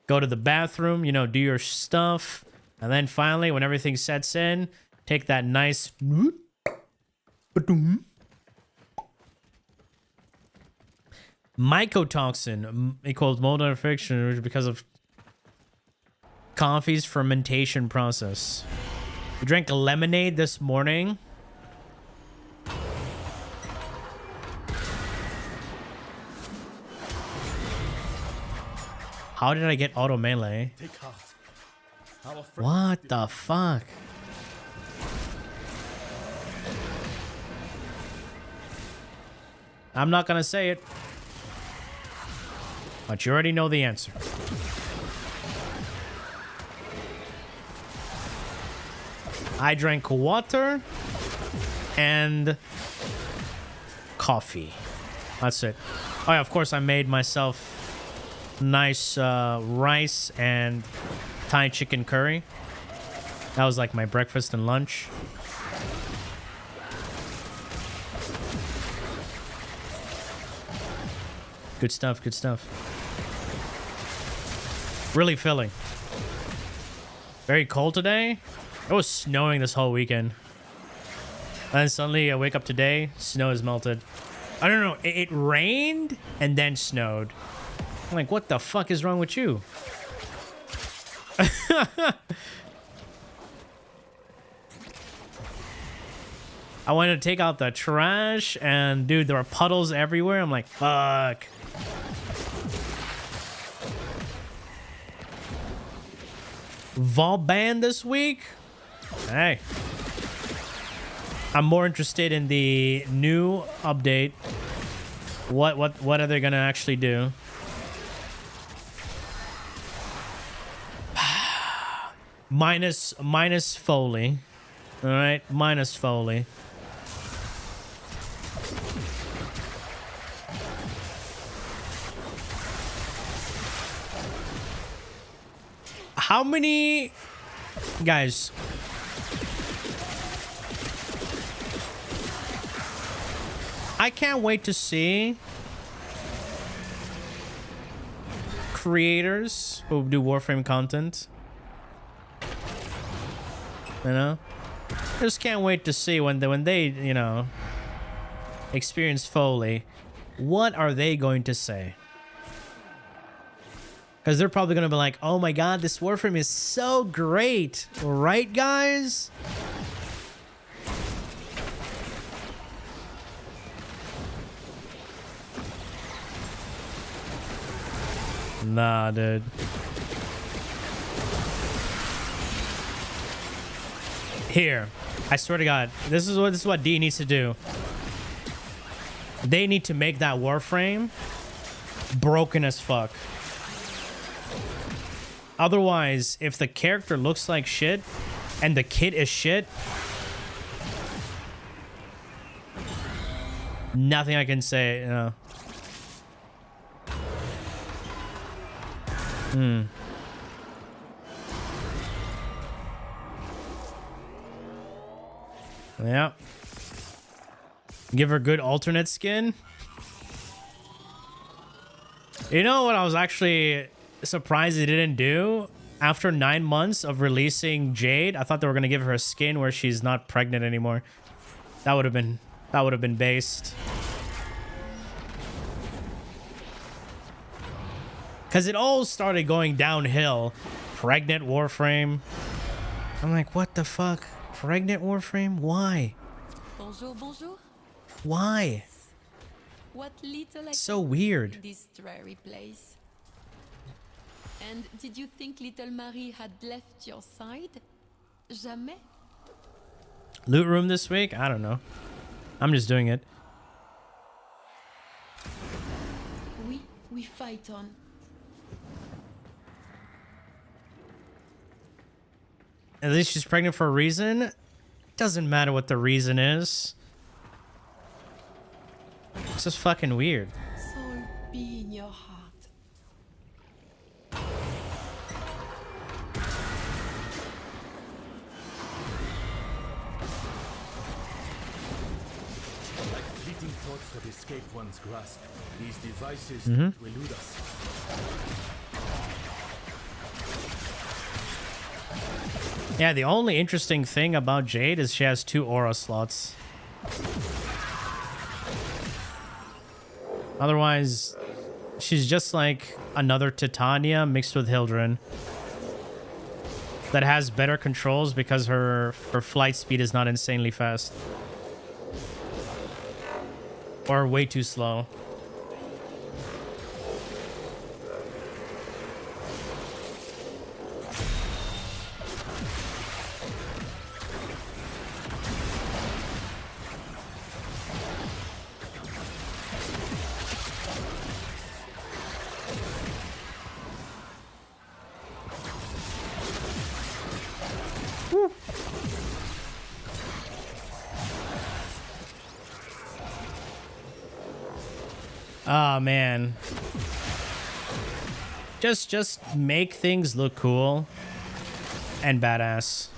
Go to the bathroom, you know, do your stuff. And then finally, when everything sets in, take that nice... Mycotoxin equals mold infection because of coffee's fermentation process. We drank lemonade this morning. How did I get auto melee? What the fuck? I'm not gonna say it, but you already know the answer. I drank water and coffee. That's it. Oh yeah, of course I made myself nice rice and Thai chicken curry. That was like my breakfast and lunch. Good stuff, good stuff. Really filling. Very cold today. It was snowing this whole weekend. And then suddenly I wake up today, snow is melted. I don't know, it rained and then snowed. I'm like, what the fuck is wrong with you? I wanted to take out the trash and dude, there were puddles everywhere. I'm like, fuck. Vol ban this week? Hey. I'm more interested in the new update. What are they gonna actually do? minus Foley. All right, minus Foley. How many guys? I can't wait to see creators who do Warframe content. You know? Just can't wait to see when they, you know, experience Foley. What are they going to say? Because they're probably going to be like, oh my god, this Warframe is so great. Right, guys? Nah, dude. Here, I swear to God, this is what D needs to do. They need to make that Warframe broken as fuck. Otherwise, if the character looks like shit and the kit is shit, nothing I can say, you know. Yeah. Give her good alternate skin. You know what I was actually surprised they didn't do? After 9 months of releasing Jade, I thought they were gonna give her a skin where she's not pregnant anymore. That would have been based. Cause it all started going downhill. Pregnant Warframe. I'm like, what the fuck? Pregnant Warframe? Why?
Bonjour, bonjour.
Why?
What little
So weird.
in this dreary place. And did you think little Marie had left your side? Jamais.
Loot room this week? I don't know. I'm just doing it.
Oui, we fight on.
At least she's pregnant for a reason. Doesn't matter what the reason is. It's just fucking weird.
Soul be in your heart.
Like fleeting thoughts that escape one's grasp, these devices will elude us.
Yeah, the only interesting thing about Jade is she has 2 aura slots. Otherwise, she's just like another Titania mixed with Hildren that has better controls because her flight speed is not insanely fast. Or way too slow. Oh man. Just make things look cool and badass.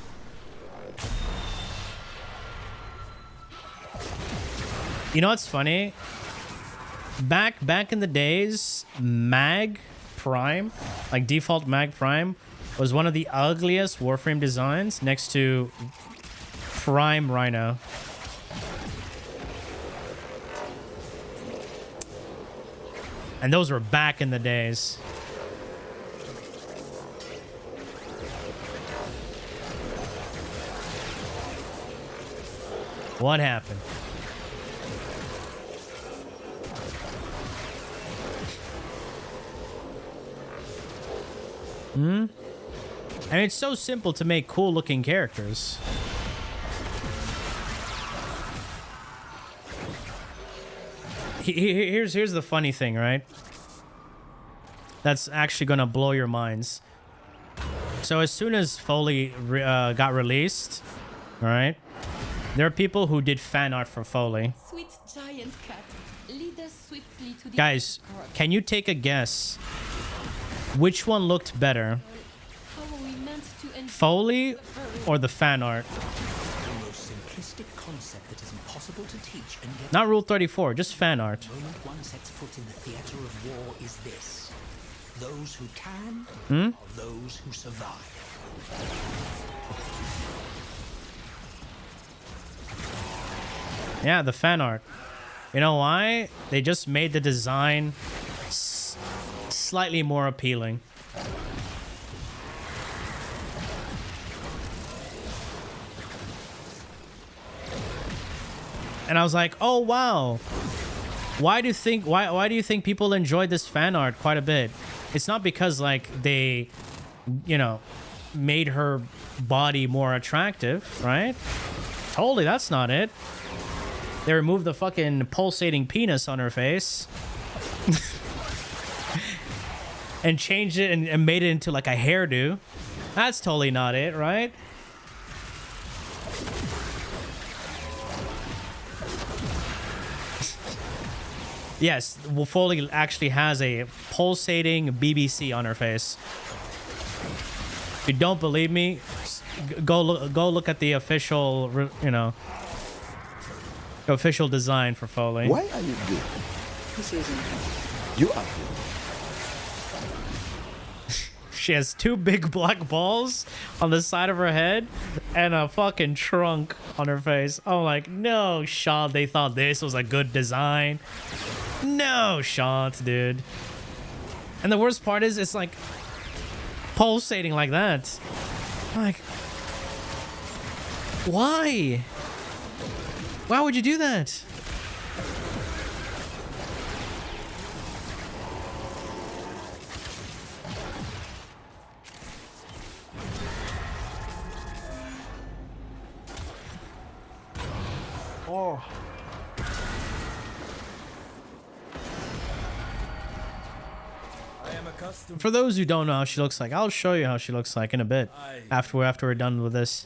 You know what's funny? Back in the days, Mag Prime, like default Mag Prime, was one of the ugliest Warframe designs next to Prime Rhino. And those were back in the days. What happened? And it's so simple to make cool looking characters. Here's the funny thing, right? That's actually gonna blow your minds. So as soon as Foley got released, right? There are people who did fan art for Foley.
Sweet giant cat, lead us swiftly to the
Guys, can you take a guess? Which one looked better?
How are we meant to
Foley or the fan art?
The most simplistic concept that is impossible to teach and yet
Not Rule 34, just fan art.
the moment one sets foot in the theater of war is this. Those who can are those who survive.
Yeah, the fan art. You know why? They just made the design slightly more appealing. And I was like, oh wow. Why do you think people enjoyed this fan art quite a bit? It's not because like they, you know, made her body more attractive, right? Totally, that's not it. They removed the fucking pulsating penis on her face. And changed it and made it into like a hairdo. That's totally not it, right? Yes, Foley actually has a pulsating BBC on her face. If you don't believe me, go look at the official, you know, official design for Foley.
Why are you good?
This isn't.
You are good.
She has two big black balls on the side of her head and a fucking trunk on her face. I'm like, no, Sean, they thought this was a good design. No, Sean, dude. And the worst part is it's like pulsating like that. Like, why? Why would you do that? Oh. For those who don't know how she looks like, I'll show you how she looks like in a bit. After we're done with this.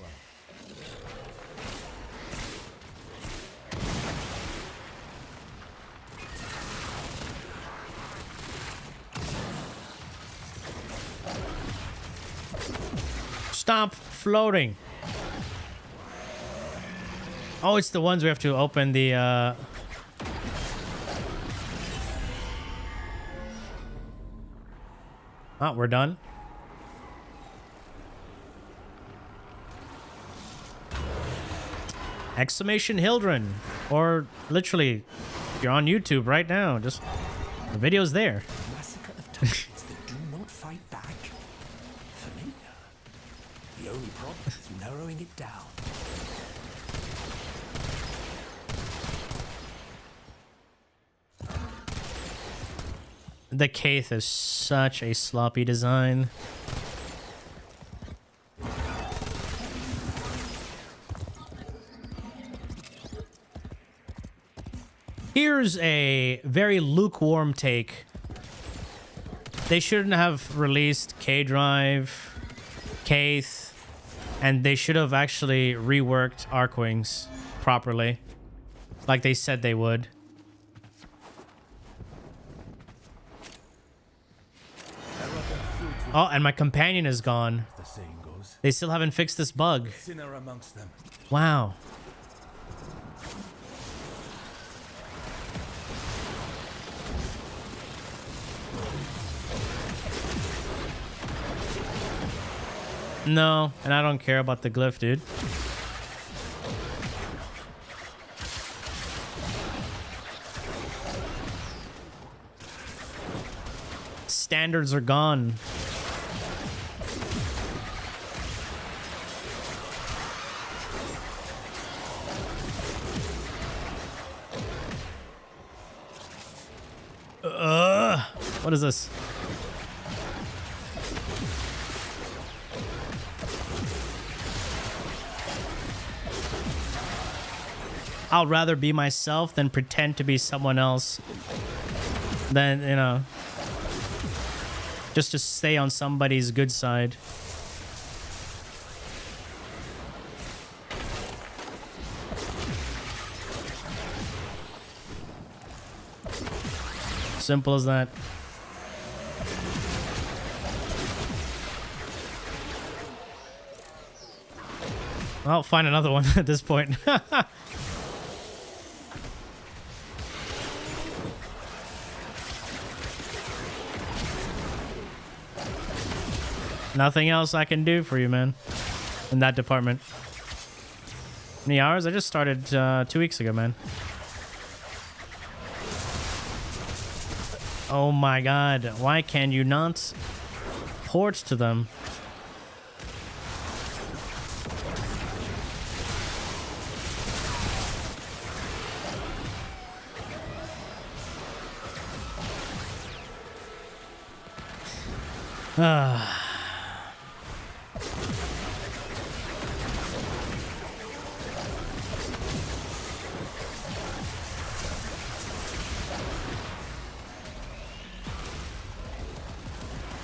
Stop floating. Oh, it's the ones we have to open the Oh, we're done. Exclamation Hildren. Or literally, you're on YouTube right now. Just the video's there.
Massacre of targets that do not fight back. Familiar. The only problem is narrowing it down.
The Kaith is such a sloppy design. Here's a very lukewarm take. They shouldn't have released K-Drive, Kaith, and they should have actually reworked Arcwings properly, like they said they would. Oh, and my companion is gone. They still haven't fixed this bug. Wow. No, and I don't care about the glyph, dude. Standards are gone. What is this? I'll rather be myself than pretend to be someone else. Than, you know, just to stay on somebody's good side. Simple as that. I'll find another one at this point. Nothing else I can do for you, man. In that department. Many hours? I just started 2 weeks ago, man. Oh my god. Why can you not port to them?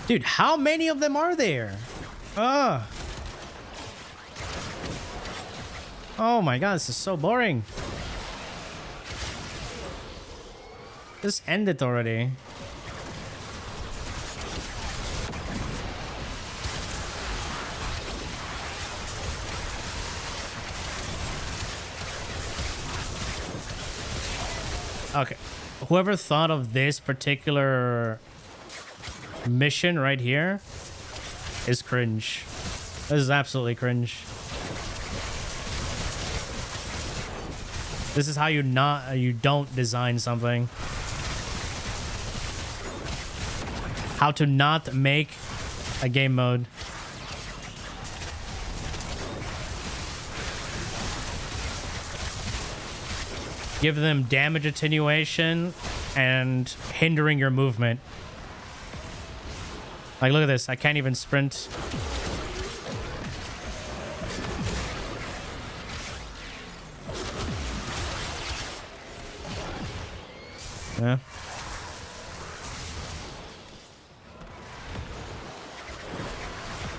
Dude, how many of them are there? Oh my god, this is so boring. Just end it already. Okay, whoever thought of this particular mission right here is cringe. This is absolutely cringe. This is how you don't design something. How to not make a game mode. Give them damage attenuation and hindering your movement. Like, look at this. I can't even sprint. Yeah.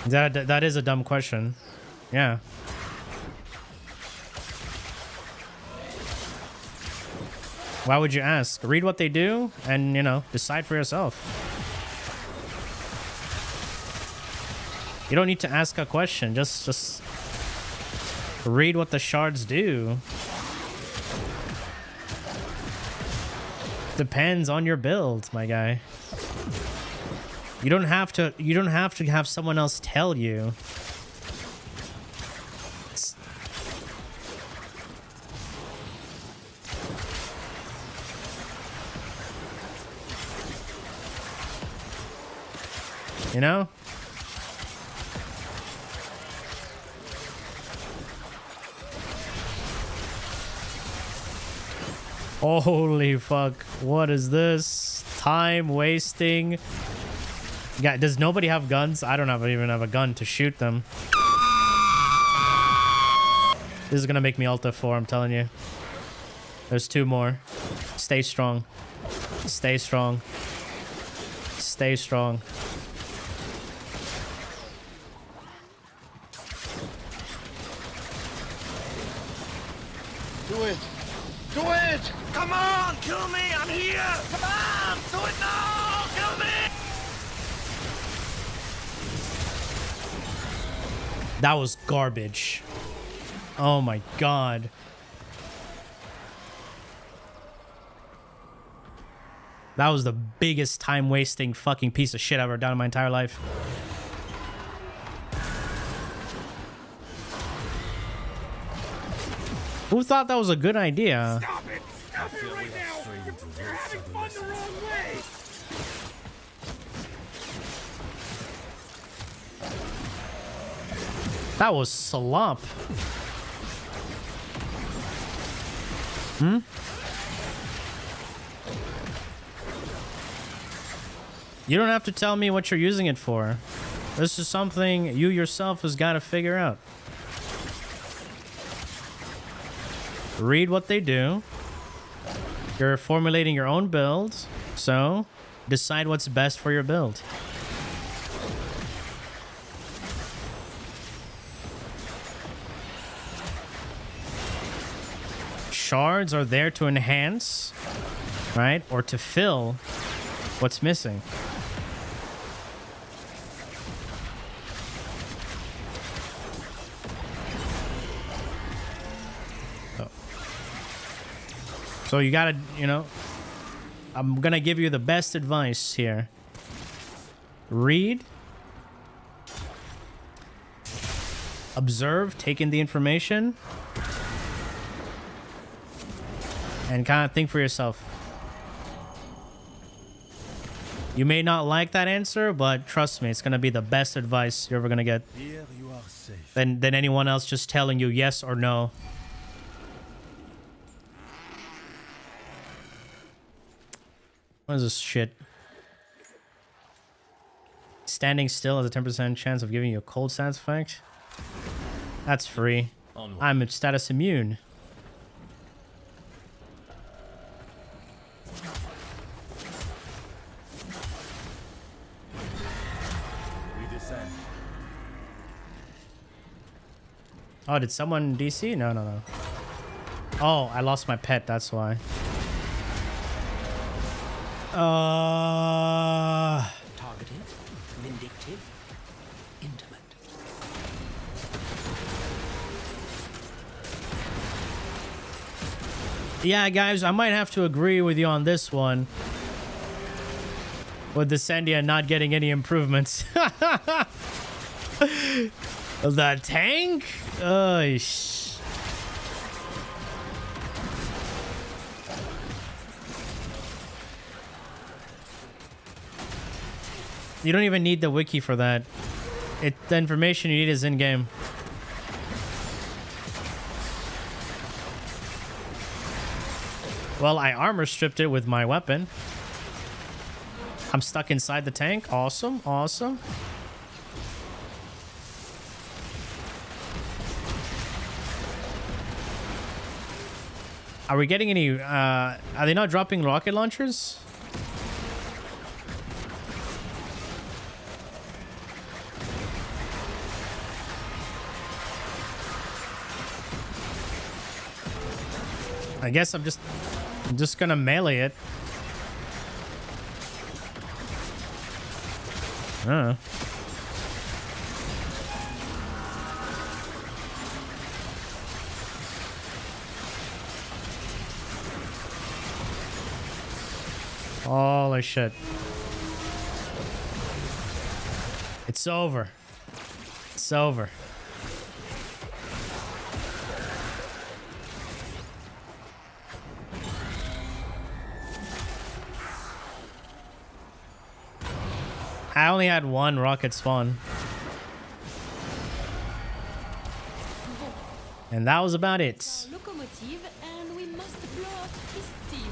That is a dumb question. Yeah. Why would you ask? Read what they do and, you know, decide for yourself. You don't need to ask a question. Just read what the shards do. Depends on your build, my guy. You don't have to have someone else tell you. You know? Holy fuck. What is this? Time wasting. Yeah, does nobody have guns? I don't even have a gun to shoot them. This is gonna make me alt F4, I'm telling you. There's 2 more. Stay strong. Stay strong. Stay strong.
Do it! Do it! Come on! Kill me! I'm here! Come on! Do it now! Kill me!
That was garbage. Oh my god. That was the biggest time-wasting fucking piece of shit I've ever done in my entire life. Who thought that was a good idea?
Stop it! Stop it right now! You're having fun the wrong way!
That was slop. Hmm? You don't have to tell me what you're using it for. This is something you yourself has got to figure out. Read what they do. You're formulating your own build, so decide what's best for your build. Shards are there to enhance, right? Or to fill what's missing. So you gotta, you know, I'm gonna give you the best advice here. Read observe, take in the information, and kind of think for yourself. You may not like that answer, but trust me, it's going to be the best advice you're ever going to get.
Here you are safe.
Than anyone else just telling you yes or no. What is this shit? Standing still has a 10% chance of giving you a cold stance effect. That's free. I'm status immune.
We descend.
Oh, did someone DC? No, no, no. Oh, I lost my pet, that's why.
Targeted, vindictive, intimate.
Yeah, guys, I might have to agree with you on this one. With the Sandia not getting any improvements. The tank? You don't even need the wiki for that. The information you need is in-game. Well, I armor stripped it with my weapon. I'm stuck inside the tank. Awesome, awesome. Are we getting any, are they not dropping rocket launchers? I guess I'm just gonna melee it. Holy shit. It's over. It's over. I only had one rocket spawn. And that was about it.
Locomotive, and we must blow off his steam.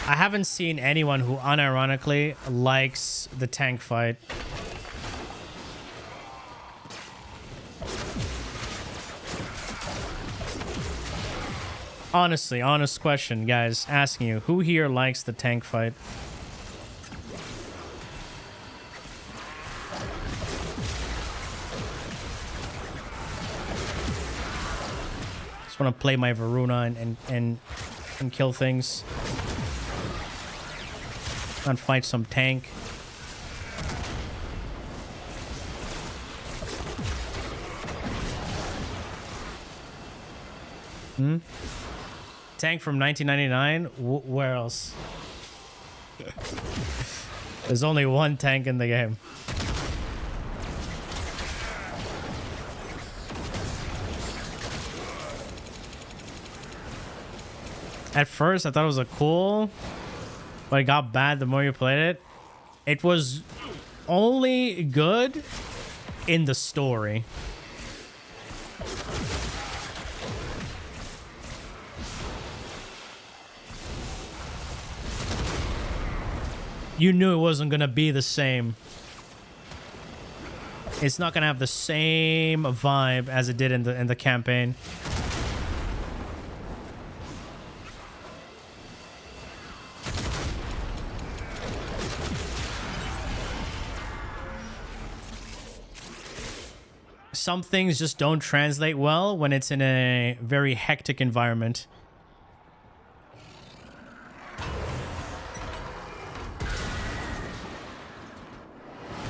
I haven't seen anyone who unironically likes the tank fight. Honestly, honest question, guys. Asking you, who here likes the tank fight? Just want to play my Varuna and kill things. And fight some tank. Tank from 1999? Where else? There's only one tank in the game. At first, I thought it was a cool, but it got bad the more you played it. It was only good in the story. You knew it wasn't gonna be the same. It's not gonna have the same vibe as it did in the campaign. Some things just don't translate well when it's in a very hectic environment.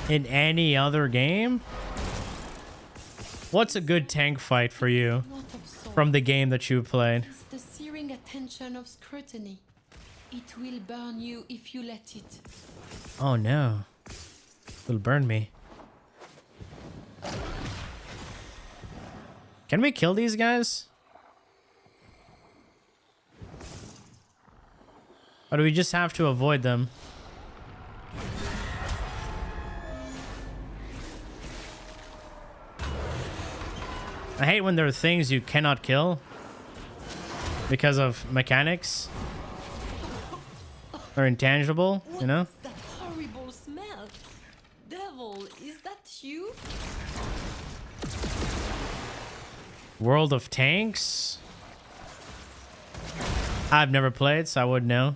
In any other game? What's a good tank fight for you from the game that you played?
It's the searing attention of scrutiny. It will burn you if you let it.
Oh no. It'll burn me. Can we kill these guys? Or do we just have to avoid them? I hate when there are things you cannot kill because of mechanics. Or intangible, you know?
That horrible smell. Devil, is that you?
World of Tanks? I've never played, so I wouldn't know.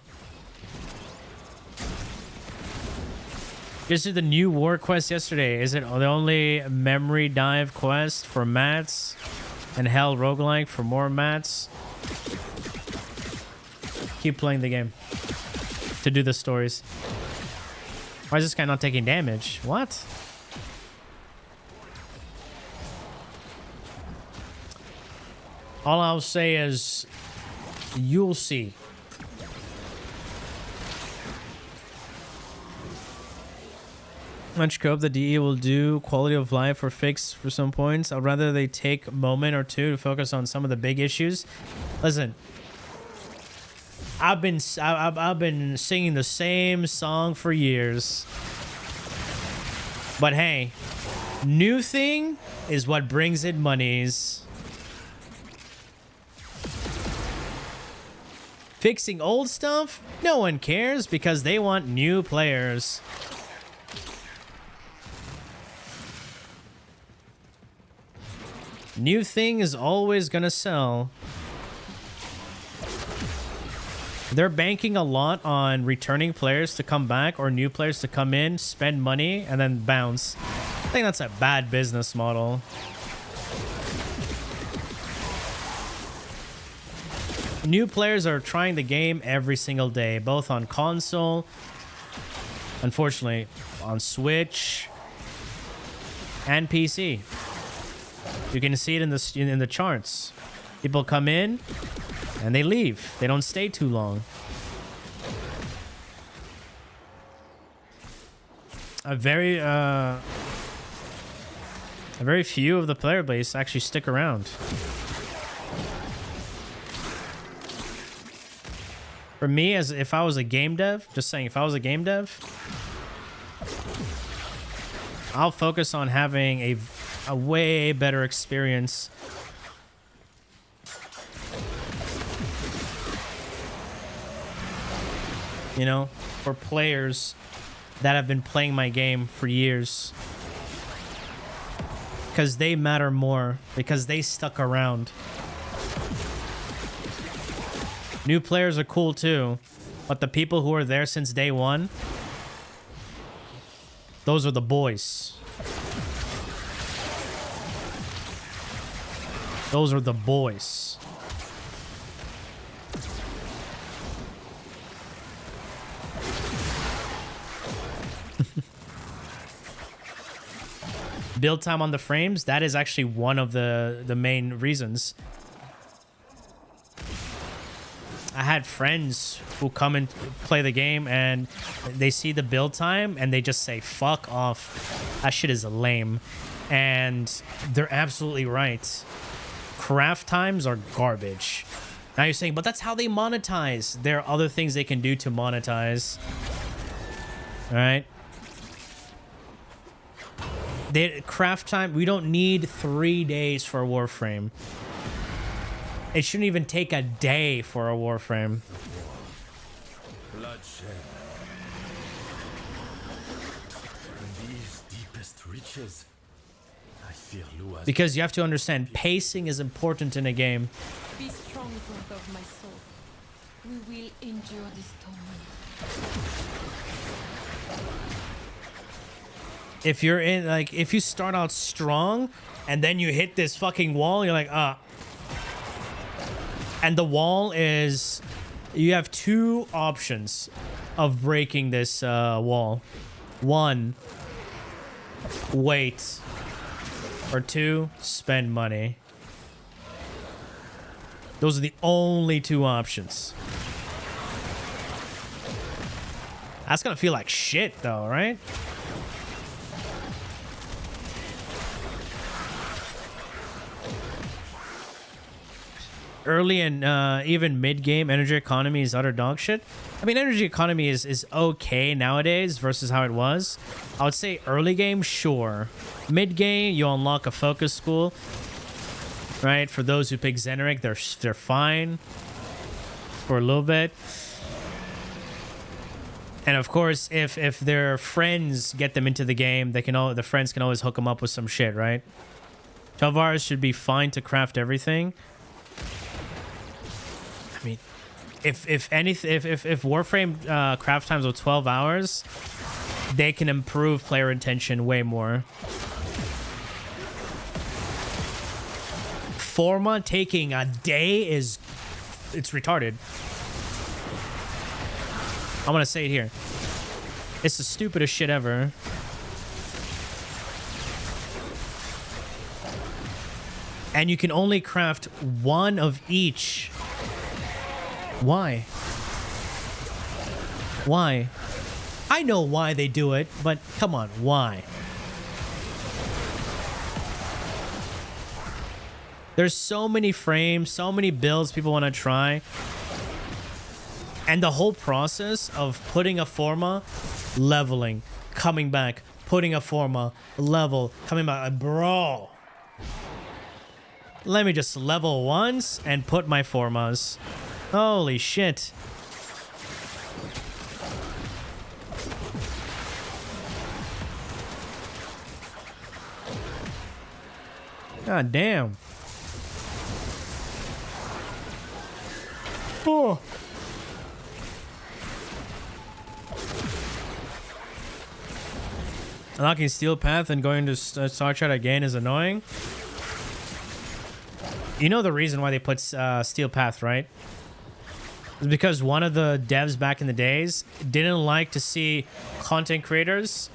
Just did the new war quest yesterday. Is it the only memory dive quest for mats? And hell roguelike for more mats? Keep playing the game to do the stories. Why is this guy not taking damage? What? All I'll say is you'll see. Much hope the DE will do quality of life or fix for some points. I'd rather they take a moment or two to focus on some of the big issues. Listen, I've been singing the same song for years. But hey, new thing is what brings in monies. Fixing old stuff? No one cares because they want new players. New thing is always gonna sell. They're banking a lot on returning players to come back or new players to come in, spend money, and then bounce. I think that's a bad business model. New players are trying the game every single day, both on console, unfortunately, on Switch, and PC. You can see it in the charts. People come in and they leave. They don't stay too long. A very few of the player base actually stick around. For me, as if I was a game dev, just saying, if I was a game dev, I'll focus on having a way better experience. You know, for players that have been playing my game for years. Because they matter more. Because they stuck around. New players are cool too. But the people who are there since day one, those are the boys. Those are the boys. Build time on the frames, that is actually one of the main reasons. I had friends who come and play the game and they see the build time and they just say, fuck off. That shit is lame. And they're absolutely right. Craft times are garbage. Now you're saying, but that's how they monetize. There are other things they can do to monetize. All right. Craft time, we don't need 3 days for a Warframe. It shouldn't even take a day for a Warframe.
Bloodshed. In these deepest reaches, I fear Lua's.
Because you have to understand, pacing is important in a game.
Be strong, brother of my soul. We will endure this torment.
If you're in, like, if you start out strong and then you hit this fucking wall, you're like, ah. And the wall is, you have two options of breaking this wall. One, wait. Or two, spend money. Those are the only two options. That's gonna feel like shit though, right? early and even mid-game energy economy is utter dog shit. I mean, energy economy is okay nowadays versus how it was. I would say early game, sure. Mid-game, you unlock a focus school, right? For those who pick Xeneric, they're fine for a little bit. And of course, if their friends get them into the game, the friends can always hook them up with some shit, right? 12 hours should be fine to craft everything. I mean, if Warframe craft times were 12 hours, they can improve player retention way more. Forma taking a day it's retarded. I'm gonna say it here. It's the stupidest shit ever. And you can only craft one of each. Why? Why? I know why they do it, but come on, why? There's so many frames, so many builds people want to try. And the whole process of putting a forma, leveling, coming back, putting a forma, level, coming back, bro. Let me just level once and put my formas. Holy shit. God damn. Oh. Unlocking Steel Path and going to Star Chat again is annoying. You know the reason why they put Steel Path, right? It's because one of the devs back in the days didn't like to see content creators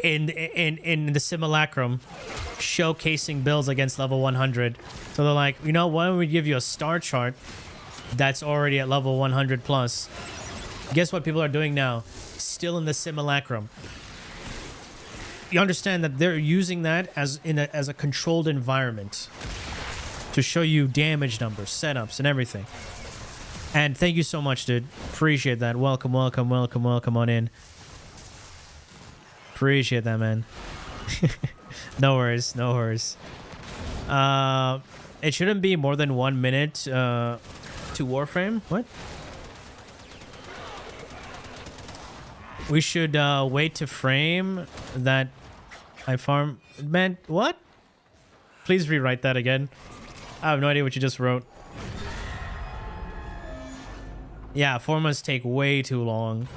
in the simulacrum showcasing builds against level 100. So they're like, you know, why don't we give you a star chart that's already at level 100 plus? Guess what people are doing now? Still in the simulacrum. You understand that they're using that as a controlled environment to show you damage numbers, setups, and everything. And thank you so much, dude. Appreciate that. Welcome, welcome, welcome, welcome on in. Appreciate that, man. No worries, no worries. It shouldn't be more than 1 minute to Warframe. What? We should wait to frame that I farm. Man, what? Please rewrite that again. I have no idea what you just wrote. Yeah, formas take way too long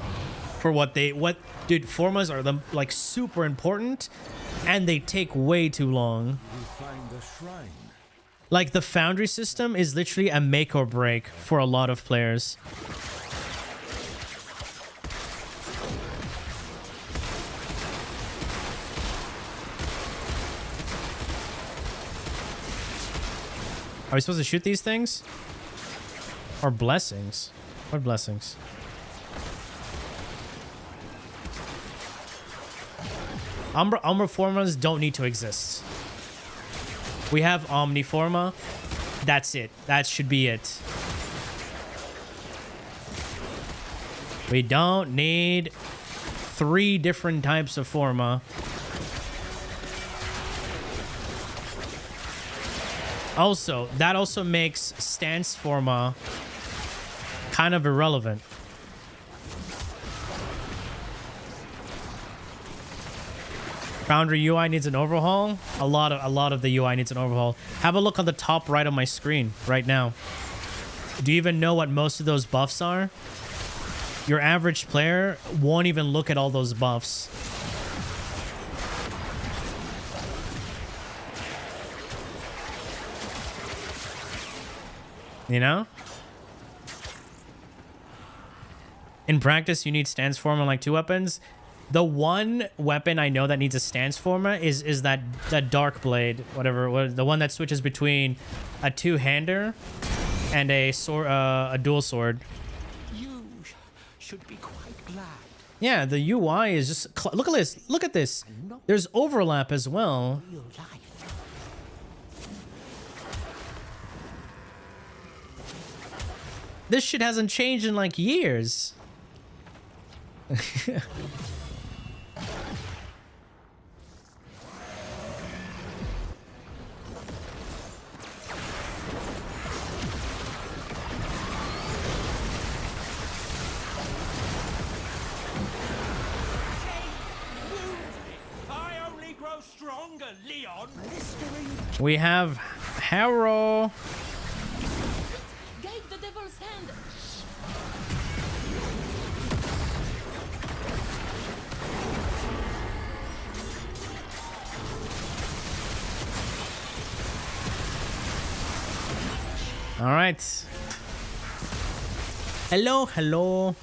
for dude, formas are like super important and they take way too long. Like the foundry system is literally a make or break for a lot of players. Are we supposed to shoot these things? Or blessings? What blessings? Umbra formas don't need to exist. We have Omniforma. That's it. That should be it. We don't need 3 different types of forma. Also, that also makes stance forma kind of irrelevant. Foundry UI needs an overhaul. A lot of the UI needs an overhaul. Have a look on the top right of my screen right now. Do you even know what most of those buffs are? Your average player won't even look at all those buffs. You know? In practice, you need stance form on like 2 weapons. The one weapon I know that needs a stance forma is that dark blade, whatever, the one that switches between a 2-hander and a sword, a dual sword.
You should be quite glad.
Yeah, the UI is just look at this. Look at this. There's overlap as well. This shit hasn't changed in like years.
Stronger, Leon.
We have Harrow.
Guide the devil's hand.
All right. Hello, hello.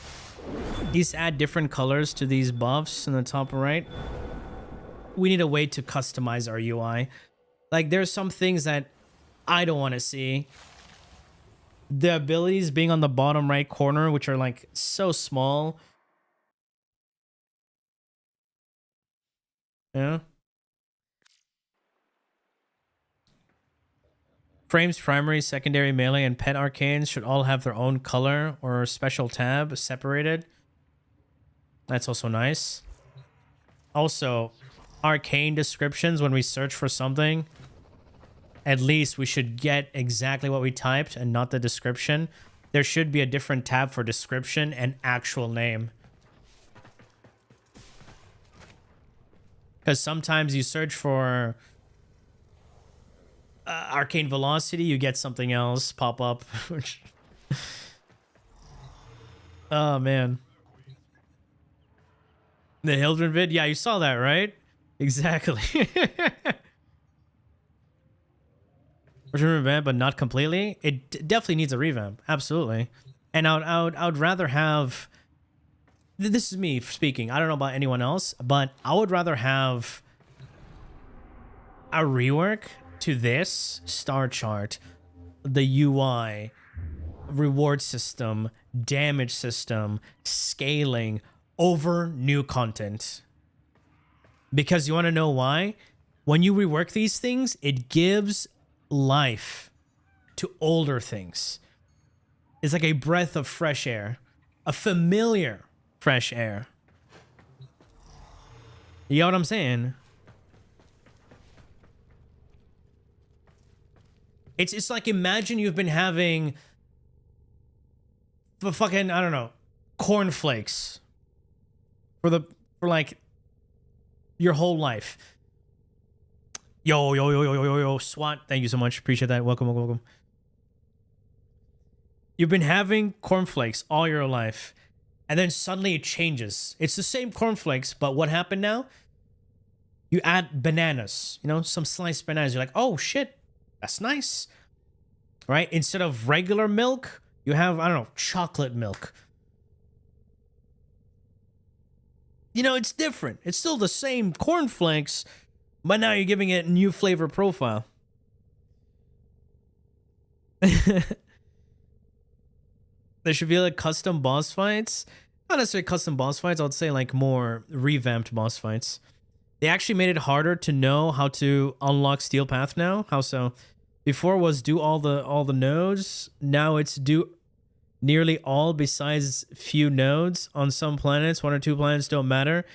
These add different colors to these buffs in the top right. We need a way to customize our UI. Like, there's some things that I don't want to see. The abilities being on the bottom right corner, which are like so small. Yeah. Frames, primary, secondary, melee, and pet arcanes should all have their own color or special tab separated. That's also nice. Also, arcane descriptions, when we search for something, at least we should get exactly what we typed and not the description. There should be a different tab for description and actual name. Because sometimes you search for arcane velocity, you get something else pop up. Oh, man. The Hildren vid? Yeah, you saw that, right? Exactly. Revamp, but not completely. It definitely needs a revamp. Absolutely. And I would rather have. This is me speaking. I don't know about anyone else, but I would rather have a rework to this star chart, the UI, reward system, damage system, scaling over new content. Because you want to know why? When you rework these things, it gives life to older things. It's like a breath of fresh air, a familiar fresh air. You know what I'm saying? It's like, imagine you've been having fucking, I don't know, cornflakes for like your whole life. Yo, SWAT. Thank you so much. Appreciate that. Welcome. You've been having cornflakes all your life, and then suddenly it changes. It's the same cornflakes, but what happened now? You add bananas, some sliced bananas. You're like, oh shit, that's nice. Right? Instead of regular milk, you have, I don't know, chocolate milk. It's different. It's still the same cornflakes, but now you're giving it a new flavor profile. There should be like custom boss fights. Not necessarily custom boss fights. I would say like more revamped boss fights. They actually made it harder to know how to unlock Steel Path now. How so? Before was do all the nodes. Now it's do nearly all besides few nodes. On some planets, 1 or 2 planets don't matter.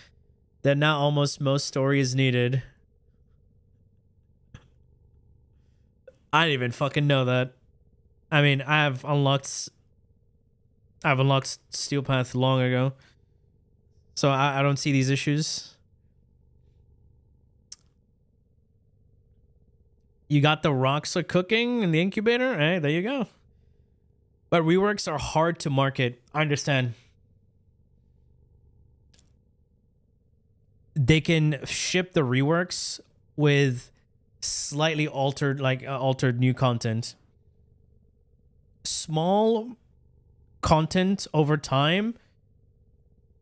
Then now almost most story is needed. I didn't even fucking know that. I mean, I've unlocked Steel Path long ago. So I don't see these issues. You got the rocks are cooking in the incubator? Hey, there you go. But reworks are hard to market. I understand. They can ship the reworks with slightly altered, altered new content. Small content over time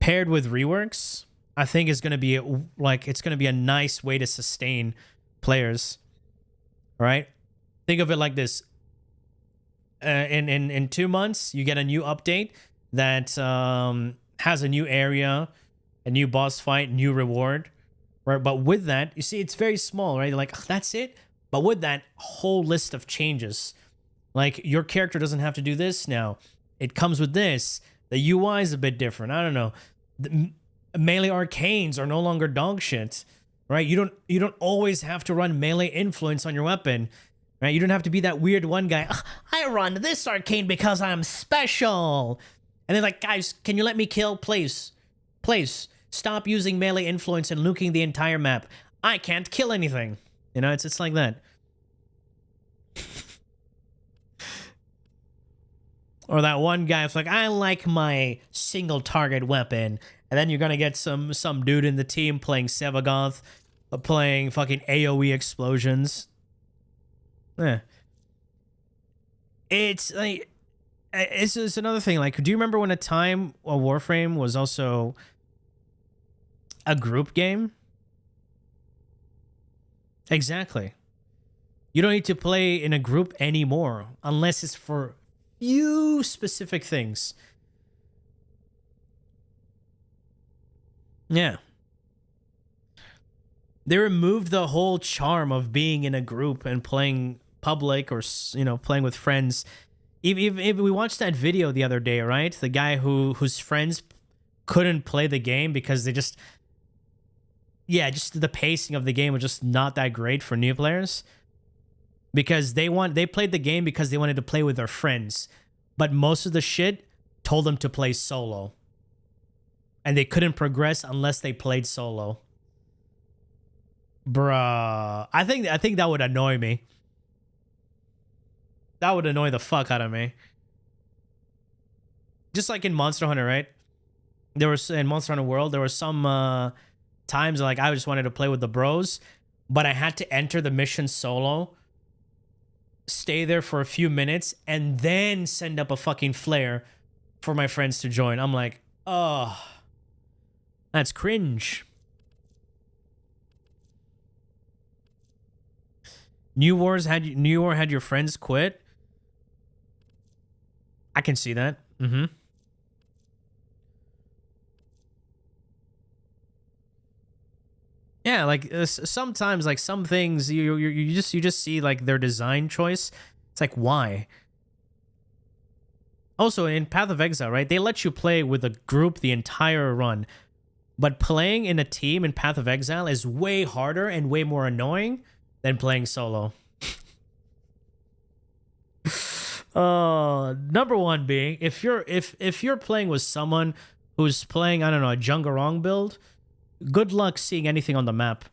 paired with reworks, I think is going to be it's going to be a nice way to sustain players. Right? Think of it like this. In 2 months, you get a new update that has a new area, a new boss fight, new reward, right? But with that, you see, it's very small, right? You're like, that's it. But with that whole list of changes, like your character doesn't have to do this now. It comes with this. The UI is a bit different. I don't know. The melee arcanes are no longer dog shit, right? You don't always have to run melee influence on your weapon, right? You don't have to be that weird one guy. I run this arcane because I'm special. And they're like, guys, can you let me kill? Please. Please. Stop using melee influence and nuking the entire map. I can't kill anything. You know, it's like that. Or that one guy is like, I like my single target weapon. And then you're gonna get some dude in the team playing Sevagoth, playing fucking AoE explosions. Yeah. It's like, it's another thing. Like, do you remember when a time a Warframe was also a group game? Exactly. You don't need to play in a group anymore unless it's for few specific things. Yeah. They removed the whole charm of being in a group and playing public or, you know, playing with friends. If we watched that video the other day, right? The guy whose friends couldn't play the game because they just... Yeah, just the pacing of the game was just not that great for new players. Because they played the game because they wanted to play with their friends. But most of the shit told them to play solo. And they couldn't progress unless they played solo. Bruh. I think that would annoy me. That would annoy the fuck out of me. Just like in Monster Hunter, right? There was, in Monster Hunter World, there were some times like I just wanted to play with the bros, but I had to enter the mission solo, stay there for a few minutes, and then send up a fucking flare for my friends to join. I'm like, oh, that's cringe. New War had your friends quit. I can see that. Mm-hmm. Yeah, like sometimes, like some things you just see like their design choice. It's like, why? Also, in Path of Exile, right? They let you play with a group the entire run, but playing in a team in Path of Exile is way harder and way more annoying than playing solo. Number one being, if you're playing with someone who's playing, I don't know, a Jungarong build, good luck seeing anything on the map.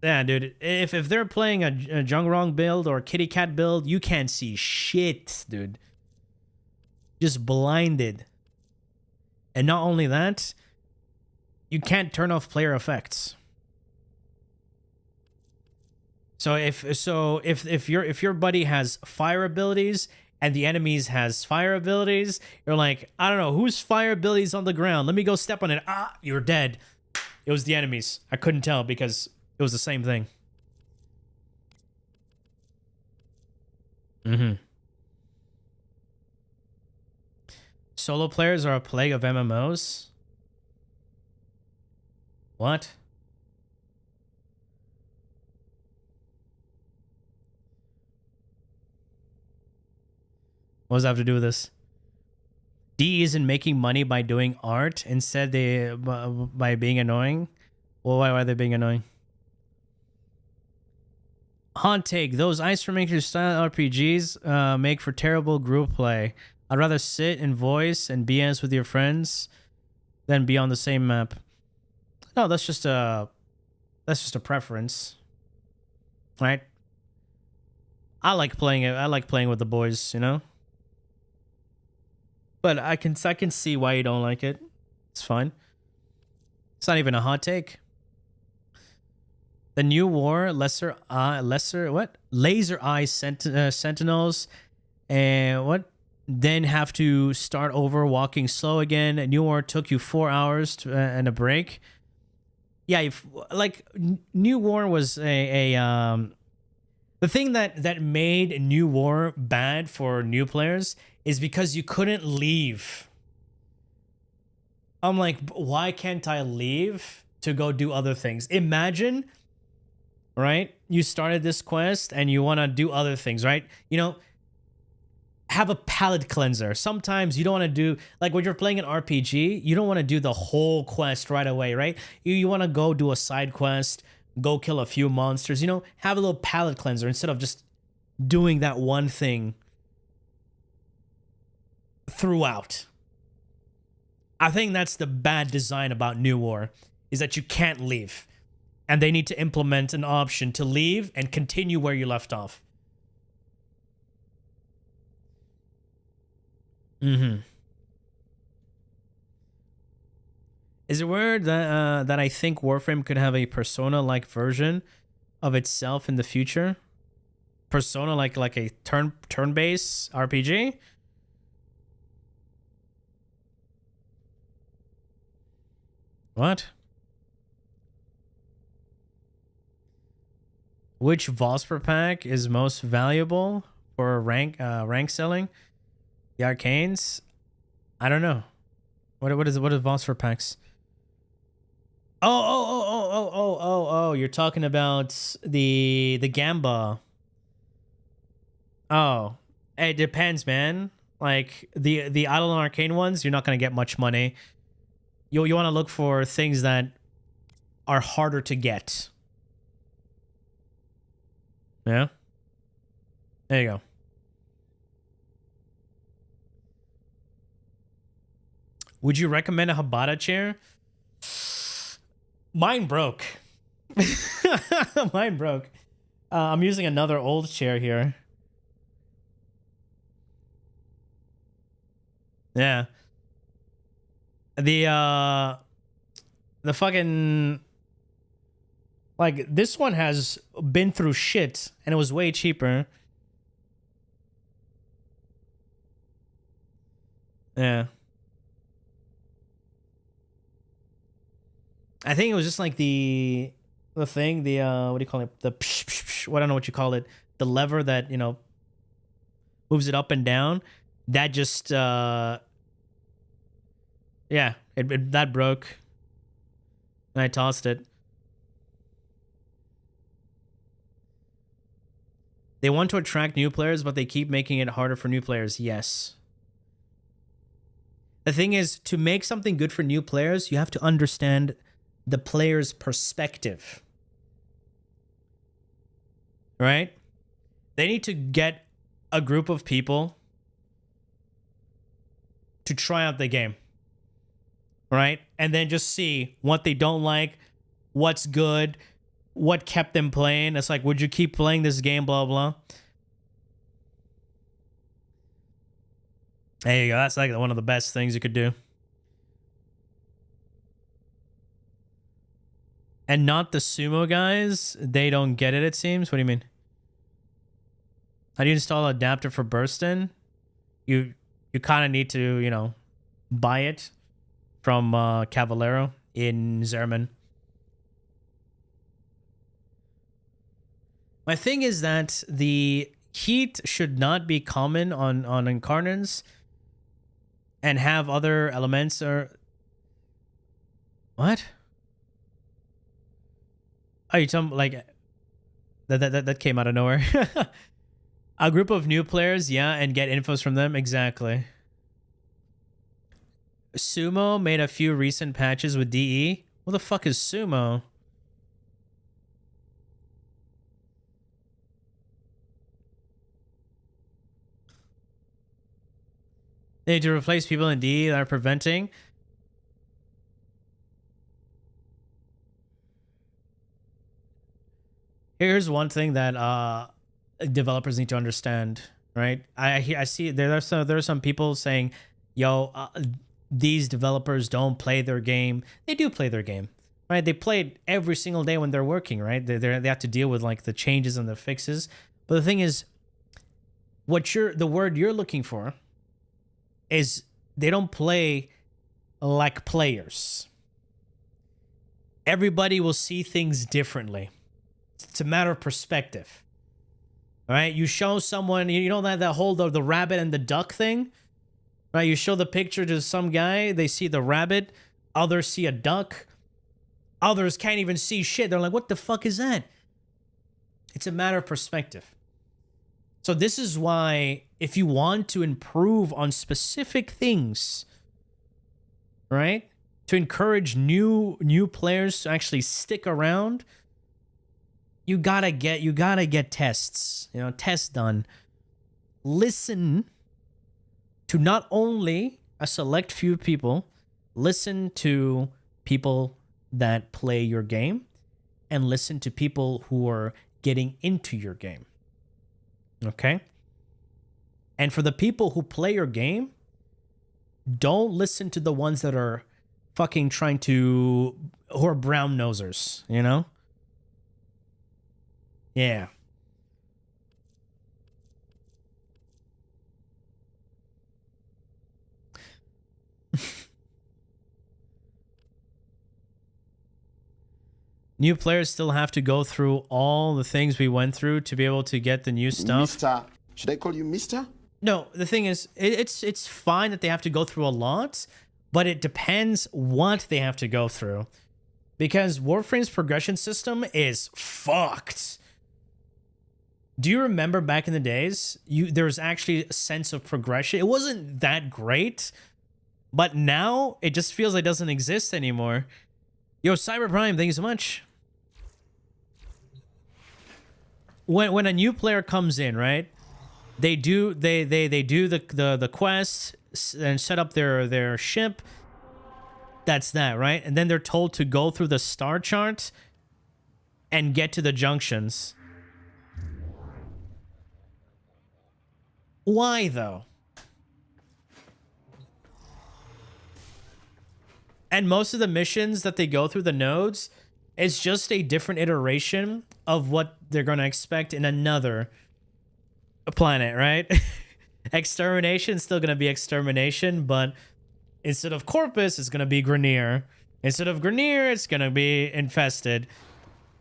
Yeah, dude. If they're playing a Jungarong build or Kitty Cat build, you can't see shit, dude. Just blinded. And not only that, you can't turn off player effects. So if your buddy has fire abilities and the enemies has fire abilities, you're like, I don't know, whose fire abilities on the ground? Let me go step on it. Ah, you're dead. It was the enemies. I couldn't tell because it was the same thing. Mm-hmm. Solo players are a plague of MMOs? What? What does that have to do with this? D isn't making money by doing art. Instead, by being annoying. Well, why are they being annoying? Hot take. Those isometric style RPGs make for terrible group play. I'd rather sit and voice and BS with your friends than be on the same map. No, that's just a preference. Right? I like playing it. I like playing with the boys, you know? But I can see why you don't like it. It's fine. It's not even a hot take. The new war, laser eye sentinels, and what? Then have to start over walking slow again. New war took you 4 hours and a break. Yeah, like New War was the thing that made New War bad for new players is because you couldn't leave. I'm like, why can't I leave to go do other things? Imagine, right? You started this quest and you want to do other things, right? You know, have a palate cleanser. Sometimes you don't want to do, like when you're playing an RPG, you don't want to do the whole quest right away, right? You want to go do a side quest, go kill a few monsters, you know, have a little palate cleanser instead of just doing that one thing throughout. I think that's the bad design about New War, is that you can't leave. And they need to implement an option to leave and continue where you left off. Is it weird that that I think Warframe could have a Persona-like version of itself in the future? Persona like a turn-based RPG? What? Which Vosper pack is most valuable for rank selling? The Arcanes? I don't know. What are Vosper packs? Oh, you're talking about the Gamba. Oh, it depends, man. Like the Idle and Arcane ones, you're not gonna get much money. You want to look for things that are harder to get. Yeah. There you go. Would you recommend a Habata chair? Mine broke. Mine broke. I'm using another old chair here. Yeah. The fucking, like, this one has been through shit and it was way cheaper. Yeah. I think it was just like the thing, the what do you call it? The I don't know what you call it. The lever that, you know, moves it up and down. That just yeah, that broke. And I tossed it. They want to attract new players, but they keep making it harder for new players. Yes. The thing is, to make something good for new players, you have to understand the player's perspective. Right? They need to get a group of people to try out the game. Right? And then just see what they don't like, what's good, what kept them playing. It's like, would you keep playing this game, blah, blah. There you go. That's like one of the best things you could do. And not the sumo guys. They don't get it, it seems. What do you mean? How do you install an adapter for Burstin? You kind of need to, you know, buy it from Cavallero in Zerman. My thing is that the heat should not be common on Incarnans and have other elements or... What? Oh, you talking like... That came out of nowhere. A group of new players, yeah, and get infos from them. Exactly. Sumo made a few recent patches with DE. What the fuck is Sumo? They need to replace people in DE that are preventing. Here's one thing that developers need to understand, right? I see there are some people saying, yo, these developers don't play their game. They do play their game, right? They play it every single day when they're working, right? They have to deal with like the changes and the fixes. But the thing is, the word you're looking for is they don't play like players. Everybody will see things differently. It's a matter of perspective. All right, you show someone, you know that whole the rabbit and the duck thing, right? You show the picture to some guy, they see the rabbit, others see a duck, others can't even see shit. They're like, what the fuck is that? It's a matter of perspective. So this is why if you want to improve on specific things, right? To encourage new players to actually stick around, you gotta get tests, tests done. Listen to not only a select few people, listen to people that play your game, and listen to people who are getting into your game. Okay? And for the people who play your game, don't listen to the ones that are fucking who are brown nosers, Yeah. New players still have to go through all the things we went through to be able to get the new stuff.
Mister, should I call you Mister?
No, the thing is, it's fine that they have to go through a lot, but it depends what they have to go through. Because Warframe's progression system is fucked. Do you remember back in the days, there was actually a sense of progression? It wasn't that great, but now it just feels like it doesn't exist anymore. Yo, Cyber Prime, thank you so much. When a new player comes in, right? They do the quest and set up their ship. That's that, right? And then they're told to go through the star chart and get to the junctions. Why though? And most of the missions that they go through the nodes, it's just a different iteration of what they're going to expect in another planet, right? Extermination is still going to be extermination, but instead of Corpus, it's going to be Grenier. Instead of Grenier, it's going to be Infested.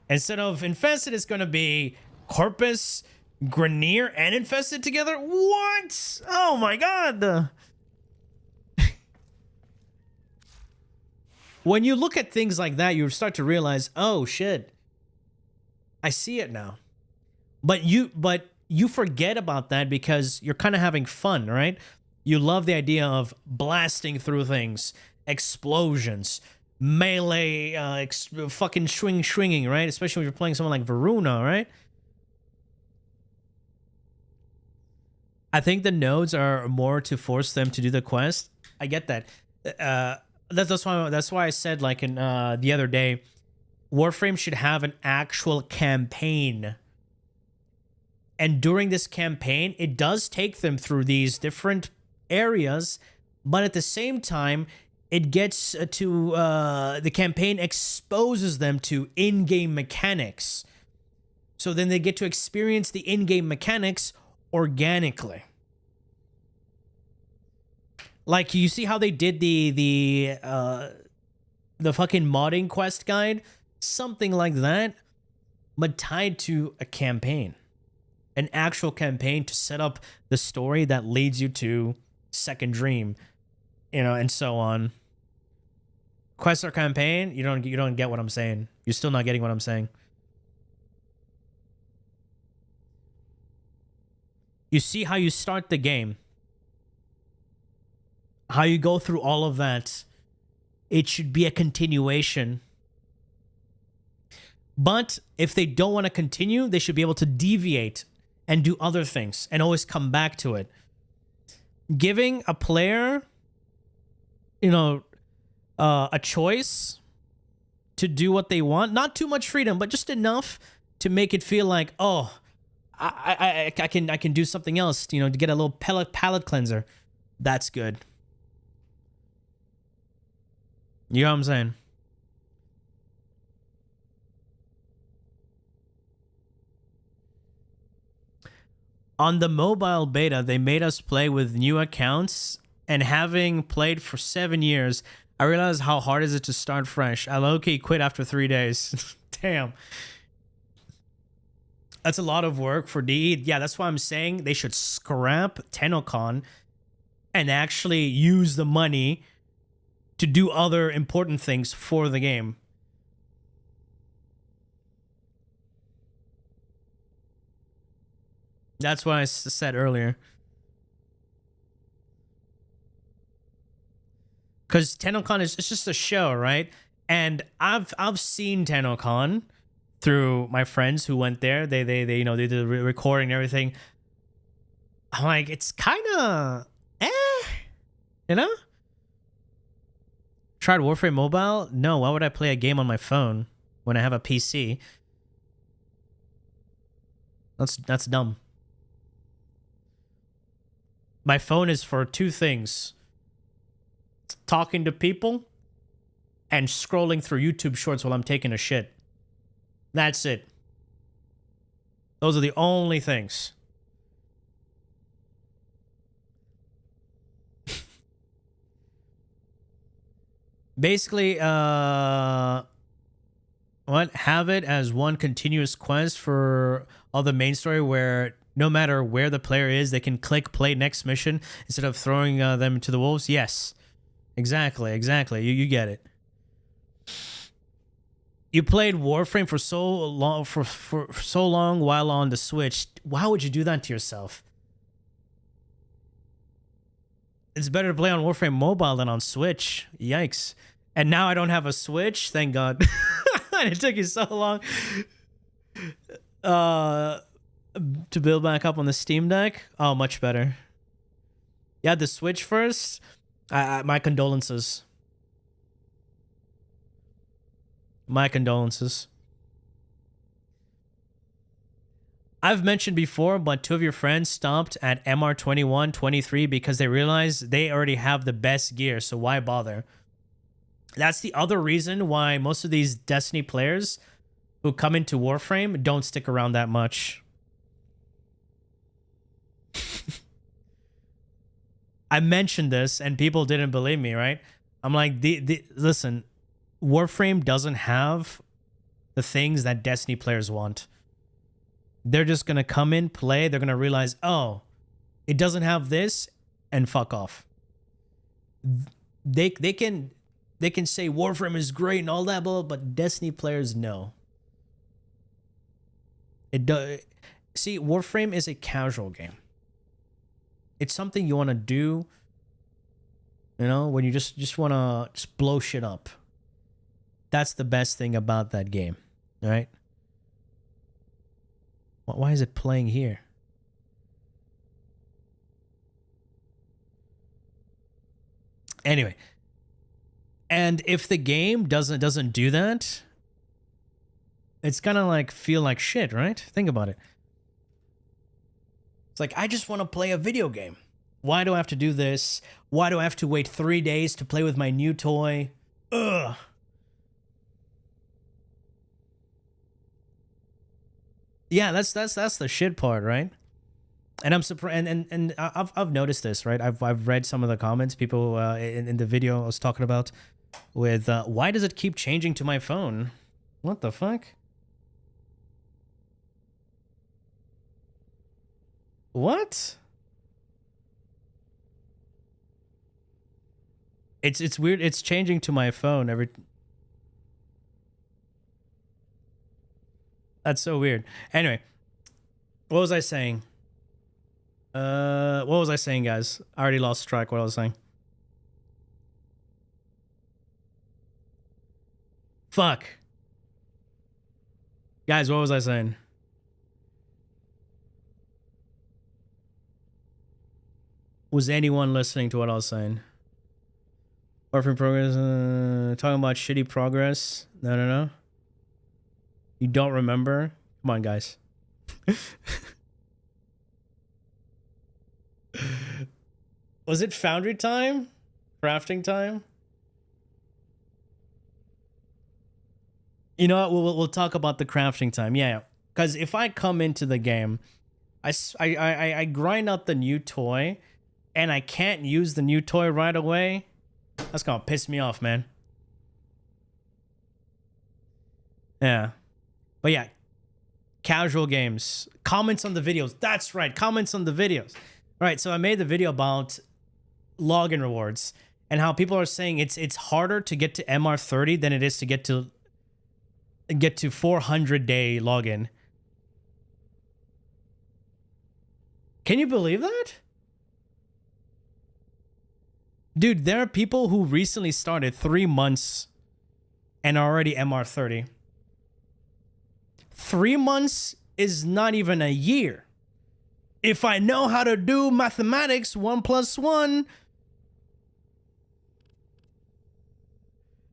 Instead of Infested, it's going to be Corpus, Grenier, and Infested together? What? Oh my god! When you look at things like that, you start to realize, oh shit, I see it now. But you forget about that because you're kind of having fun, right? You love the idea of blasting through things, explosions, melee, fucking swinging, right? Especially when you're playing someone like Varuna, right? I think the nodes are more to force them to do the quest. I get that. That's why I said, like, in the other day, Warframe should have an actual campaign. And during this campaign, it does take them through these different areas, but at the same time, it gets to the campaign exposes them to in-game mechanics. So then they get to experience the in-game mechanics organically. Like, you see how they did the fucking modding quest guide? Something like that, but tied to a campaign. An actual campaign to set up the story that leads you to Second Dream, and so on. Quest or campaign, you don't get what I'm saying. You're still not getting what I'm saying. You see how you start the game, how you go through all of that. It should be a continuation. But if they don't want to continue, they should be able to deviate and do other things and always come back to it. Giving a player, a choice to do what they want, not too much freedom, but just enough to make it feel like, oh, I can do something else, to get a little palate cleanser. That's good. You know what I'm saying? On the mobile beta, they made us play with new accounts, and having played for 7 years, I realized how hard is it to start fresh. I low-key quit after 3 days. Damn. That's a lot of work for DE. Yeah, that's why I'm saying they should scrap TennoCon and actually use the money to do other important things for the game. That's what I said earlier. Because TennoCon is it's just a show, right? And I've seen TennoCon through my friends who went there. They you know, they did the recording and everything. I'm like, it's kind of you know? Tried Warframe Mobile? No, why would I play a game on my phone when I have a PC? That's dumb. My phone is for two things. Talking to people and scrolling through YouTube shorts while I'm taking a shit. That's it. Those are the only things. Basically, what? Have it as one continuous quest for all the main story where no matter where the player is, they can click play next mission instead of throwing them to the wolves? Yes. Exactly. You get it. You played Warframe for so long for so long while on the Switch. Why would you do that to yourself? It's better to play on Warframe Mobile than on Switch. Yikes. And now I don't have a Switch. Thank God. It took you so long to build back up on the Steam Deck. Oh, much better. You had the Switch first? My condolences. My condolences. I've mentioned before, but two of your friends stopped at MR21, 23 because they realized they already have the best gear, so why bother? That's the other reason why most of these Destiny players who come into Warframe don't stick around that much. I mentioned this and people didn't believe me, right? I'm like, listen, Warframe doesn't have the things that Destiny players want. They're just going to come in, play, they're going to realize, oh, it doesn't have this, and fuck off. They can say Warframe is great and all that, but Destiny players, no. See, Warframe is a casual game. It's something you want to do, you know, when you just want to just blow shit up. That's the best thing about that game, all right? Why is it playing here? Anyway, and if the game doesn't do that, it's gonna like feel like shit, right? Think about it. It's like, I just want to play a video game. Why do I have to do this? Why do I have to wait 3 days to play with my new toy? Ugh. Yeah, that's the shit part, right? And I'm surprised, and I've noticed this, right? I've read some of the comments people in the video I was talking about with why does it keep changing to my phone? What the fuck? What? It's weird. It's changing to my phone every. That's so weird. Anyway, what was I saying? What was I saying, guys? I already lost track what I was saying. Fuck. Guys, what was I saying? Was anyone listening to what I was saying? Warframe progress, talking about shitty progress. No. You don't remember? Come on, guys. Was it foundry time? Crafting time? You know what? We'll talk about the crafting time. Yeah. Because if I come into the game, I grind out the new toy, and I can't use the new toy right away, that's gonna piss me off, man. Yeah. But yeah, casual games. Comments on the videos. That's right, comments on the videos. All right, so I made the video about login rewards and how people are saying it's harder to get to MR30 than it is to get to 400-day login. Can you believe that? Dude, there are people who recently started 3 months and are already MR30. 3 months is not even a year. If I know how to do mathematics, 1 + 1.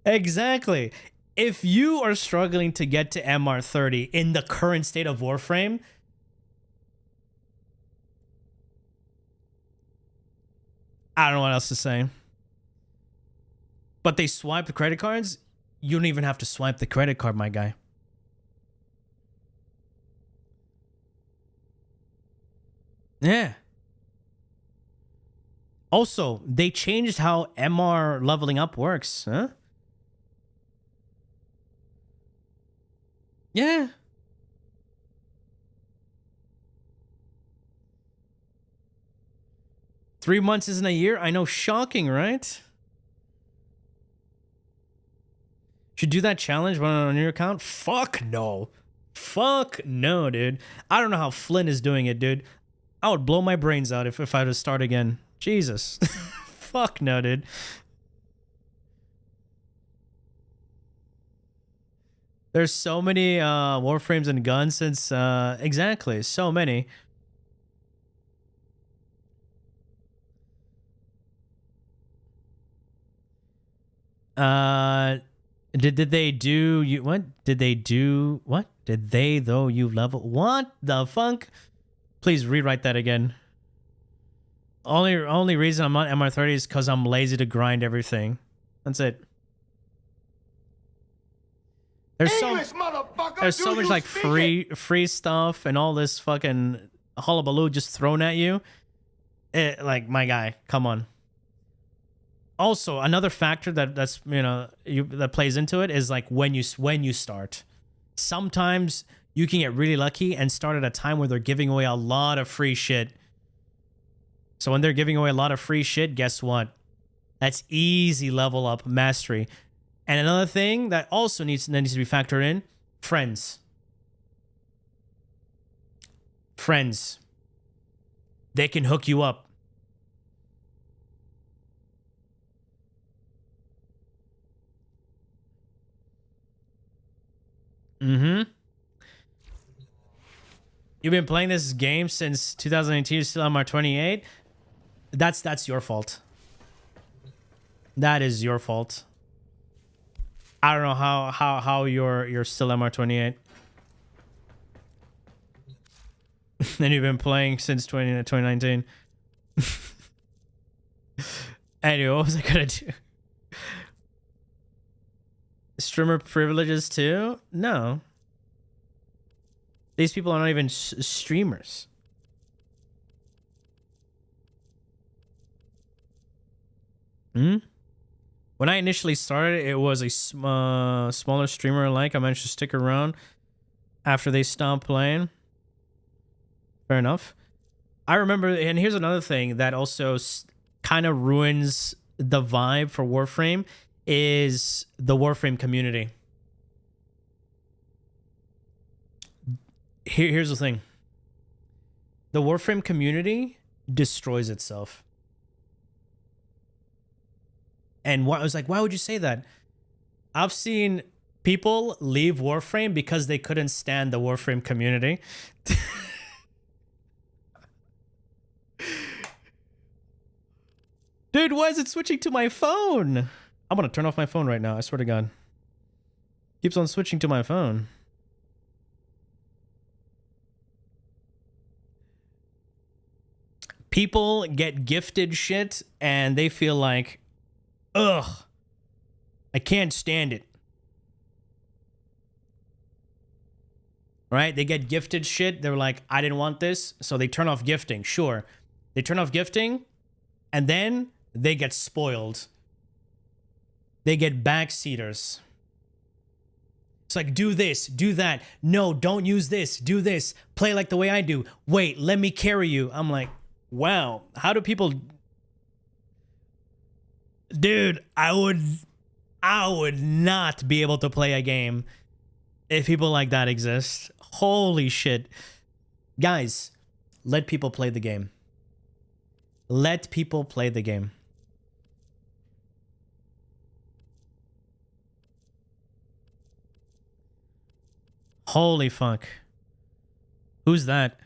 Exactly. If you are struggling to get to MR30 in the current state of Warframe, I don't know what else to say. But they swipe the credit cards? You don't even have to swipe the credit card, my guy. Yeah. Also, they changed how MR leveling up works, huh? Yeah. Three months isn't a year? I know, shocking, right? Should do that challenge when on your account? Fuck no. Fuck no, dude. I don't know how Flynn is doing it, dude. I would blow my brains out if I had to start again. Jesus. Fuck no, dude. There's so many Warframes and guns since... exactly, so many. Did they do you what? Did they do what? Did they though you level what the fuck? Please rewrite that again. Only reason I'm not MR30 is because I'm lazy to grind everything. That's it. There's so much like free stuff and all this fucking hullabaloo just thrown at you. Like, my guy, come on. Also, another factor that's that plays into it is like when you start. Sometimes you can get really lucky and start at a time where they're giving away a lot of free shit. So when they're giving away a lot of free shit, guess what? That's easy level up mastery. And another thing that also needs to be factored in, friends. Friends. They can hook you up. Mm-hmm. You've been playing this game since 2019, you're still MR28? That's your fault. That is your fault. I don't know how you're still MR28. And you've been playing since 2019. Anyway, what was I gonna do? Streamer privileges too? No. These people are not even streamers. When I initially started, it was a smaller streamer like. I managed to stick around after they stopped playing. Fair enough. I remember, and here's another thing that also kind of ruins the vibe for Warframe, is the Warframe community. Here's the thing. The Warframe community destroys itself. And I was like, why would you say that? I've seen people leave Warframe because they couldn't stand the Warframe community. Dude, why is it switching to my phone? I'm gonna turn off my phone right now, I swear to God. Keeps on switching to my phone. People get gifted shit and they feel like, ugh, I can't stand it. Right? They get gifted shit. They're like, I didn't want this. So they turn off gifting. Sure. They turn off gifting and then they get spoiled. They get backseaters. It's like, do this, do that. No, don't use this. Do this. Play like the way I do. Wait, let me carry you. I'm like, wow. How do people... Dude, I would not be able to play a game if people like that exist. Holy shit. Guys, let people play the game. Let people play the game. Holy fuck. Who's that?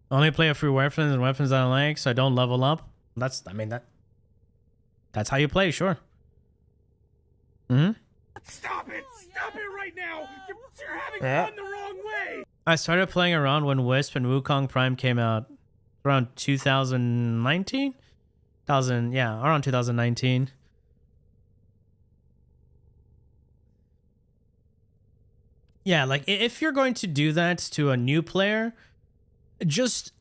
Only play a few weapons and weapons I like, so I don't level up. That's, I mean, that's how you play, sure. Mm-hmm.
Stop it! Stop it right now! You're having
Yeah.
fun the wrong way!
I started playing around when Wisp and Wukong Prime came out. Around 2019? Yeah, around 2019. Yeah, like, if you're going to do that to a new player, just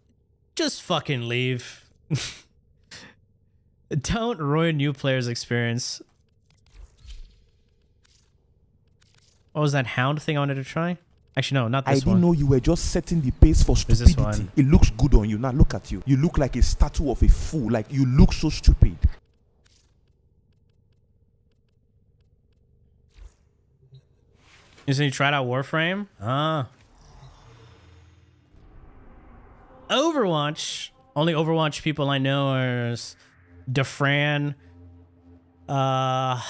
fucking leave. Don't ruin new players' experience. What was that hound thing I wanted to try? Actually, no, not this one.
I didn't know you were just setting the pace for
There's this
stupidity.
one.
It looks good on you. Now look at you. You look like a statue of a fool. Like you look so stupid.
You tried out Warframe? Ah. Overwatch. Only Overwatch people I know are Defran, Harblu,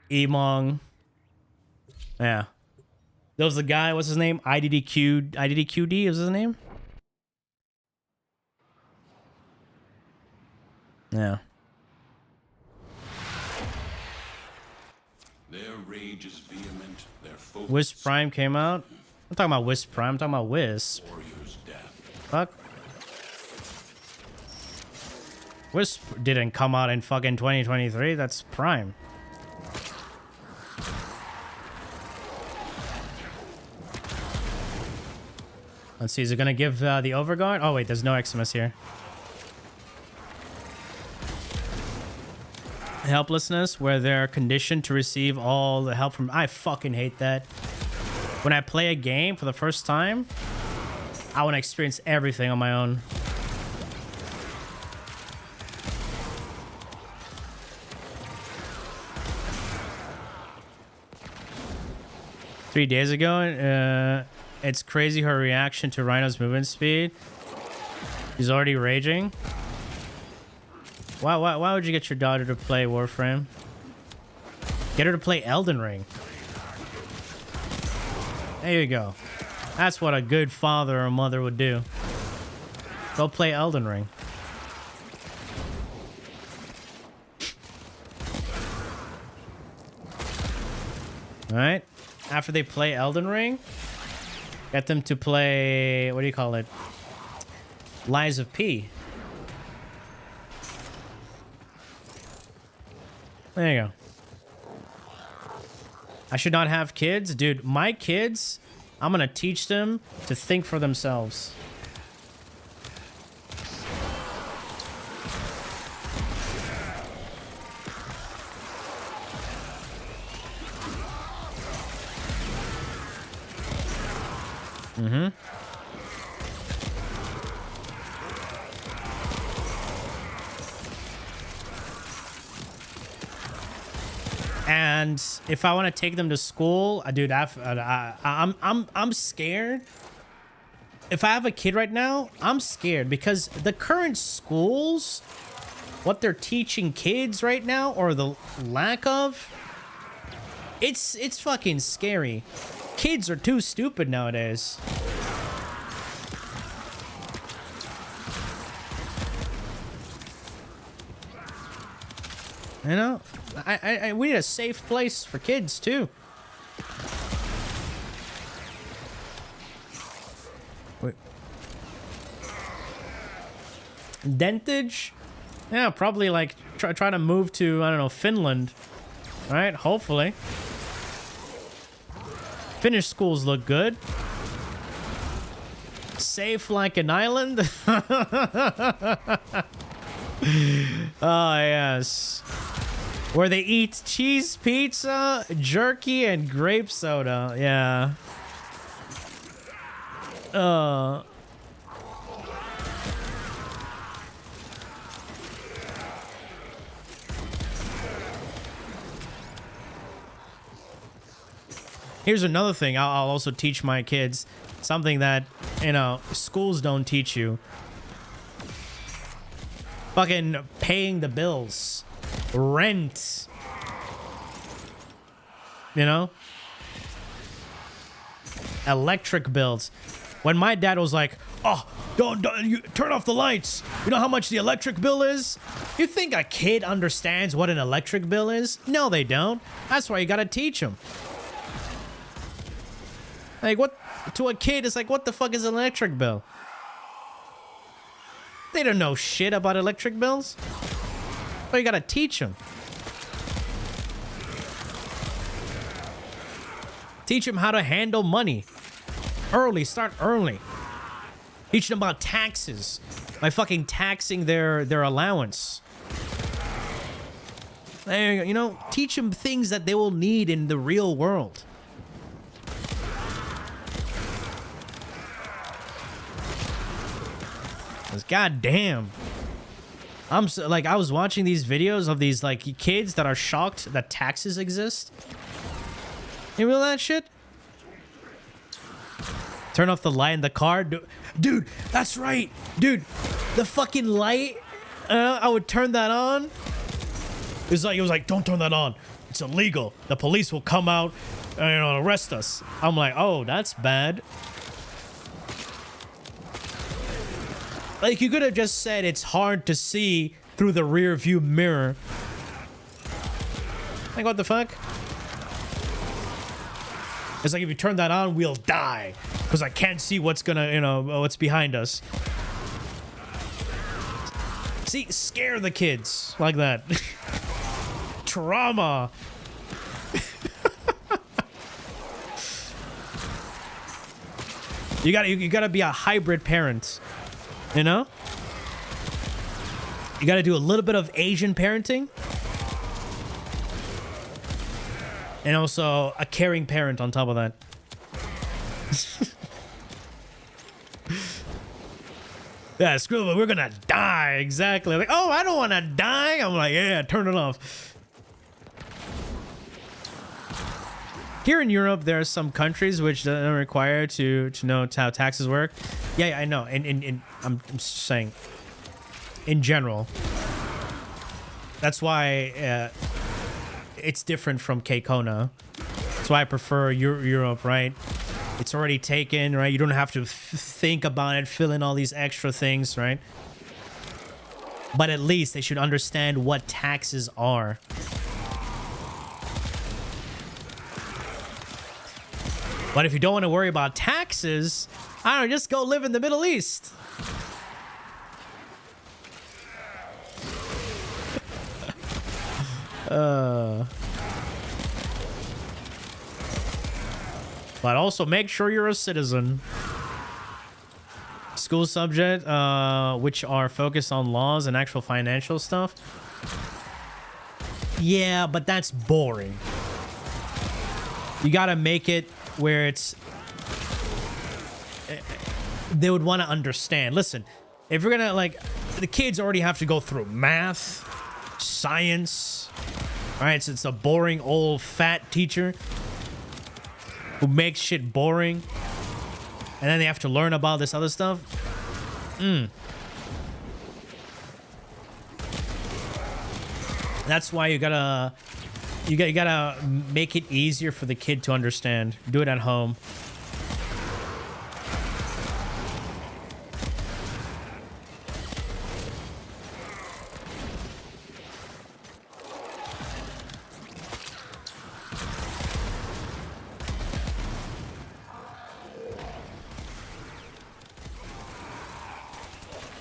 Emong. Yeah. There was the guy, what's his name? IDDQD is his name? Yeah.
Their rage is vehement, their focus.
Wisp Prime came out. I'm talking about Wisp Prime, I'm talking about Wisp. Fuck. Wisp didn't come out in fucking 2023, that's Prime. Let's see, is it gonna give the Overguard? Oh wait, there's no Eximus here. Helplessness, where they're conditioned to receive all the help from... I fucking hate that. When I play a game for the first time, I want to experience everything on my own. Three days ago, it's crazy her reaction to Rhino's movement speed. He's already raging. Why would you get your daughter to play Warframe? Get her to play Elden Ring. There you go. That's what a good father or mother would do. Go play Elden Ring. Alright. After they play Elden Ring, get them to play... What do you call it? Lies of P. There you go. I should not have kids. Dude, my kids, I'm gonna teach them to think for themselves. Mm-hmm. And if I want to take them to school, dude, I'm scared. If I have a kid right now, I'm scared because the current schools, what they're teaching kids right now, or the lack of, it's fucking scary. Kids are too stupid nowadays. You know, we need a safe place for kids too. Wait. Dentage? Yeah, probably like try to move to, I don't know, Finland. All right, hopefully. Finnish schools look good. Safe like an island. Oh, yes. Where they eat cheese pizza, jerky, and grape soda. Yeah. Here's another thing I'll also teach my kids. Something that, you know, schools don't teach you. Fucking paying the bills. rent. You know? Electric bills. When my dad was like, oh, don't you turn off the lights. You know how much the electric bill is? You think a kid understands what an electric bill is? No, they don't. That's why you gotta teach them. Like, what? To a kid, it's like, what the fuck is an electric bill? They don't know shit about electric bills. But you gotta teach them. Teach them how to handle money. Early, start early. Teach them about taxes by fucking taxing their allowance. You know, teach them things that they will need in the real world. God damn. I'm so, like, I was watching these videos of these like kids that are shocked that taxes exist. You real that shit? Turn off the light in the car. Dude, that's right. Dude, the fucking light, I would turn that on. It was like, don't turn that on. It's illegal. The police will come out and arrest us. I'm like, oh, that's bad. Like, you could have just said it's hard to see through the rear view mirror. Like, what the fuck? It's like, if you turn that on, we'll die. Because I can't see what's gonna, what's behind us. See, scare the kids like that. Trauma. You gotta be a hybrid parent. You know? You gotta do a little bit of Asian parenting. And also a caring parent on top of that. Yeah, screw it, we're gonna die. Exactly. Like, oh, I don't wanna die. I'm like, yeah, turn it off. Here in Europe, there are some countries which don't require to know how taxes work. Yeah, I know. And I'm just saying, in general. That's why it's different from K-Kona. That's why I prefer Europe, right? It's already taken, right? You don't have to think about it, fill in all these extra things, right? But at least they should understand what taxes are. But if you don't want to worry about taxes, I don't know, just go live in the Middle East. But also make sure you're a citizen. School subject, which are focused on laws and actual financial stuff. Yeah, but that's boring. You gotta make it where it's... they would want to understand. Listen, if you're gonna, like... the kids already have to go through math, science... Alright, so it's a boring old fat teacher who makes shit boring. And then they have to learn about this other stuff. That's why you gotta make it easier for the kid to understand. Do it at home.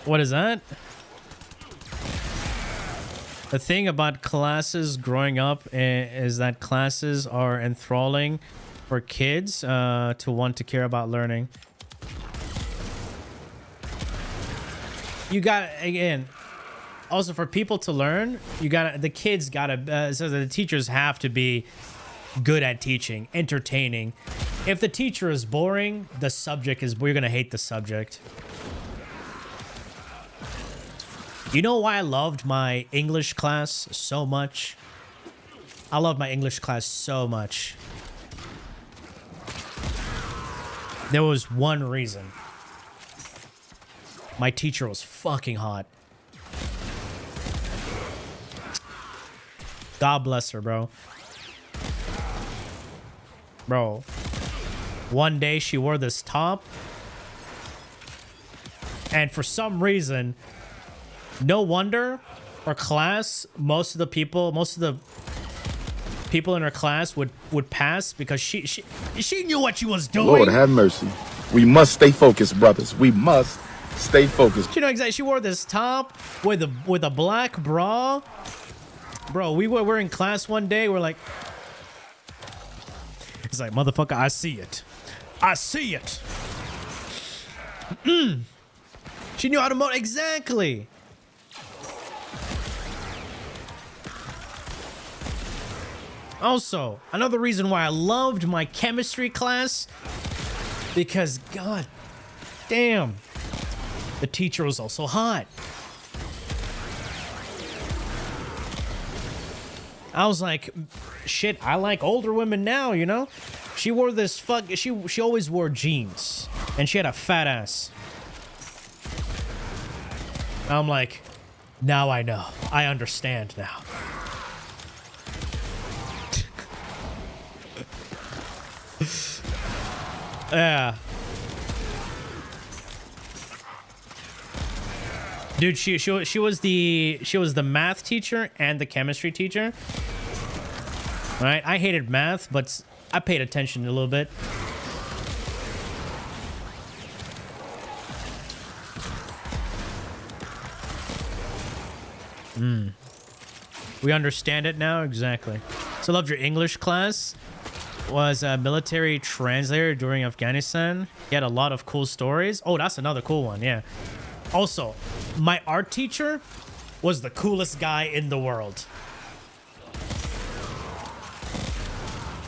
What is that? The thing about classes growing up is that classes are enthralling for kids to want to care about learning. You got, again, also for people to learn, the kids gotta, so the teachers have to be good at teaching, entertaining. If the teacher is boring, the subject is, we're gonna hate the subject. You know why I loved my English class so much? I loved my English class so much. There was one reason. My teacher was fucking hot. God bless her, bro. Bro. One day she wore this top. And for some reason, no wonder her class, most of the people in her class would pass because she knew what she was doing.
Lord have mercy. We must stay focused, brothers. We must stay focused.
You know exactly. She wore this top with a black bra. Bro, we're in class one day. We're like, it's like, motherfucker, I see it. I see it. She knew how to mold. Exactly. Also, another reason why I loved my chemistry class, because god damn, the teacher was also hot. I was like, shit, I like older women now, you know? She wore this she always wore jeans and she had a fat ass. I'm like, now I know. I understand now. Yeah. Dude, she was the math teacher and the chemistry teacher. All right, I hated math, but I paid attention a little bit. We understand it now? Exactly. So I loved your English class. Was a military translator during Afghanistan. He had a lot of cool stories. Oh, that's another cool one, yeah. Also, my art teacher was the coolest guy in the world.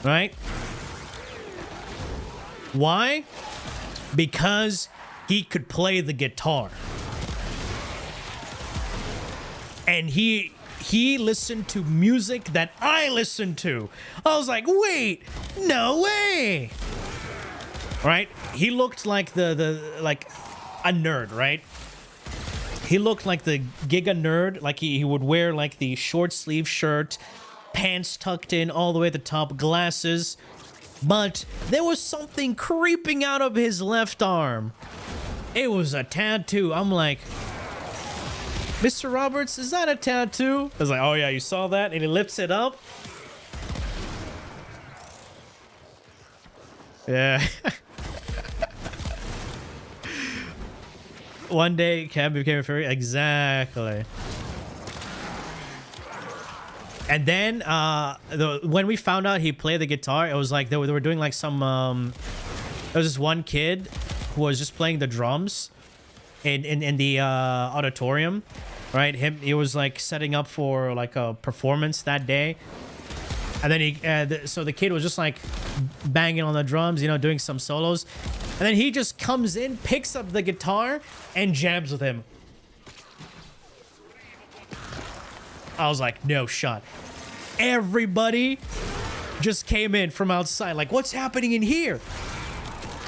Right? Why? Because he could play the guitar. And he listened to music that I listened to. I was like, wait, no way. Right? He looked like like a nerd, right? He looked like the giga nerd. Like he would wear like the short sleeve shirt, pants tucked in all the way at the top, glasses. But there was something creeping out of his left arm. It was a tattoo. I'm like, Mr. Roberts, is that a tattoo? I was like, oh yeah, you saw that? And he lifts it up. Yeah. One day, Cam became a fairy. Exactly. And then, when we found out he played the guitar, it was like they were doing like some, there was this one kid who was just playing the drums in the auditorium, right? He was like setting up for like a performance that day. And then so the kid was just like banging on the drums, you know, doing some solos. And then he just comes in, picks up the guitar, and jams with him. I was like, no shot. Everybody just came in from outside. Like, what's happening in here?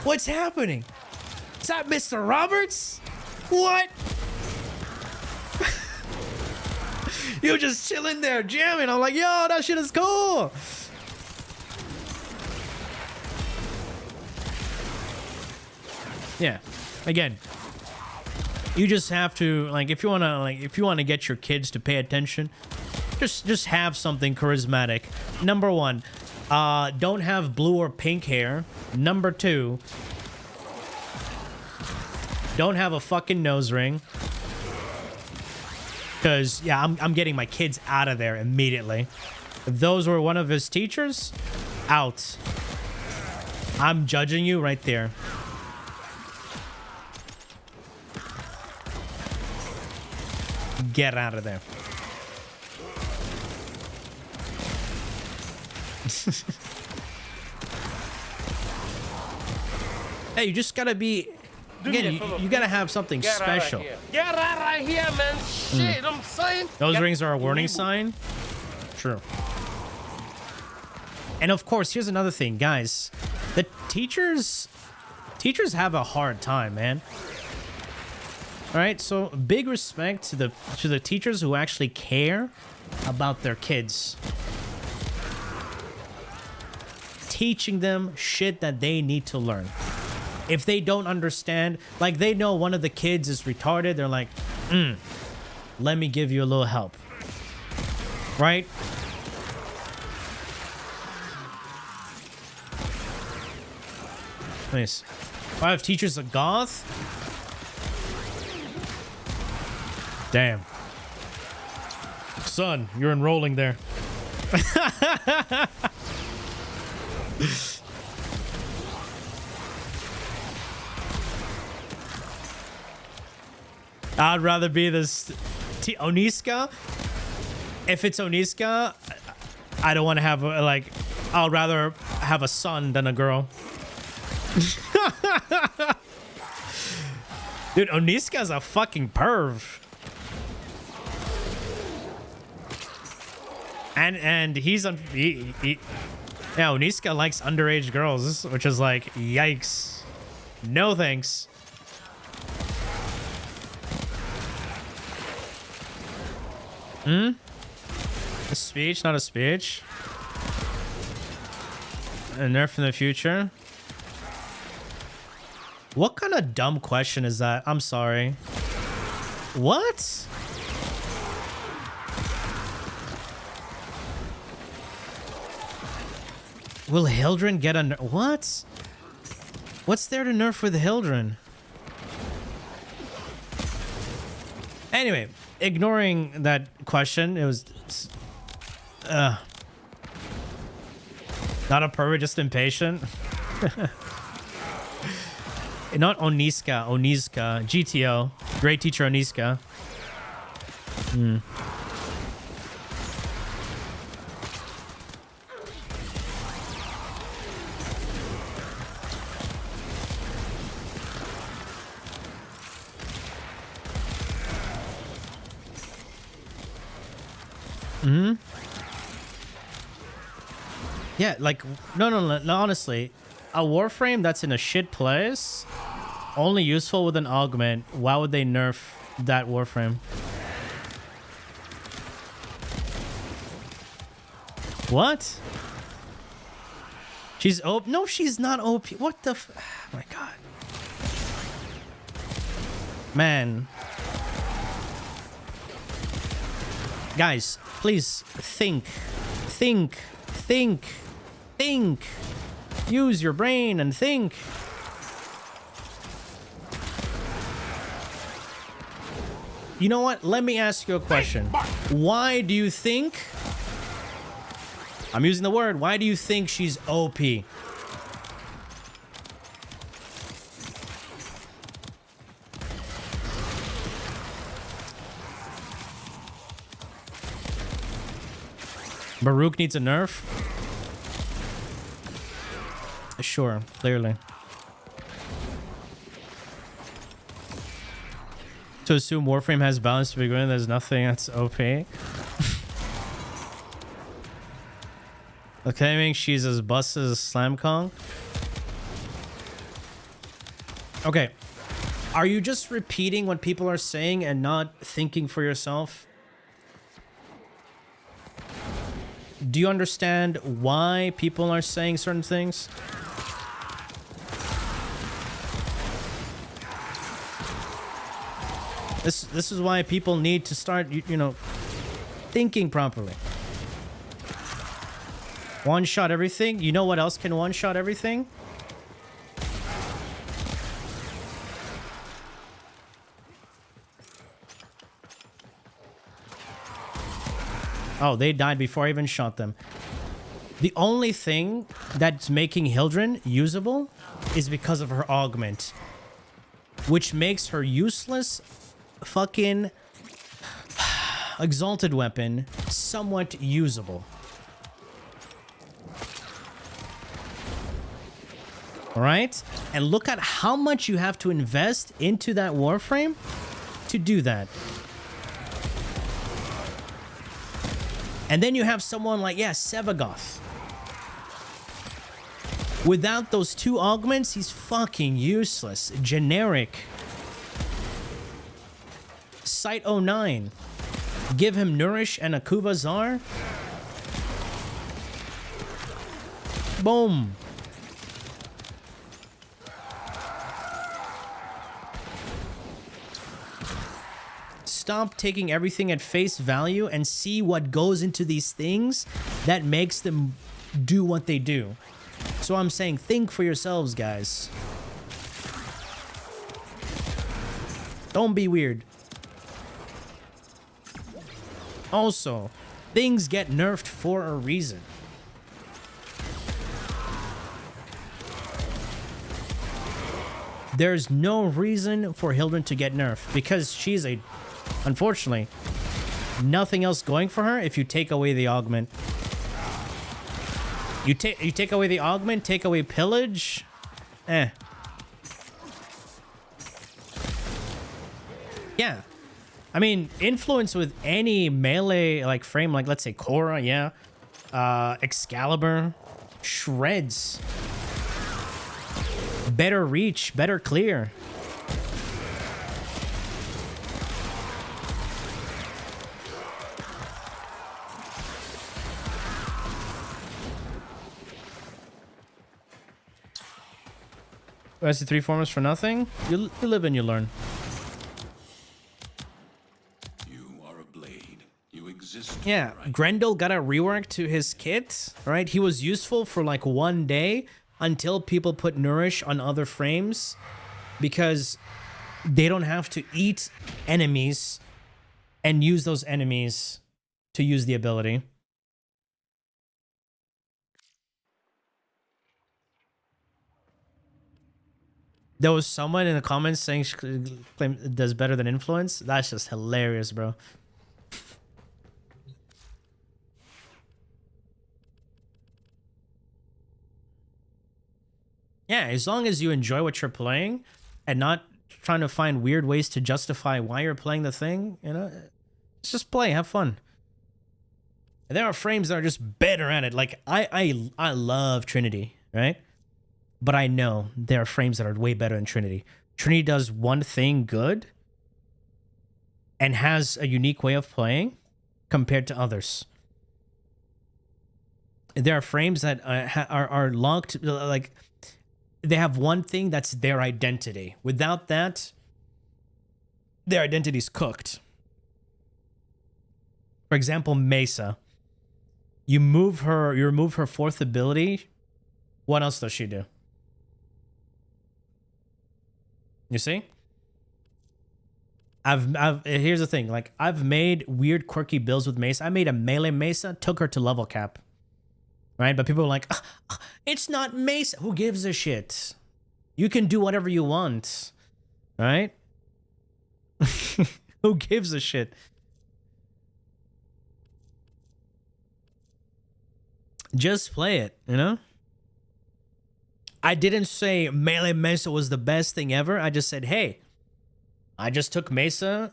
What's happening? Is that Mr. Roberts? What? You were just chilling there, jamming. I'm like, yo, that shit is cool. Yeah. Again, you just have to, like, if you want to get your kids to pay attention, just have something charismatic. Number one, don't have blue or pink hair. Number two, don't have a fucking nose ring. Because, yeah, I'm getting my kids out of there immediately. If those were one of his teachers, out. I'm judging you right there. Get out of there. Hey, you just gotta be... Again, you gotta have something special.
Get out of here, man. Shit, I'm saying.
Those rings are a warning sign? True. And of course, here's another thing, guys. The teachers have a hard time, man. All right, so big respect to the teachers who actually care about their kids. Teaching them shit that they need to learn. If they don't understand, like they know one of the kids is retarded, they're like, let me give you a little help. Right? Nice. I have teachers a goth? Damn. Son, you're enrolling there. I'd rather be this Oniska. If it's Oniska, I don't want to have like, I'd rather have a son than a girl. Dude, Oniska's a fucking perv. And he's on yeah, Oniska likes underage girls, which is like, yikes. No thanks. A speech, not a speech. A nerf in the future. What kind of dumb question is that? I'm sorry. What? Will Hildren get a nerf? What? What's there to nerf with Hildren? Anyway, ignoring that question, it was... not a pervert, just impatient. Not Oniska, Oniska. GTO. Great teacher Oniska. Yeah, like, no, honestly, a Warframe that's in a shit place, only useful with an augment. Why would they nerf that Warframe? What? She's OP? No, she's not OP. What the oh my god. Man. Guys, please think. Use your brain and think. You know what? Let me ask you a question. Why do you think... I'm using the word. Why do you think she's OP? Baruch needs a nerf? Sure, clearly. To assume Warframe has balance to begin, there's nothing that's OP. Claiming she's as bust as Slam Kong. Okay. Are you just repeating what people are saying and not thinking for yourself? Do you understand why people are saying certain things? This is why people need to start, you know, thinking properly. One-shot everything. You know what else can one-shot everything? Oh, they died before I even shot them. The only thing that's making Hildren usable is because of her augment, which makes her useless fucking exalted weapon somewhat usable. All right? And look at how much you have to invest into that Warframe to do that. And then you have someone like, yeah, Sevagoth. Without those two augments, he's fucking useless. Generic. Site 09. Give him Nourish and a Kuvazar. Boom. Stop taking everything at face value and see what goes into these things that makes them do what they do. So I'm saying, think for yourselves, guys. Don't be weird. Also, things get nerfed for a reason. There's no reason for Hildren to get nerfed because she's a, unfortunately, nothing else going for her if you take away the augment. You take away the augment, take away pillage. Yeah. I mean, influence with any melee like frame, like let's say Korra, yeah. Excalibur, shreds. Better reach, better clear. That's the 3 formers for nothing? You live and you learn. Yeah, Grendel got a rework to his kit, right? He was useful for like 1 day until people put Nourish on other frames because they don't have to eat enemies and use those enemies to use the ability. There was someone in the comments saying she does better than Influence. That's just hilarious, bro. Yeah, as long as you enjoy what you're playing and not trying to find weird ways to justify why you're playing the thing, you know, just play, have fun. And there are frames that are just better at it. Like I love Trinity, right? But I know there are frames that are way better than Trinity. Trinity does one thing good and has a unique way of playing compared to others. There are frames that are locked, like they have one thing that's their identity. Without that, their identity's cooked. For example, Mesa. You remove her fourth ability. What else does she do? You see? Here's the thing. Like, I've made weird, quirky builds with Mesa. I made a melee Mesa, took her to level cap. Right? But people are like, it's not Mesa. Who gives a shit? You can do whatever you want. Right? Who gives a shit? Just play it, you know? I didn't say melee Mesa was the best thing ever. I just said, hey, I just took Mesa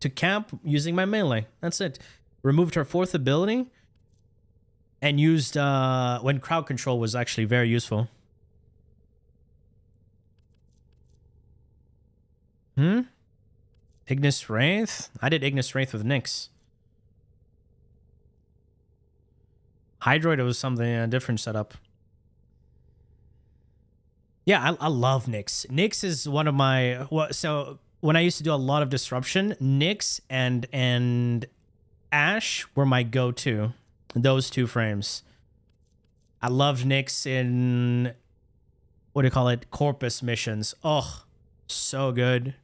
to camp using my melee. That's it. Removed her fourth ability and used when crowd control was actually very useful. Ignis Wraith? I did Ignis Wraith with Nyx. Hydroid was something, a different setup. Yeah, I love Nyx. Nyx is one of my... So when I used to do a lot of disruption, Nyx and Ashe were my go-to. Those two frames. I loved Nyx in... What do you call it? Corpus missions. Oh, so good.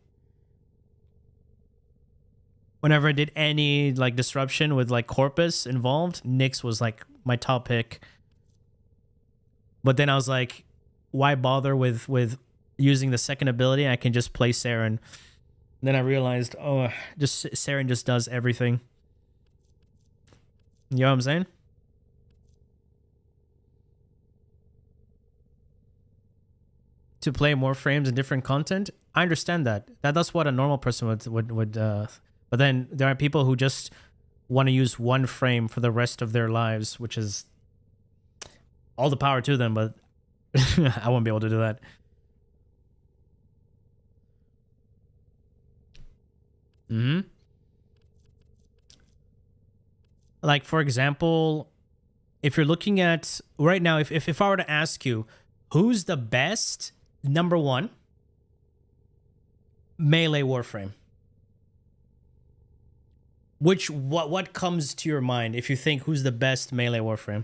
Whenever I did any like disruption with like Corpus involved, Nyx was like my top pick. But then I was like, why bother with using the second ability? I can just play Saren. And then I realized, oh, just Saren just does everything. You know what I'm saying? To play more frames and different content, I understand that. That's what a normal person would but then there are people who just want to use one frame for the rest of their lives, which is all the power to them, but I won't be able to do that. Hmm. Like, for example, if you're looking at right now, if I were to ask you, who's the best number one melee Warframe? What comes to your mind if you think who's the best melee Warframe?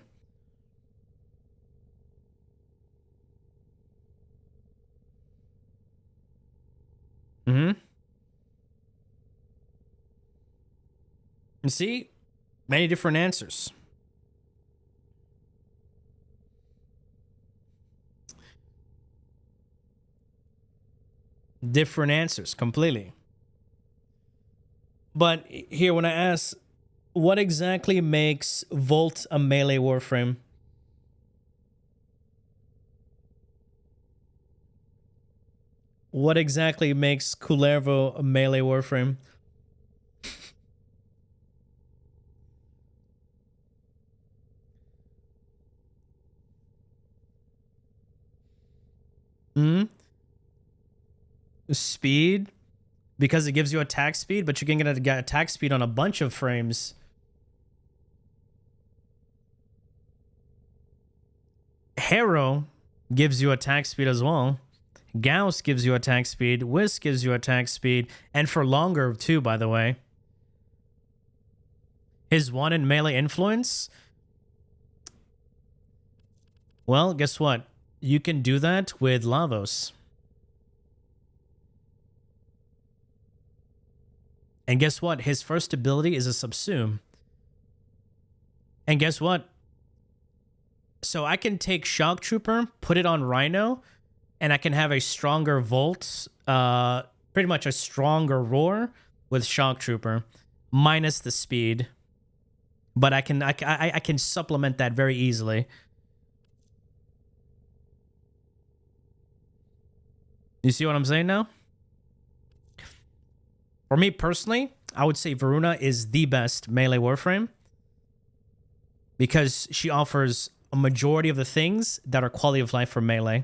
Mm-hmm. And see, many different answers. Different answers completely. But here, when I ask, what exactly makes Volt a melee Warframe? What exactly makes Kullervo a melee Warframe? Hmm? Speed? Because it gives you attack speed, but you can get attack speed on a bunch of frames. Harrow gives you attack speed as well. Gauss gives you attack speed. Whisk gives you attack speed. And for longer, too, by the way. His one in melee influence? Well, guess what? You can do that with Lavos. And guess what? His first ability is a subsume. And guess what? So I can take Shock Trooper, put it on Rhino, and I can have a stronger Volt, pretty much a stronger Roar with Shock Trooper, minus the speed. But I can supplement that very easily. You see what I'm saying now? For me personally, I would say Varuna is the best melee Warframe because she offers a majority of the things that are quality of life for melee.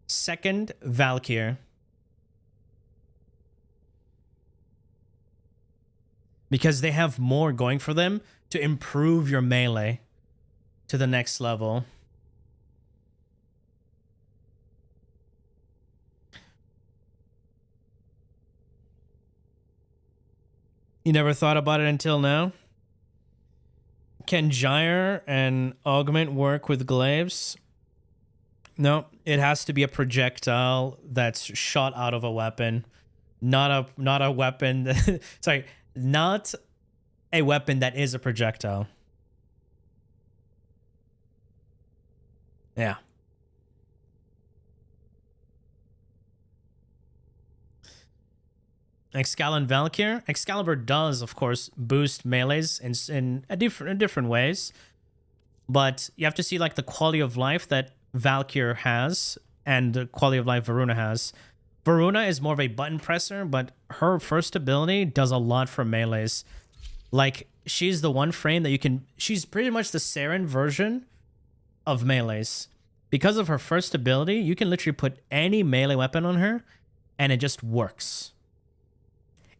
Second, Valkyr. Because they have more going for them to improve your melee to the next level. You never thought about it until now? Can Gyre and Augment work with glaives? No, it has to be a projectile that's shot out of a weapon. Not a weapon. Sorry, not a weapon that is a projectile. Yeah. Excalibur and Valkyr. Excalibur does, of course, boost melees in different ways, but you have to see like the quality of life that Valkyr has and the quality of life Varuna has. Varuna is more of a button presser, but her first ability does a lot for melees. Like, she's the one frame that you can... She's pretty much the Saren version of melees. Because of her first ability, you can literally put any melee weapon on her, and it just works.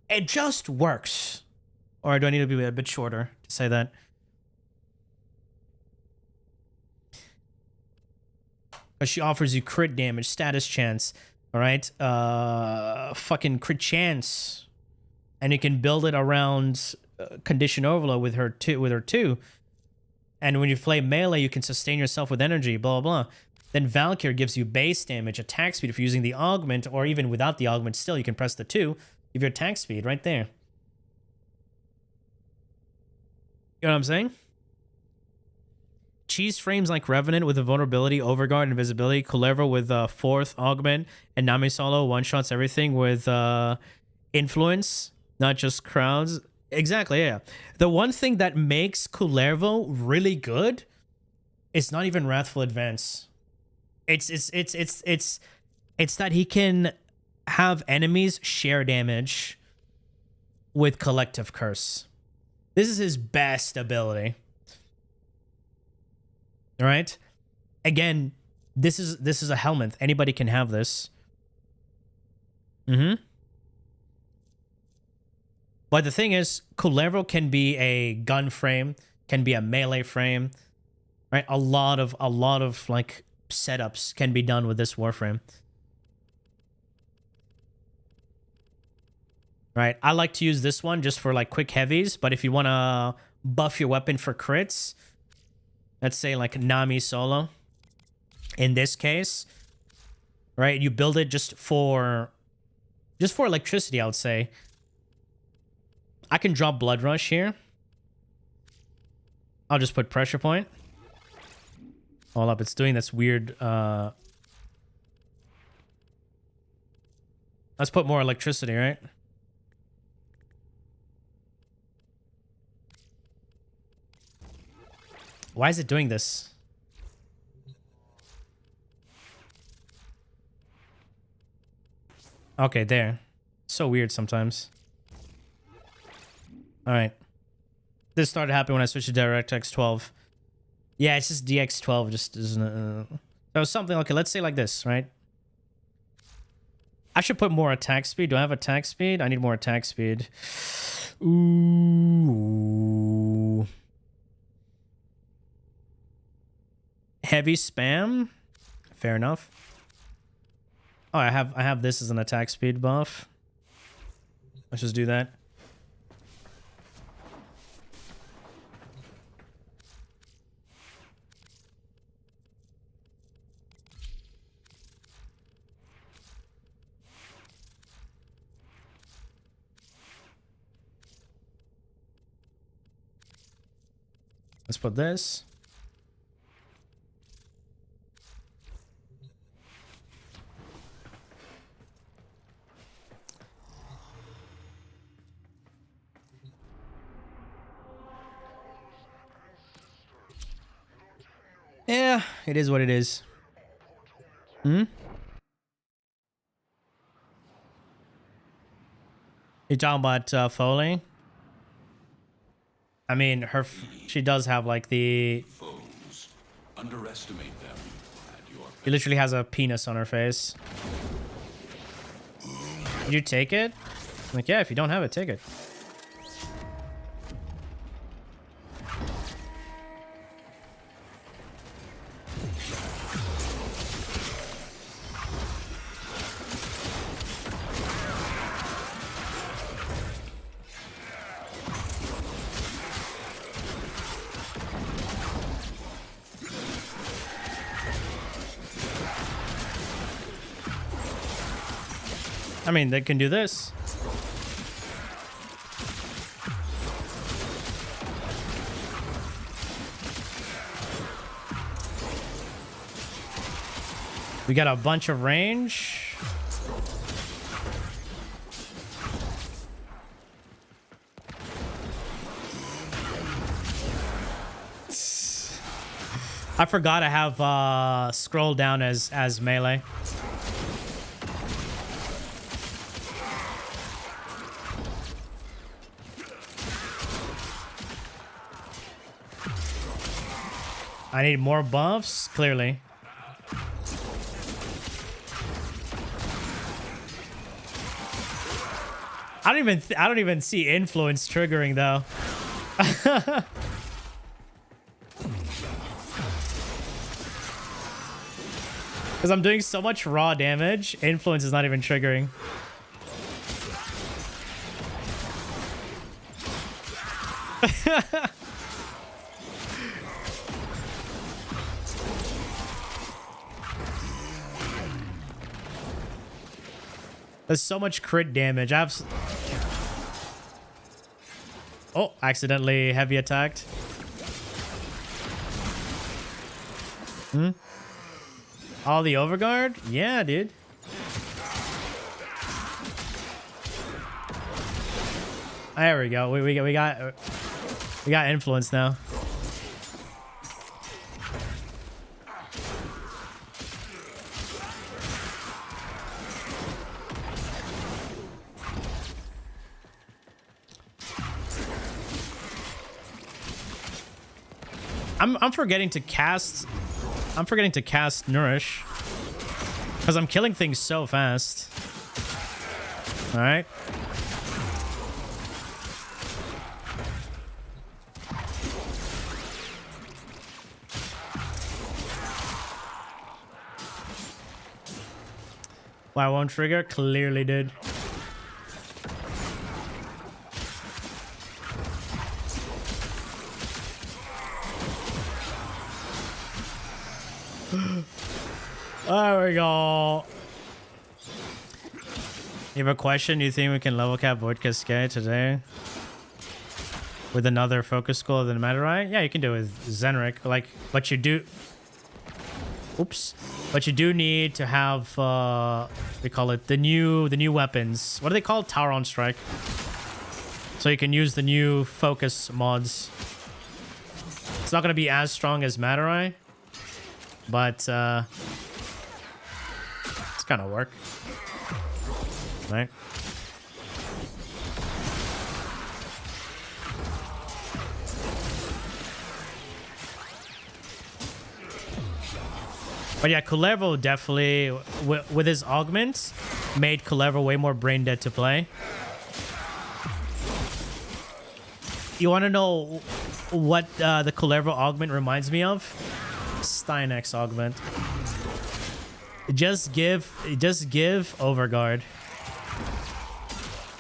It just works. Or do I need to be a bit shorter to say that? But she offers you crit damage, status chance, all right? Fucking crit chance. And you can build it around condition overload with her too. And when you play melee, you can sustain yourself with energy, blah, blah, blah. Then Valkyr gives you base damage, attack speed if you're using the augment, or even without the augment, still you can press the 2. Give your attack speed right there. You know what I'm saying? Cheese frames like Revenant with a vulnerability, Overguard, and invisibility. Kullervo with 4th augment, and Nami Solo one-shots everything with influence, not just crowds. Exactly, yeah. The one thing that makes Kullervo really good is not even Wrathful Advance. It's that he can have enemies share damage with Collective Curse. This is his best ability. All right? Again, this is a helmet. Anybody can have this. But the thing is, Kulero can be a gun frame, can be a melee frame, right? A lot of like setups can be done with this Warframe. Right, I like to use this one just for like quick heavies, but if you want to buff your weapon for crits, let's say like Nami solo, in this case, right, you build it just for electricity, I would say. I can drop Blood Rush here. I'll just put Pressure Point. Hold up, it's doing this weird... Let's put more electricity, right? Why is it doing this? Okay, there. So weird sometimes. Alright. This started happening when I switched to DirectX 12. Yeah, it's just DX12 just isn't... That was something, okay, let's say like this, right? I should put more attack speed. Do I have attack speed? I need more attack speed. Ooh. Heavy spam? Fair enough. Oh, I have this as an attack speed buff. Let's just do that. Let's put this. Yeah, it is what it is. Hmm? You talking about Foley? I mean, she does have like the...
Foes. Underestimate them at your...
She literally has a penis on her face. Did you take it? I'm like, yeah, if you don't have it, take it. I mean, they can do this. We got a bunch of range. I forgot I have scroll down as melee. I need more buffs, clearly. I don't even see influence triggering though. Because I'm doing so much raw damage, influence is not even triggering. There's so much crit damage. Oh, accidentally heavy attacked. Hmm? All the overguard? Yeah, dude. There we go. We got influence now. I'm forgetting to cast. I'm forgetting to cast Nourish because I'm killing things so fast. All right. Why won't trigger? Clearly did. There we go. You have a question? You think we can level cap Void Cascade today? With another focus school than Madurai? Yeah, you can do it with Zenric. Like, but you do... Oops. But you do need to have, we call it the new weapons. What do they call? Tower on Strike. So you can use the new focus mods. It's not going to be as strong as Madurai. But, it's gonna work. Right? But yeah, Kulevro definitely, with his augments, made Kulevro way more brain dead to play. You want to know what the Kulevro augment reminds me of? Steinek's augment. Just give Overguard.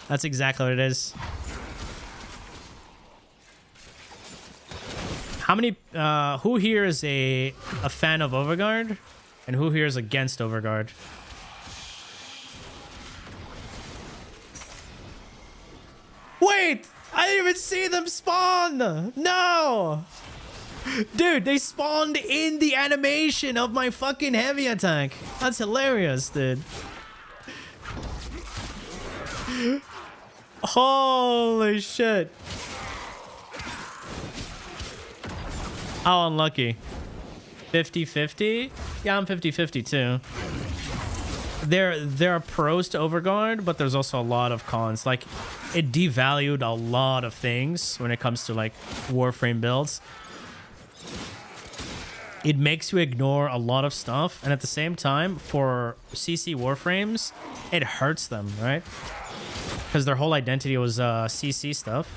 That's exactly what it is. How many who here is a fan of Overguard? And who here is against Overguard? Wait! I didn't even see them spawn! No! Dude, they spawned in the animation of my fucking heavy attack. That's hilarious, dude. Holy shit. How unlucky. 50-50? Yeah, I'm 50-50 too. There are pros to Overguard, but there's also a lot of cons. Like, it devalued a lot of things when it comes to, like, Warframe builds. It makes you ignore a lot of stuff, and at the same time, for CC Warframes, it hurts them, right? Because their whole identity was CC stuff,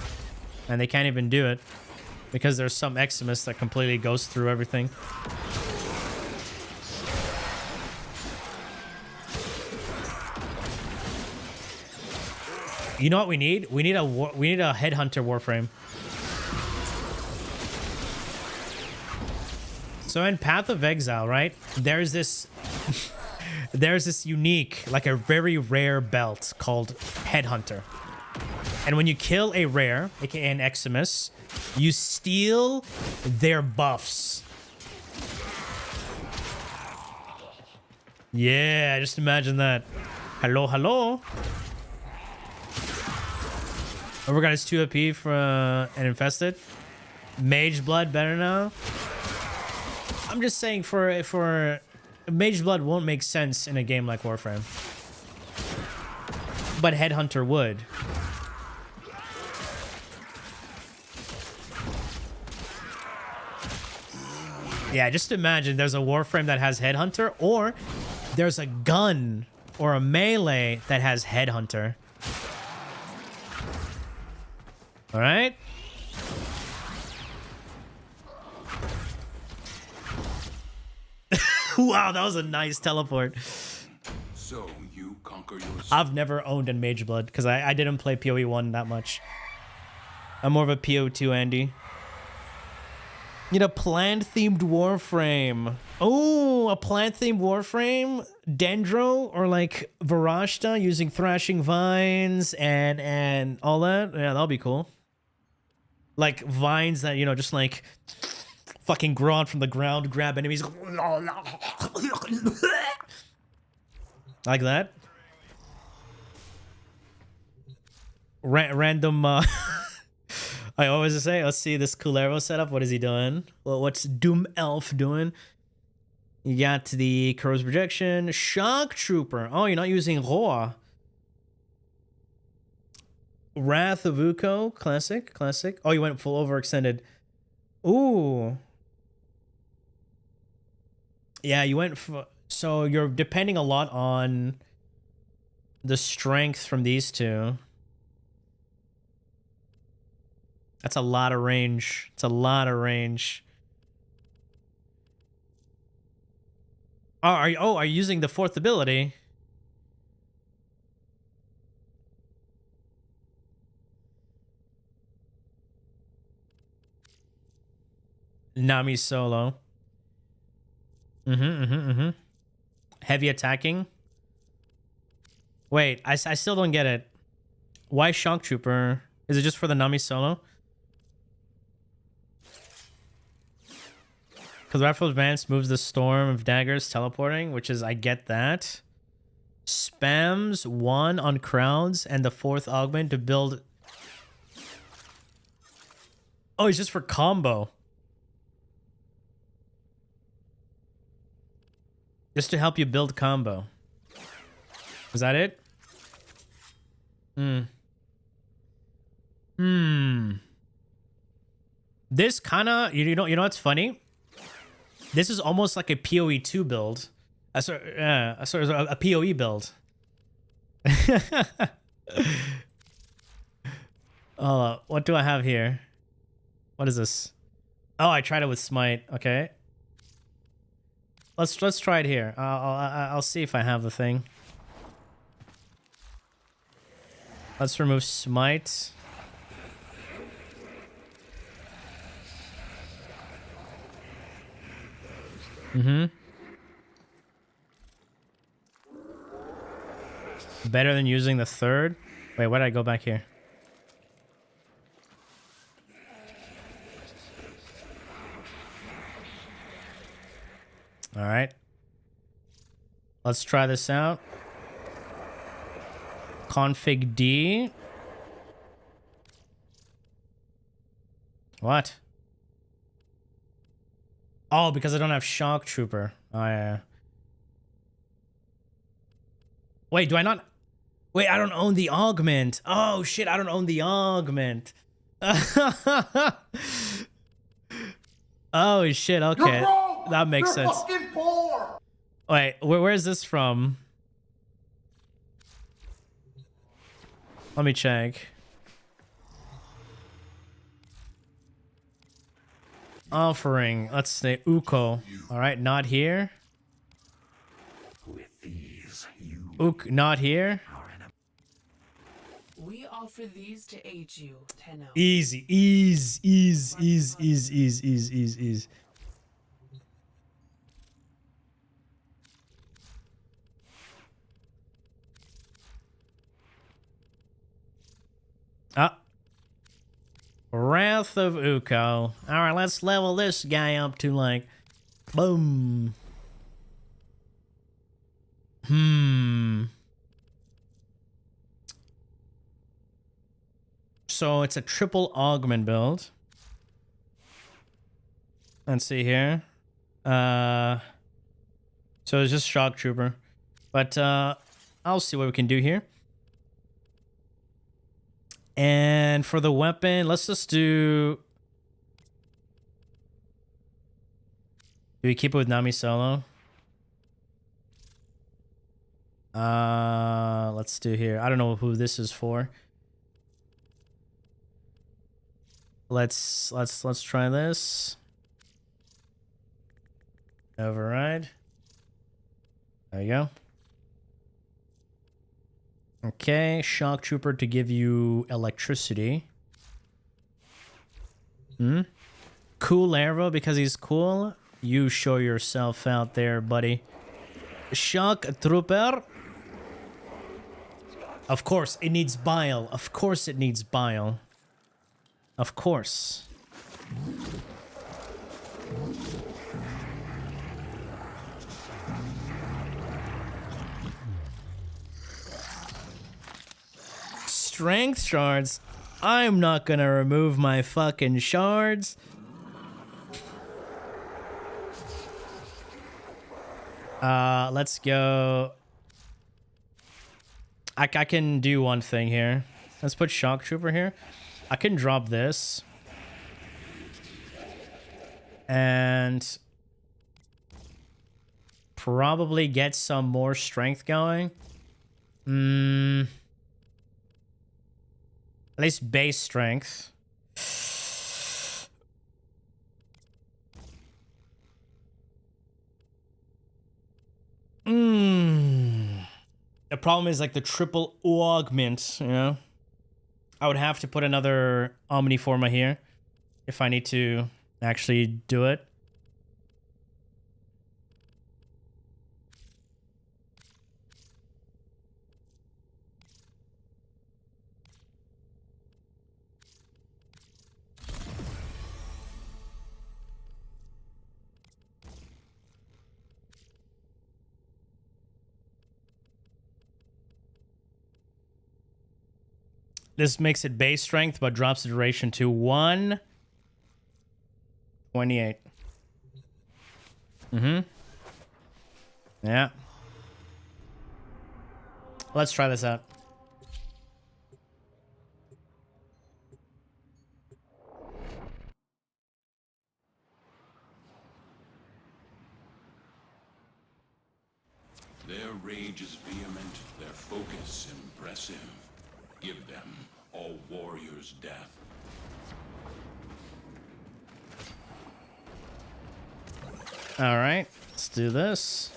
and they can't even do it because there's some Eximus that completely goes through everything. You know what we need? We need a Headhunter Warframe. So in Path of Exile, right? There's this there's this unique, like a very rare belt called Headhunter. And when you kill a rare, aka an Eximus, you steal their buffs. Yeah, just imagine that. Hello, hello. Overguard is 2 AP for an Infested. Mage Blood better now. I'm just saying for Mage Blood won't make sense in a game like Warframe. But Headhunter would. Yeah, just imagine there's a Warframe that has Headhunter, or there's a gun or a melee that has Headhunter. All right. Wow, that was a nice teleport.
So you conquer your...
I've never owned a Mage Blood because I didn't play PoE 1 that much. I'm more of a PoE 2 Andy. Need a plant-themed Warframe. Oh, a plant-themed Warframe? Dendro or like Varashta using Thrashing Vines and all that? Yeah, that'll be cool. Like vines that, you know, just like fucking grow out from the ground, grab enemies. Like that. Random, I always say, let's see this Kulero setup. What is he doing? Well, what's Doom Elf doing? You got the Corrosive Projection. Shock Trooper. Oh, you're not using Roa. Wrath of Uko. Classic. Classic. Oh, you went full overextended. Ooh. Yeah, you went for... So you're depending a lot on the strength from these two. That's a lot of range. It's a lot of range. Oh, are you using the 4th ability? Nami solo. Heavy attacking. Wait, I still don't get it. Why Shock Trooper? Is it just for the Nami solo? Because Rifle Advance moves the storm of daggers teleporting, which is, I get that. Spams 1 on crowds and the 4th augment to build. Oh, it's just for combo. Just to help you build combo. Is that it? This kind of, you know what's funny? This is almost like a PoE 2 build. Sorry, a PoE build. Oh, what do I have here? What is this? Oh, I tried it with Smite. Okay. Let's try it here. I'll see if I have the thing. Let's remove Smite. Better than using the 3rd. Wait, why did I go back here? All right. Let's try this out. Config D. What? Oh, because I don't have Shock Trooper. Oh, yeah. Wait, do I not? Wait, I don't own the augment. Oh, shit, I don't own the augment. Oh, shit, okay. That makes sense.
Fucking poor.
Wait, where is this from? Let me check. Offering. Let's say Uko. All right, not here. Ook, not here.
We offer these to aid you, Tenno.
Easy, ease. Ah. Wrath of Uko. Alright, let's level this guy up to like... Boom. So it's a triple augment build. Let's see here. So it's just Shock Trooper. But I'll see what we can do here. And for the weapon, let's just do... Do we keep it with Nami solo? Let's do here. I don't know who this is for. Let's try this. Override. There you go. Okay, Shock Trooper to give you electricity. Cool arrow because he's cool. You show yourself out there, buddy. Shock Trooper. Of course, it needs bile. Of course it needs bile. Of course. Strength shards? I'm not gonna remove my fucking shards. Let's go. I can do one thing here. Let's put Shock Trooper here. I can drop this. And probably get some more strength going. At least base strength. The problem is like the triple augment, you know? I would have to put another Omniforma here if I need to actually do it. This makes it base strength, but drops the duration to 128. Yeah. Let's try this out.
Their rage is vehement, their focus impressive. Give them all warriors' death.
All right, let's do this.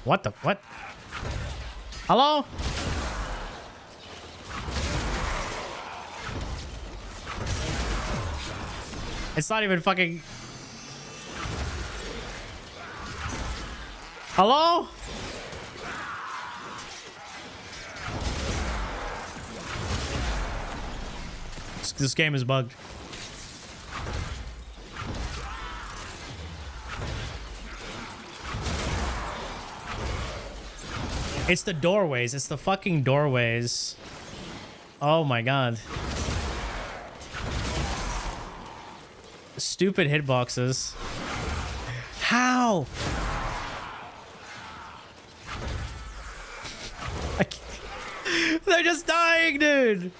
What the what? Hello? It's not even fucking... Hello? This game is bugged. It's the doorways. It's the fucking doorways. Oh my god. Stupid hitboxes. How? They're just dying, dude.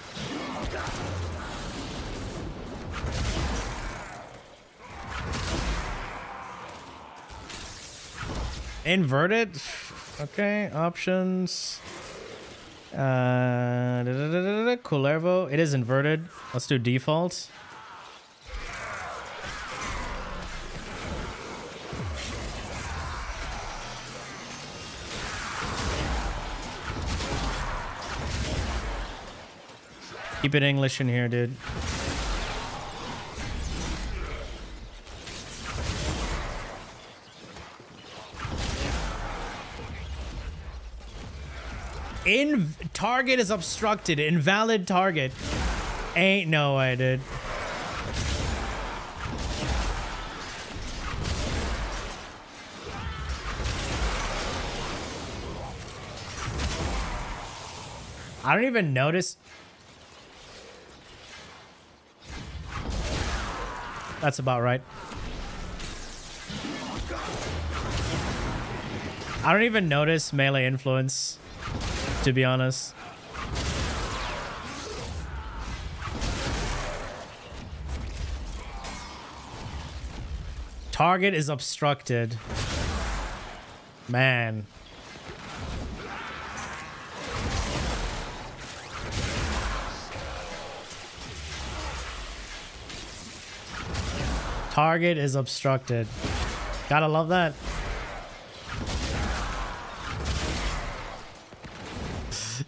Inverted? Okay, options. Culervo. It is inverted. Let's do default. Keep it English in here, dude. Target is obstructed. Invalid target. Ain't no way, dude. I don't even notice. That's about right. I don't even notice melee influence, to be honest. Target is obstructed. Man. Target is obstructed. Gotta love that.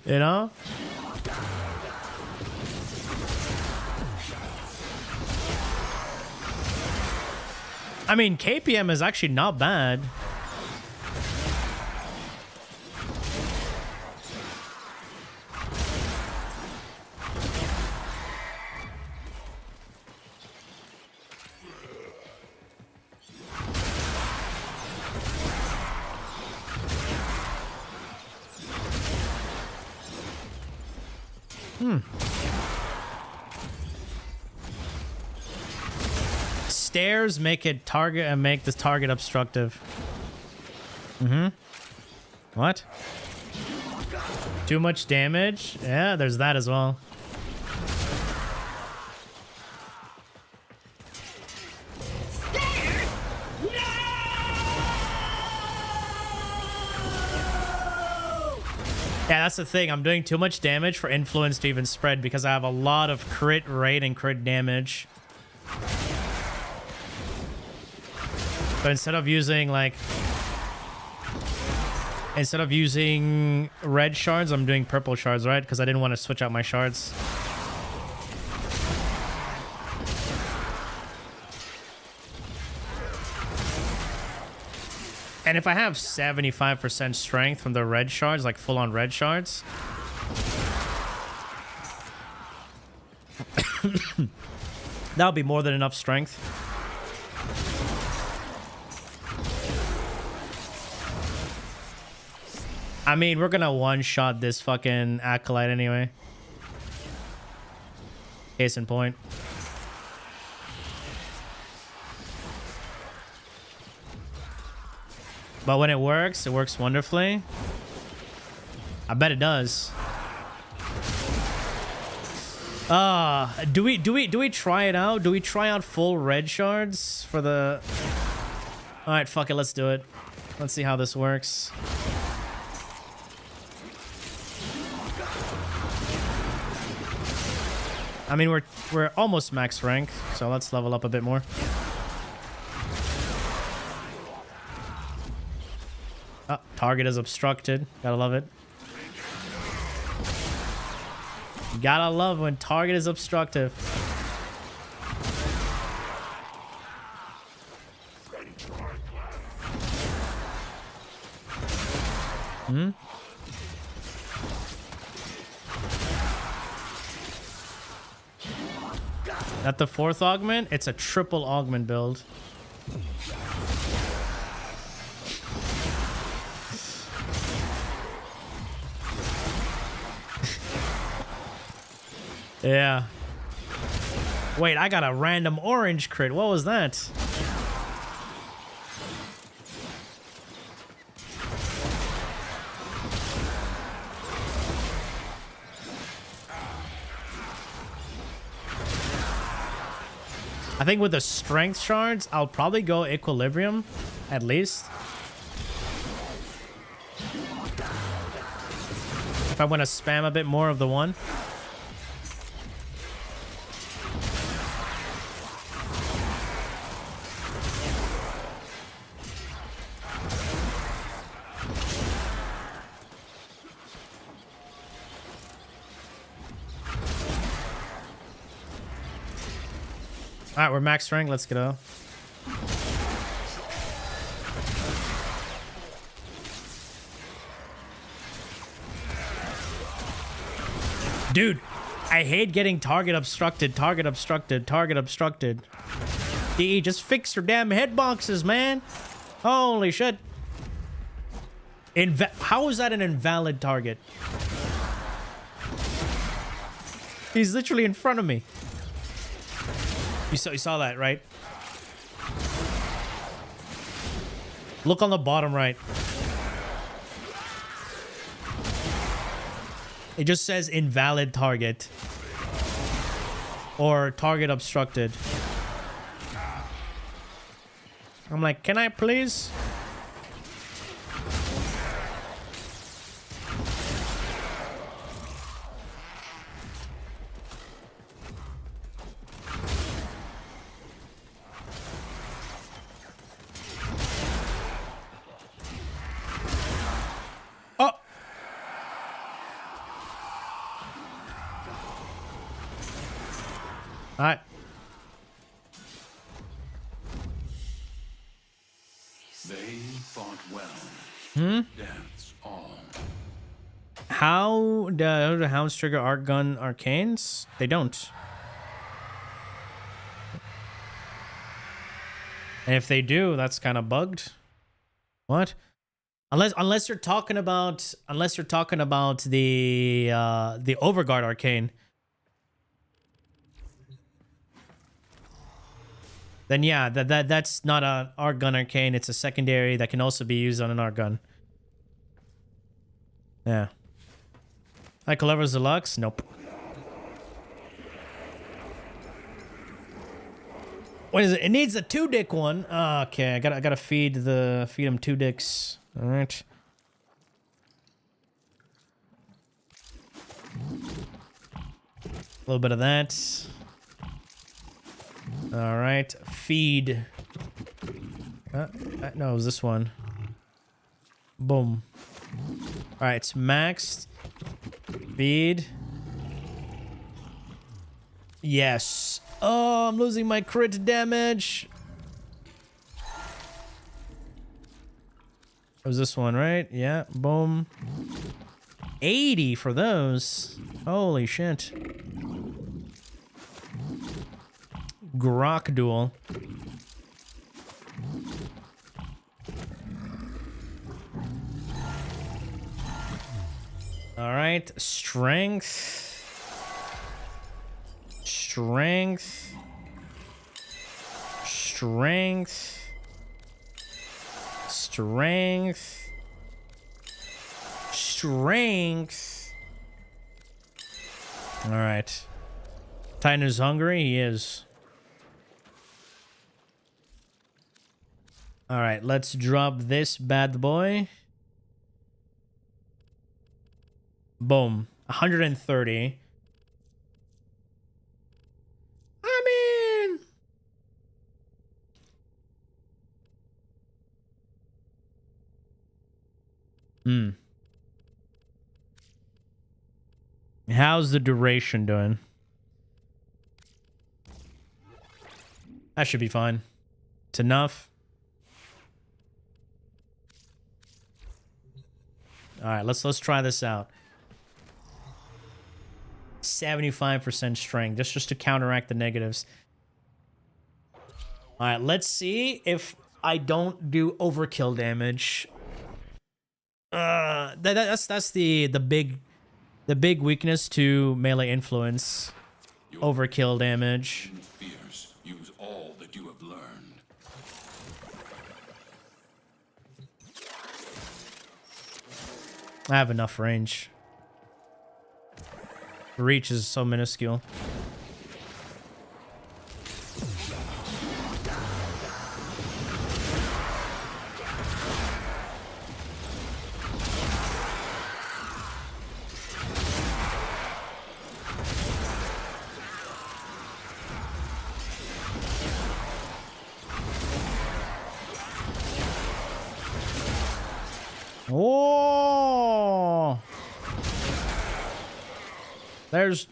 You know? I mean, KPM is actually not bad. Stairs make it target and make this target obstructive. What? Too much damage? Yeah, there's that as well. Yeah, that's the thing. I'm doing too much damage for influence to even spread because I have a lot of crit rate and crit damage. So instead of using like... Instead of using red shards, I'm doing purple shards, right? Because I didn't want to switch out my shards. And if I have 75% strength from the red shards, like full-on red shards, that'll be more than enough strength. I mean, we're gonna one-shot this fucking Acolyte anyway. Case in point. But when it works wonderfully. I bet it does. Do we try it out? Do we try out full red shards for the... Alright, fuck it, let's do it. Let's see how this works. I mean, we're almost max rank, so let's level up a bit more. Oh, target is obstructed. Gotta love it. Gotta love when target is obstructive. Hmm? At the 4th augment, it's a triple augment build. Yeah. Wait, I got a random orange crit. What was that? I think with the strength shards, I'll probably go equilibrium, at least. If I want to spam a bit more of the one. Alright, we're max rank. Let's go. Dude, I hate getting target obstructed, target obstructed, target obstructed. DE, just fix your damn hitboxes, man. Holy shit. How is that an invalid target? He's literally in front of me. You saw that, right? Look on the bottom right. It just says invalid target. Or target obstructed. I'm like, can I please? Alright.
They fought well.
Hmm?
Death's all.
How do the hounds trigger arc gun arcanes? They don't. And if they do, that's kind of bugged. What? Unless you're talking about the Overguard arcane. Then yeah, that's not an arc gun arcane. It's a secondary that can also be used on an arc gun. Yeah. Like Clever's Deluxe? Nope. What is it? It needs a 2-dick one. Okay, I gotta feed him 2 dicks. All right. little bit of that. All right, feed. No, it was this one. Boom. All right, it's maxed. Feed. Yes. Oh, I'm losing my crit damage. It was this one, right? Yeah, boom. 80 for those. Holy shit. Grok duel. All right, strength. Strength. Strength. Strength. Strength. All right. Titan is hungry. He is. All right, let's drop this bad boy. Boom. 130. I mean... How's the duration doing? That should be fine. It's enough. All right, let's try this out. 75% strength, just to counteract the negatives. All right, let's see if I don't do overkill damage. That's the big weakness to melee influence. Overkill damage.
Fierce. Use all that you have learned.
I have enough range. Reach is so minuscule. Oh, there's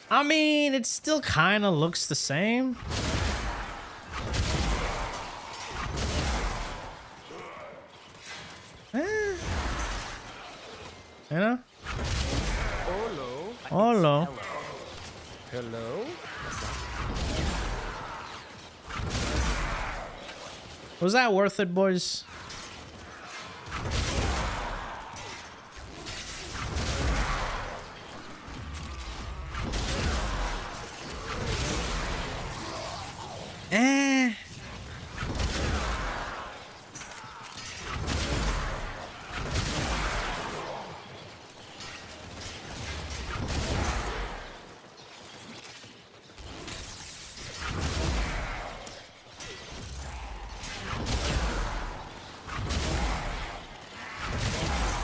I mean, it still kind of looks the same. You know?
Hello.
Hello.
Hello.
Was that worth it, boys?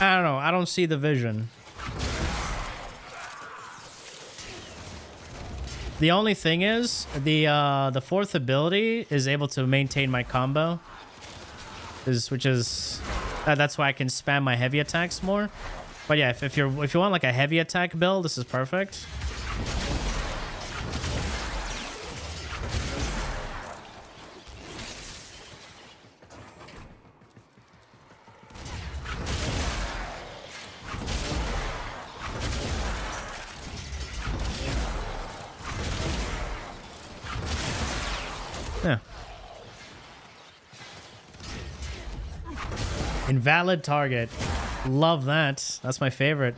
I don't know. I don't see the vision. The only thing is the fourth ability is able to maintain my combo, which is that's why I can spam my heavy attacks more. But yeah, if you want like a heavy attack build, this is perfect. Yeah. Invalid target. Love that. That's my favorite.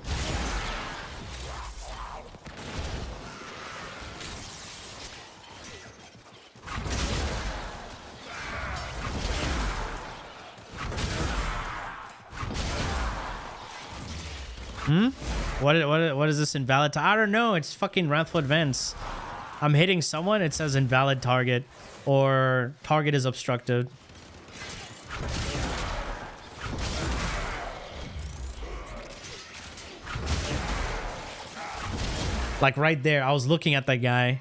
What is this invalid? I don't know. It's fucking Wrathful Advance. I'm hitting someone. It says invalid target or target is obstructed. Like right there, I was looking at that guy.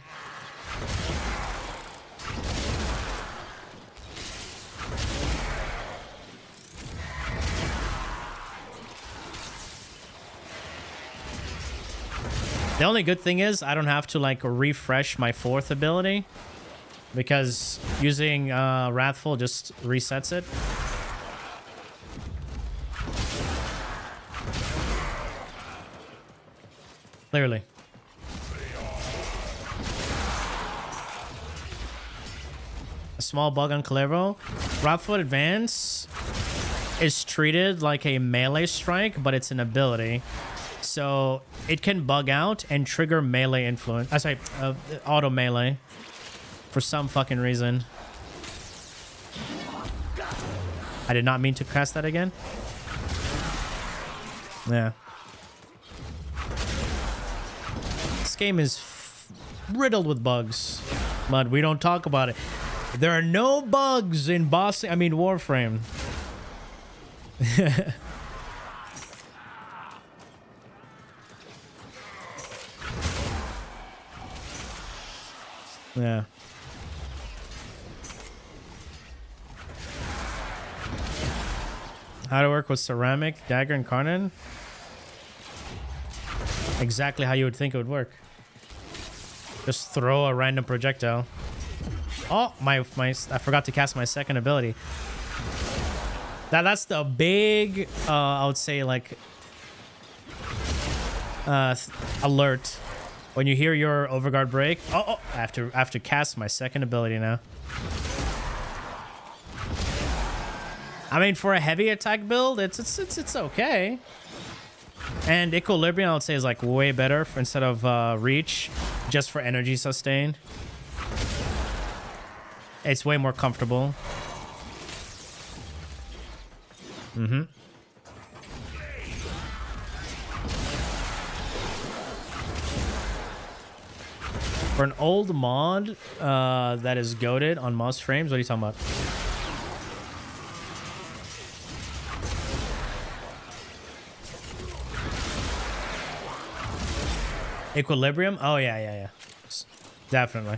The only good thing is I don't have to like refresh my 4th ability because using Wrathful just resets it. Clearly. A small bug on Clevo. Wrathful Advance is treated like a melee strike, but it's an ability. So it can bug out and trigger melee influence. Auto melee. For some fucking reason. I did not mean to cast that again. Yeah. This game is riddled with bugs, but we don't talk about it. There are no bugs in Warframe. Yeah. How to work with ceramic, dagger, and Karnan? Exactly how you would think it would work. Just throw a random projectile. Oh, I forgot to cast my 2nd ability. That's the big, I would say, like, alert. When you hear your overguard break. Oh, I have to cast my 2nd ability now. I mean, for a heavy attack build, it's okay. And Equilibrium, I would say, is like way better instead of Reach, just for energy sustain. It's way more comfortable. For an old mod that is goated on mouse frames, what are you talking about? Equilibrium? Oh, yeah. Definitely.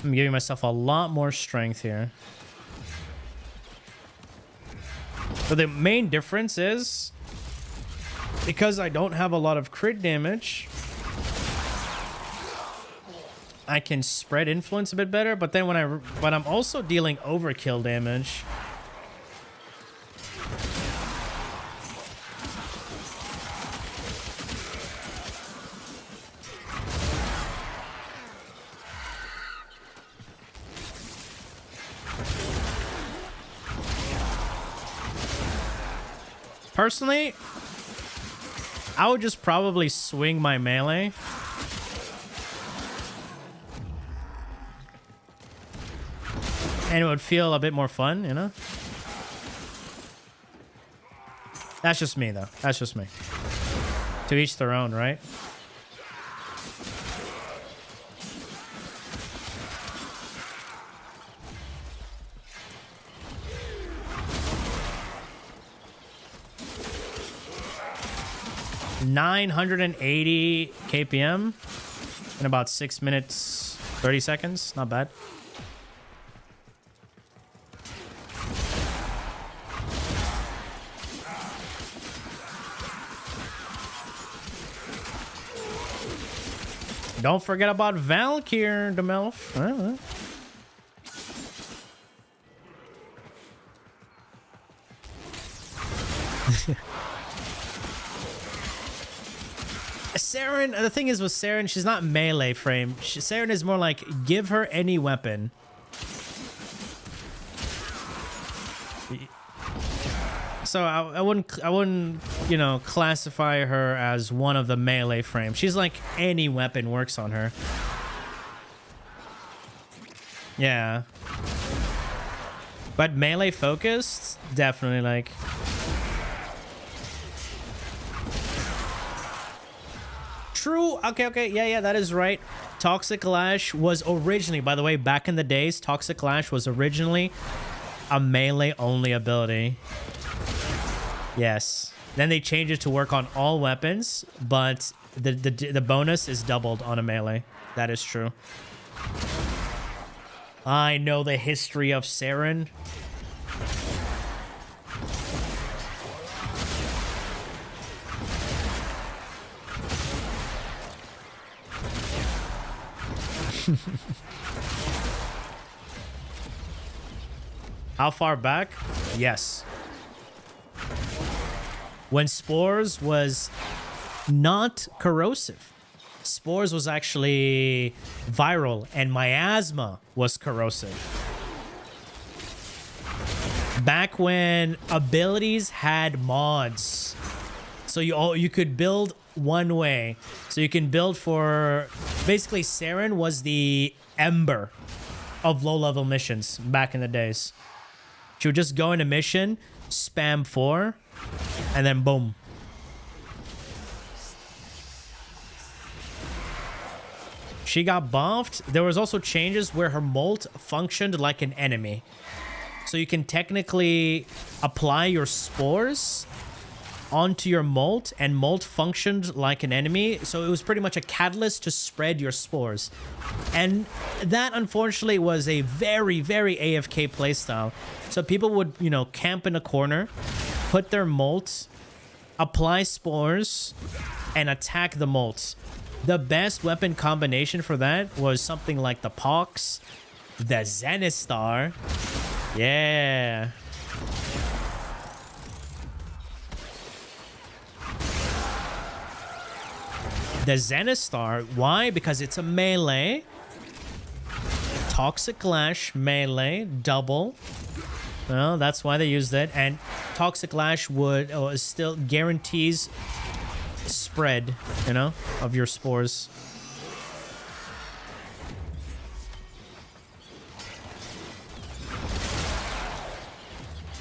I'm giving myself a lot more strength here. So the main difference is, because I don't have a lot of crit damage, I can spread influence a bit better, but then when I'm also dealing overkill damage, personally, I would just probably swing my melee. And it would feel a bit more fun, you know? That's just me, though. That's just me. To each their own, right? $980 KPM in about 6 minutes 30 seconds. Not bad. Don't forget about Valkyr, Demelf. Saren, the thing is with Saren, she's not melee frame. Saren is more like, give her any weapon. So I wouldn't, you know, classify her as one of the melee frames. She's like, any weapon works on her. Yeah. But melee focused, definitely like. True. Okay. Yeah, that is right. Toxic Lash was originally, by the way, back in the days, Toxic Lash was originally a melee only ability. Yes. Then they changed it to work on all weapons, but the bonus is doubled on a melee. That is true. I know the history of Saren. How far back? Yes. When Spores was not corrosive. Spores was actually viral, and Miasma was corrosive. Back when abilities had mods. So you could build one way. So you can build for... Basically, Saren was the Ember of low-level missions back in the days. She would just go in a mission, spam 4, and then boom. She got buffed. There was also changes where her molt functioned like an enemy. So you can technically apply your spores onto your molt, and molt functioned like an enemy. So it was pretty much a catalyst to spread your spores. And that, unfortunately, was a very, very AFK playstyle. So people would, you know, camp in a corner, put their molt, apply spores, and attack the molt. The best weapon combination for that was something like the Pox, the Zenistar. Yeah. The Zenistar. Why? Because it's a melee. Toxic Lash melee double. Well, that's why they used it. And Toxic Lash would still guarantees spread, you know, of your spores.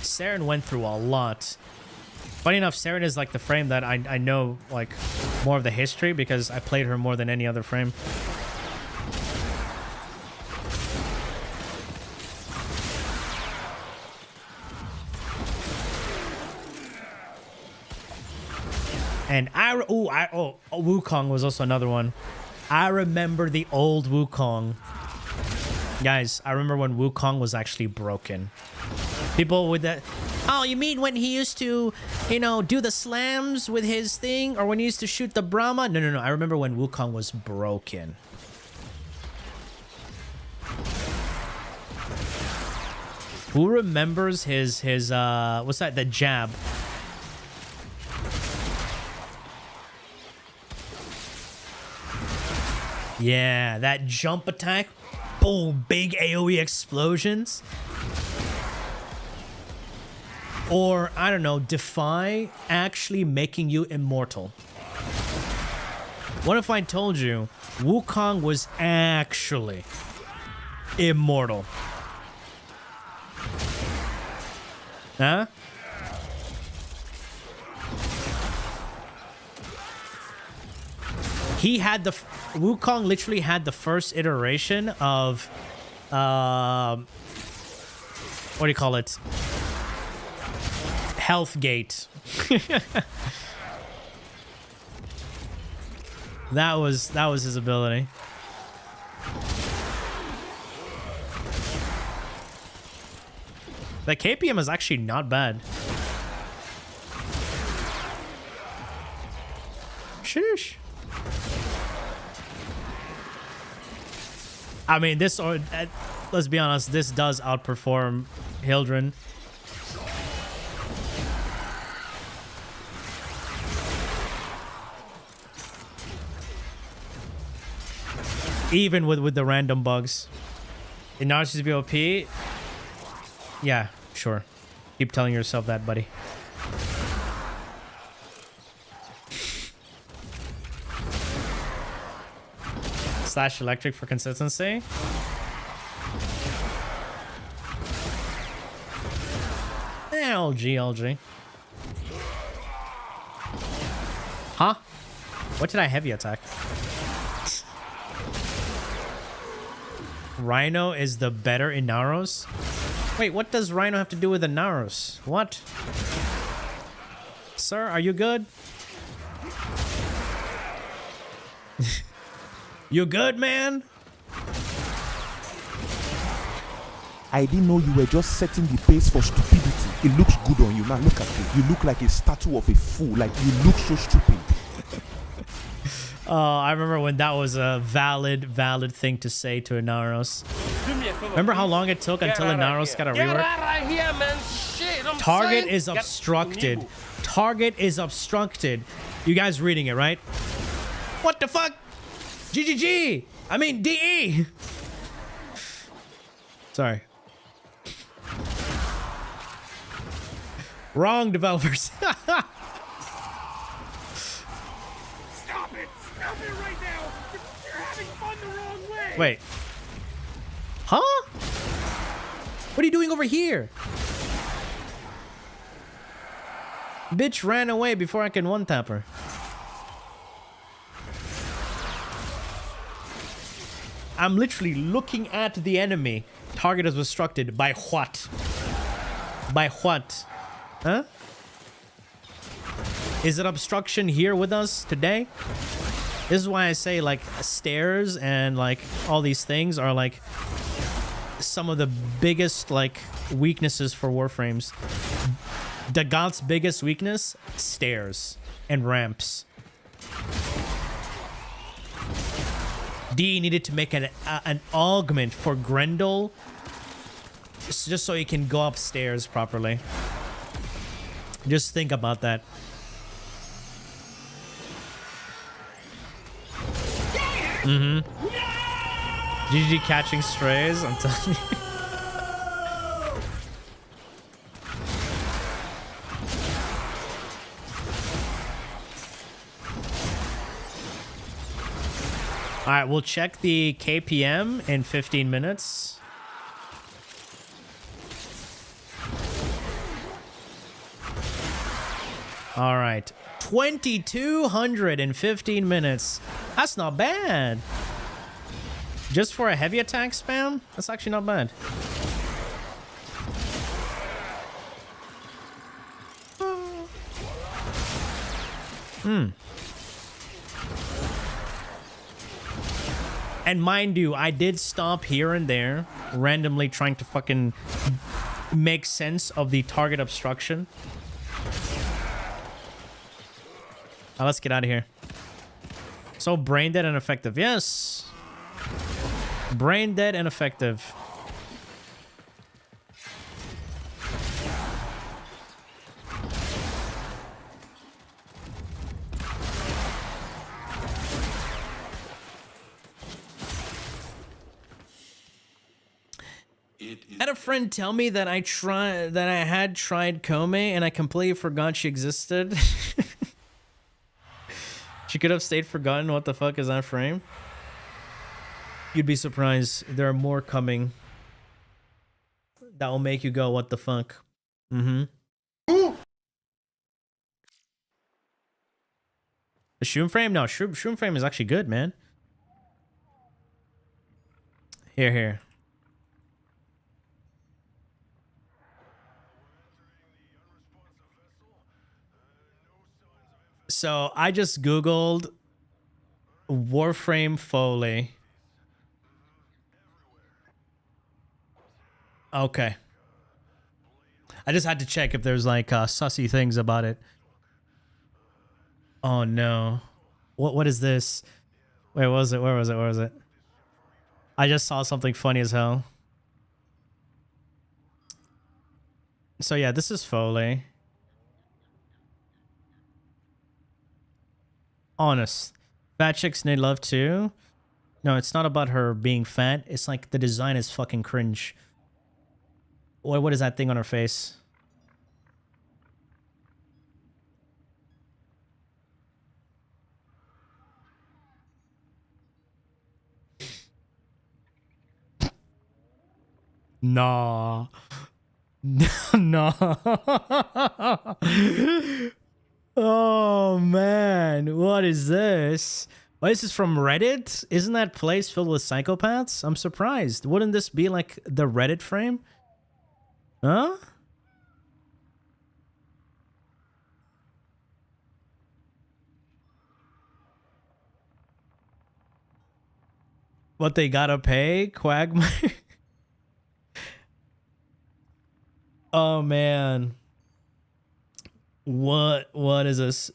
Saren went through a lot. Funny enough, Saren is like the frame that I know like more of the history because I played her more than any other frame. And Wukong was also another one. I remember the old Wukong. Guys, I remember when Wukong was actually broken. People with that... Oh, you mean when he used to, you know, do the slams with his thing? Or when he used to shoot the Brahma? No. I remember when Wukong was broken. Who remembers his what's that? The jab. Yeah, that jump attack. Boom, big AoE explosions. Or, I don't know, Defy actually making you immortal. What if I told you Wukong was actually immortal? Huh? He had the... Wukong literally had the first iteration of... what do you call it? Health Gate. That was his ability. The KPM is actually not bad. Sheesh. I mean, this, or let's be honest, this does outperform Hildren. Even with the random bugs. In Narcissus BOP, yeah, sure. Keep telling yourself that, buddy. Slash electric for consistency. LG, LG. Huh? What did I heavy attack? Rhino is the better Inaros? Wait, what does Rhino have to do with Inaros? What? Sir, are you good? You good, man?
I didn't know you were just setting the pace for stupidity. It looks good on you. Now look at you. You look like a statue of a fool. Like, you look so stupid.
I remember when that was a valid thing to say to Inaros. Remember how long it took until Inaros got a rework?
Here, man. Shit,
Target is obstructed. Target is obstructed. You guys reading it, right? What the fuck? GGG! I mean, DE! Sorry. Wrong developers.
Stop it! Stop it right now! You're having fun the wrong way!
Wait. Huh? What are you doing over here? Bitch ran away before I can one-tap her. I'm literally looking at the enemy. Target is obstructed. By what? By what? Huh? Is it obstruction here with us today? This is why I say, like, stairs and, like, all these things are, like, some of the biggest, like, weaknesses for Warframes. The God's biggest weakness? Stairs and ramps. D needed to make an augment for Grendel just so he can go upstairs properly. Just think about that. GG catching strays, I'm telling you. All right, we'll check the KPM in 15 minutes. All right, 2,215 minutes. That's not bad. Just for a heavy attack spam, that's actually not bad. And mind you, I did stop here and there, randomly trying to fucking make sense of the target obstruction. Now let's get out of here. So brain dead and effective. Yes. Brain dead and effective. I had a friend tell me that I had tried Kome and I completely forgot she existed. She could have stayed forgotten. What the fuck is that frame? You'd be surprised. There are more coming. That will make you go, what the fuck? The Soulframe? No, Soulframe is actually good, man. Here. So I just Googled Warframe Foley. Okay. I just had to check if there's like sussy things about it. Oh no. What is this? Wait, what was it? Where was it? I just saw something funny as hell. So yeah, this is Foley. Honest. Fat chicks need love too. No, it's not about her being fat. It's like the design is fucking cringe. What is that thing on her face? Nah. No. Oh man, what is this? Oh, this is from Reddit? Isn't that place filled with psychopaths? I'm surprised. Wouldn't this be like the Reddit frame? Huh? What they gotta pay? Quagmire? Oh man. What is this?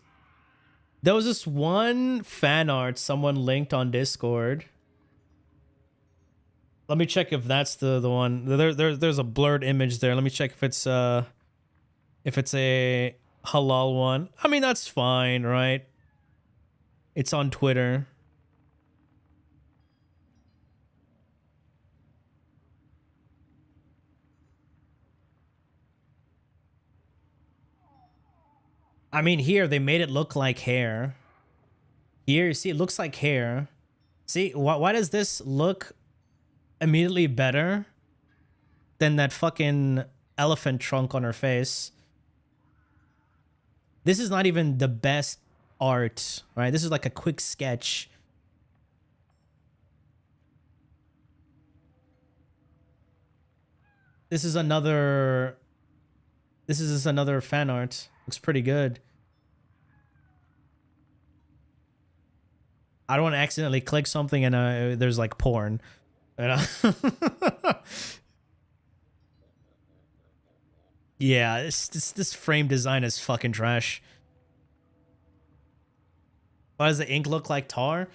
There was this one fan art someone linked on Discord. Let me check if that's the one. There's a blurred image there. Let me check if it's a halal one. I mean, that's fine, right? It's on Twitter. I mean, here they made it look like hair. Here, you see, it looks like hair. See, why does this look immediately better than that fucking elephant trunk on her face? This is not even the best art, right? This is like a quick sketch. This is another fan art. Looks pretty good. I don't want to accidentally click something and there's like porn. Yeah, this frame design is fucking trash. Why does the ink look like tar?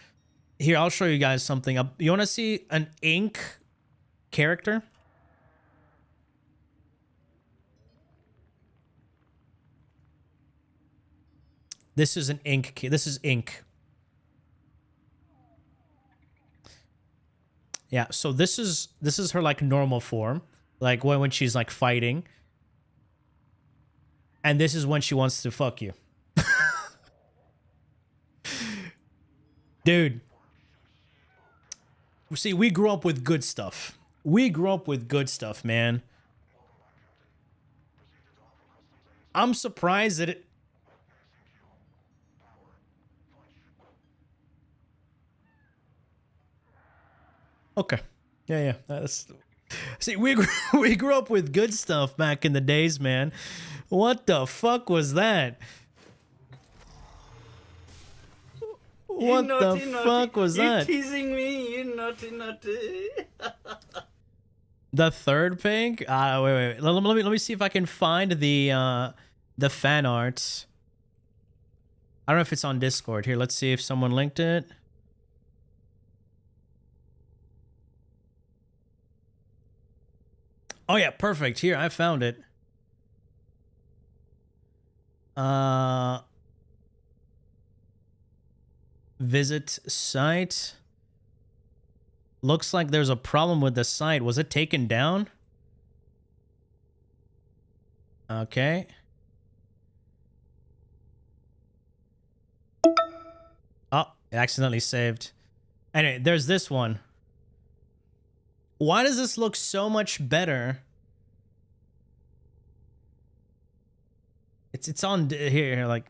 Here, I'll show you guys something. You want to see an ink character? This is an ink. This is ink. Yeah, so this is her like normal form, like when she's like fighting. And this is when she wants to fuck you. Dude. See, we grew up with good stuff. We grew up with good stuff, man. I'm surprised that it... Okay. Yeah. That's... See, we grew up with good stuff back in the days, man. What the fuck was that? What the fuck was that?
You're teasing me, you naughty.
The third pink? Wait. Let me see if I can find the fan art. I don't know if it's on Discord. Here, let's see if someone linked it. Oh yeah, perfect. Here, I found it. Visit site. Looks like there's a problem with the site. Was it taken down? Okay. Oh, it accidentally saved. Anyway, there's this one. Why does this look so much better? It's on here, like...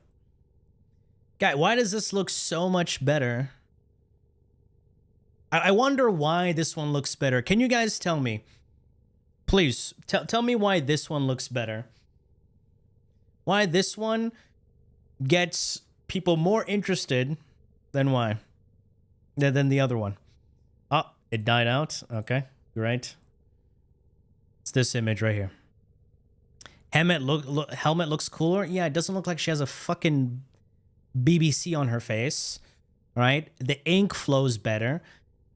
Guy, why does this look so much better? I wonder why this one looks better. Can you guys tell me? Please, tell me why this one looks better. Why this one gets people more interested than why? Than the other one. Oh, it died out. Okay, great. It's this image right here. Helmet looks cooler. Yeah, it doesn't look like she has a fucking BBC on her face, right? The ink flows better,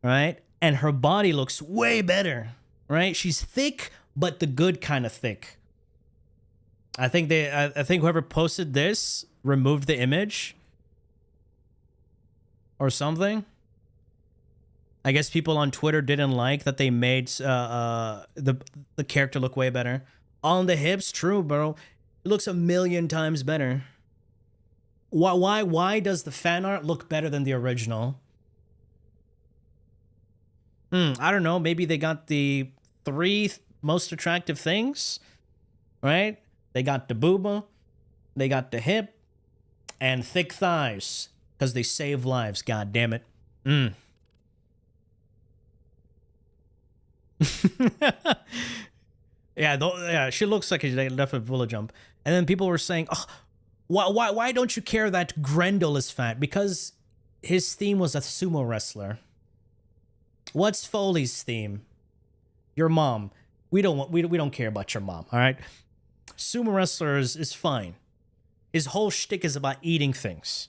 right? And her body looks way better, right? She's thick, but the good kind of thick. I think whoever posted this removed the image or something. I guess people on Twitter didn't like that they made the character look way better. On the hips, true, bro. It looks a million times better. Why does the fan art look better than the original? I don't know. Maybe they got the 3 most attractive things. right? They got the booba, they got the hip, and thick thighs, because they save lives, god damn it. Yeah, she looks like a definite bullet jump. And then people were saying, oh, why don't you care that Grendel is fat? Because his theme was a sumo wrestler. What's Foley's theme? Your mom. We don't care about your mom, all right? Sumo wrestler is fine. His whole shtick is about eating things.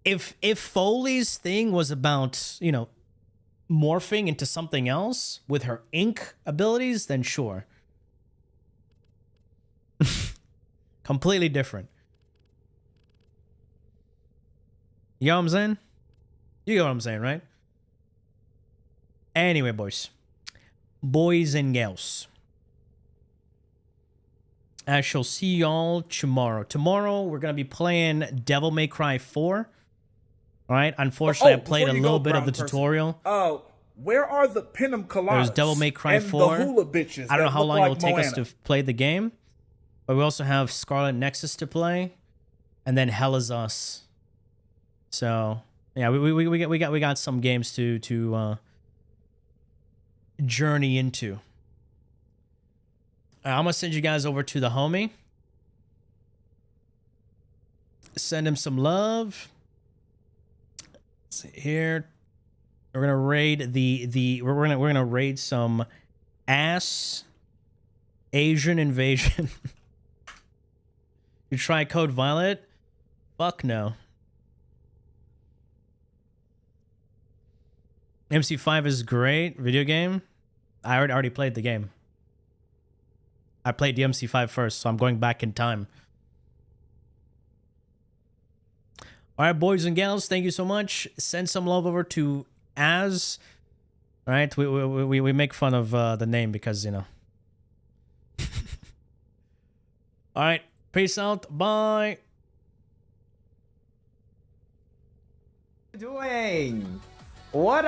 If Foley's thing was about, you know, morphing into something else with her ink abilities, then sure. Completely different. You know what I'm saying? You get what I'm saying, right? Anyway, boys and gals, I shall see y'all tomorrow. Tomorrow, we're going to be playing Devil May Cry 4. All right? Unfortunately, I played a little bit of the tutorial.
Where are the Pinnum Coladas?
There's Devil May Cry 4.
The hula bitches.
I don't know how long
like
it will take
Moana.
us to play the game. But we also have Scarlet Nexus to play. And then Hell Is Us. So, yeah, we got some games to journey into. I'm gonna send you guys over to the homie. Send him some love. Let's see here. We're gonna raid we're gonna raid some ass Asian invasion. You try Code Violet? Fuck no. MC5 is great. Video game. I already played the game. I played the MC5 first, so I'm going back in time. All right, boys and gals, thank you so much. Send some love over to Az. All right, we make fun of the name because, you know. All right, peace out. Bye.
Doing? What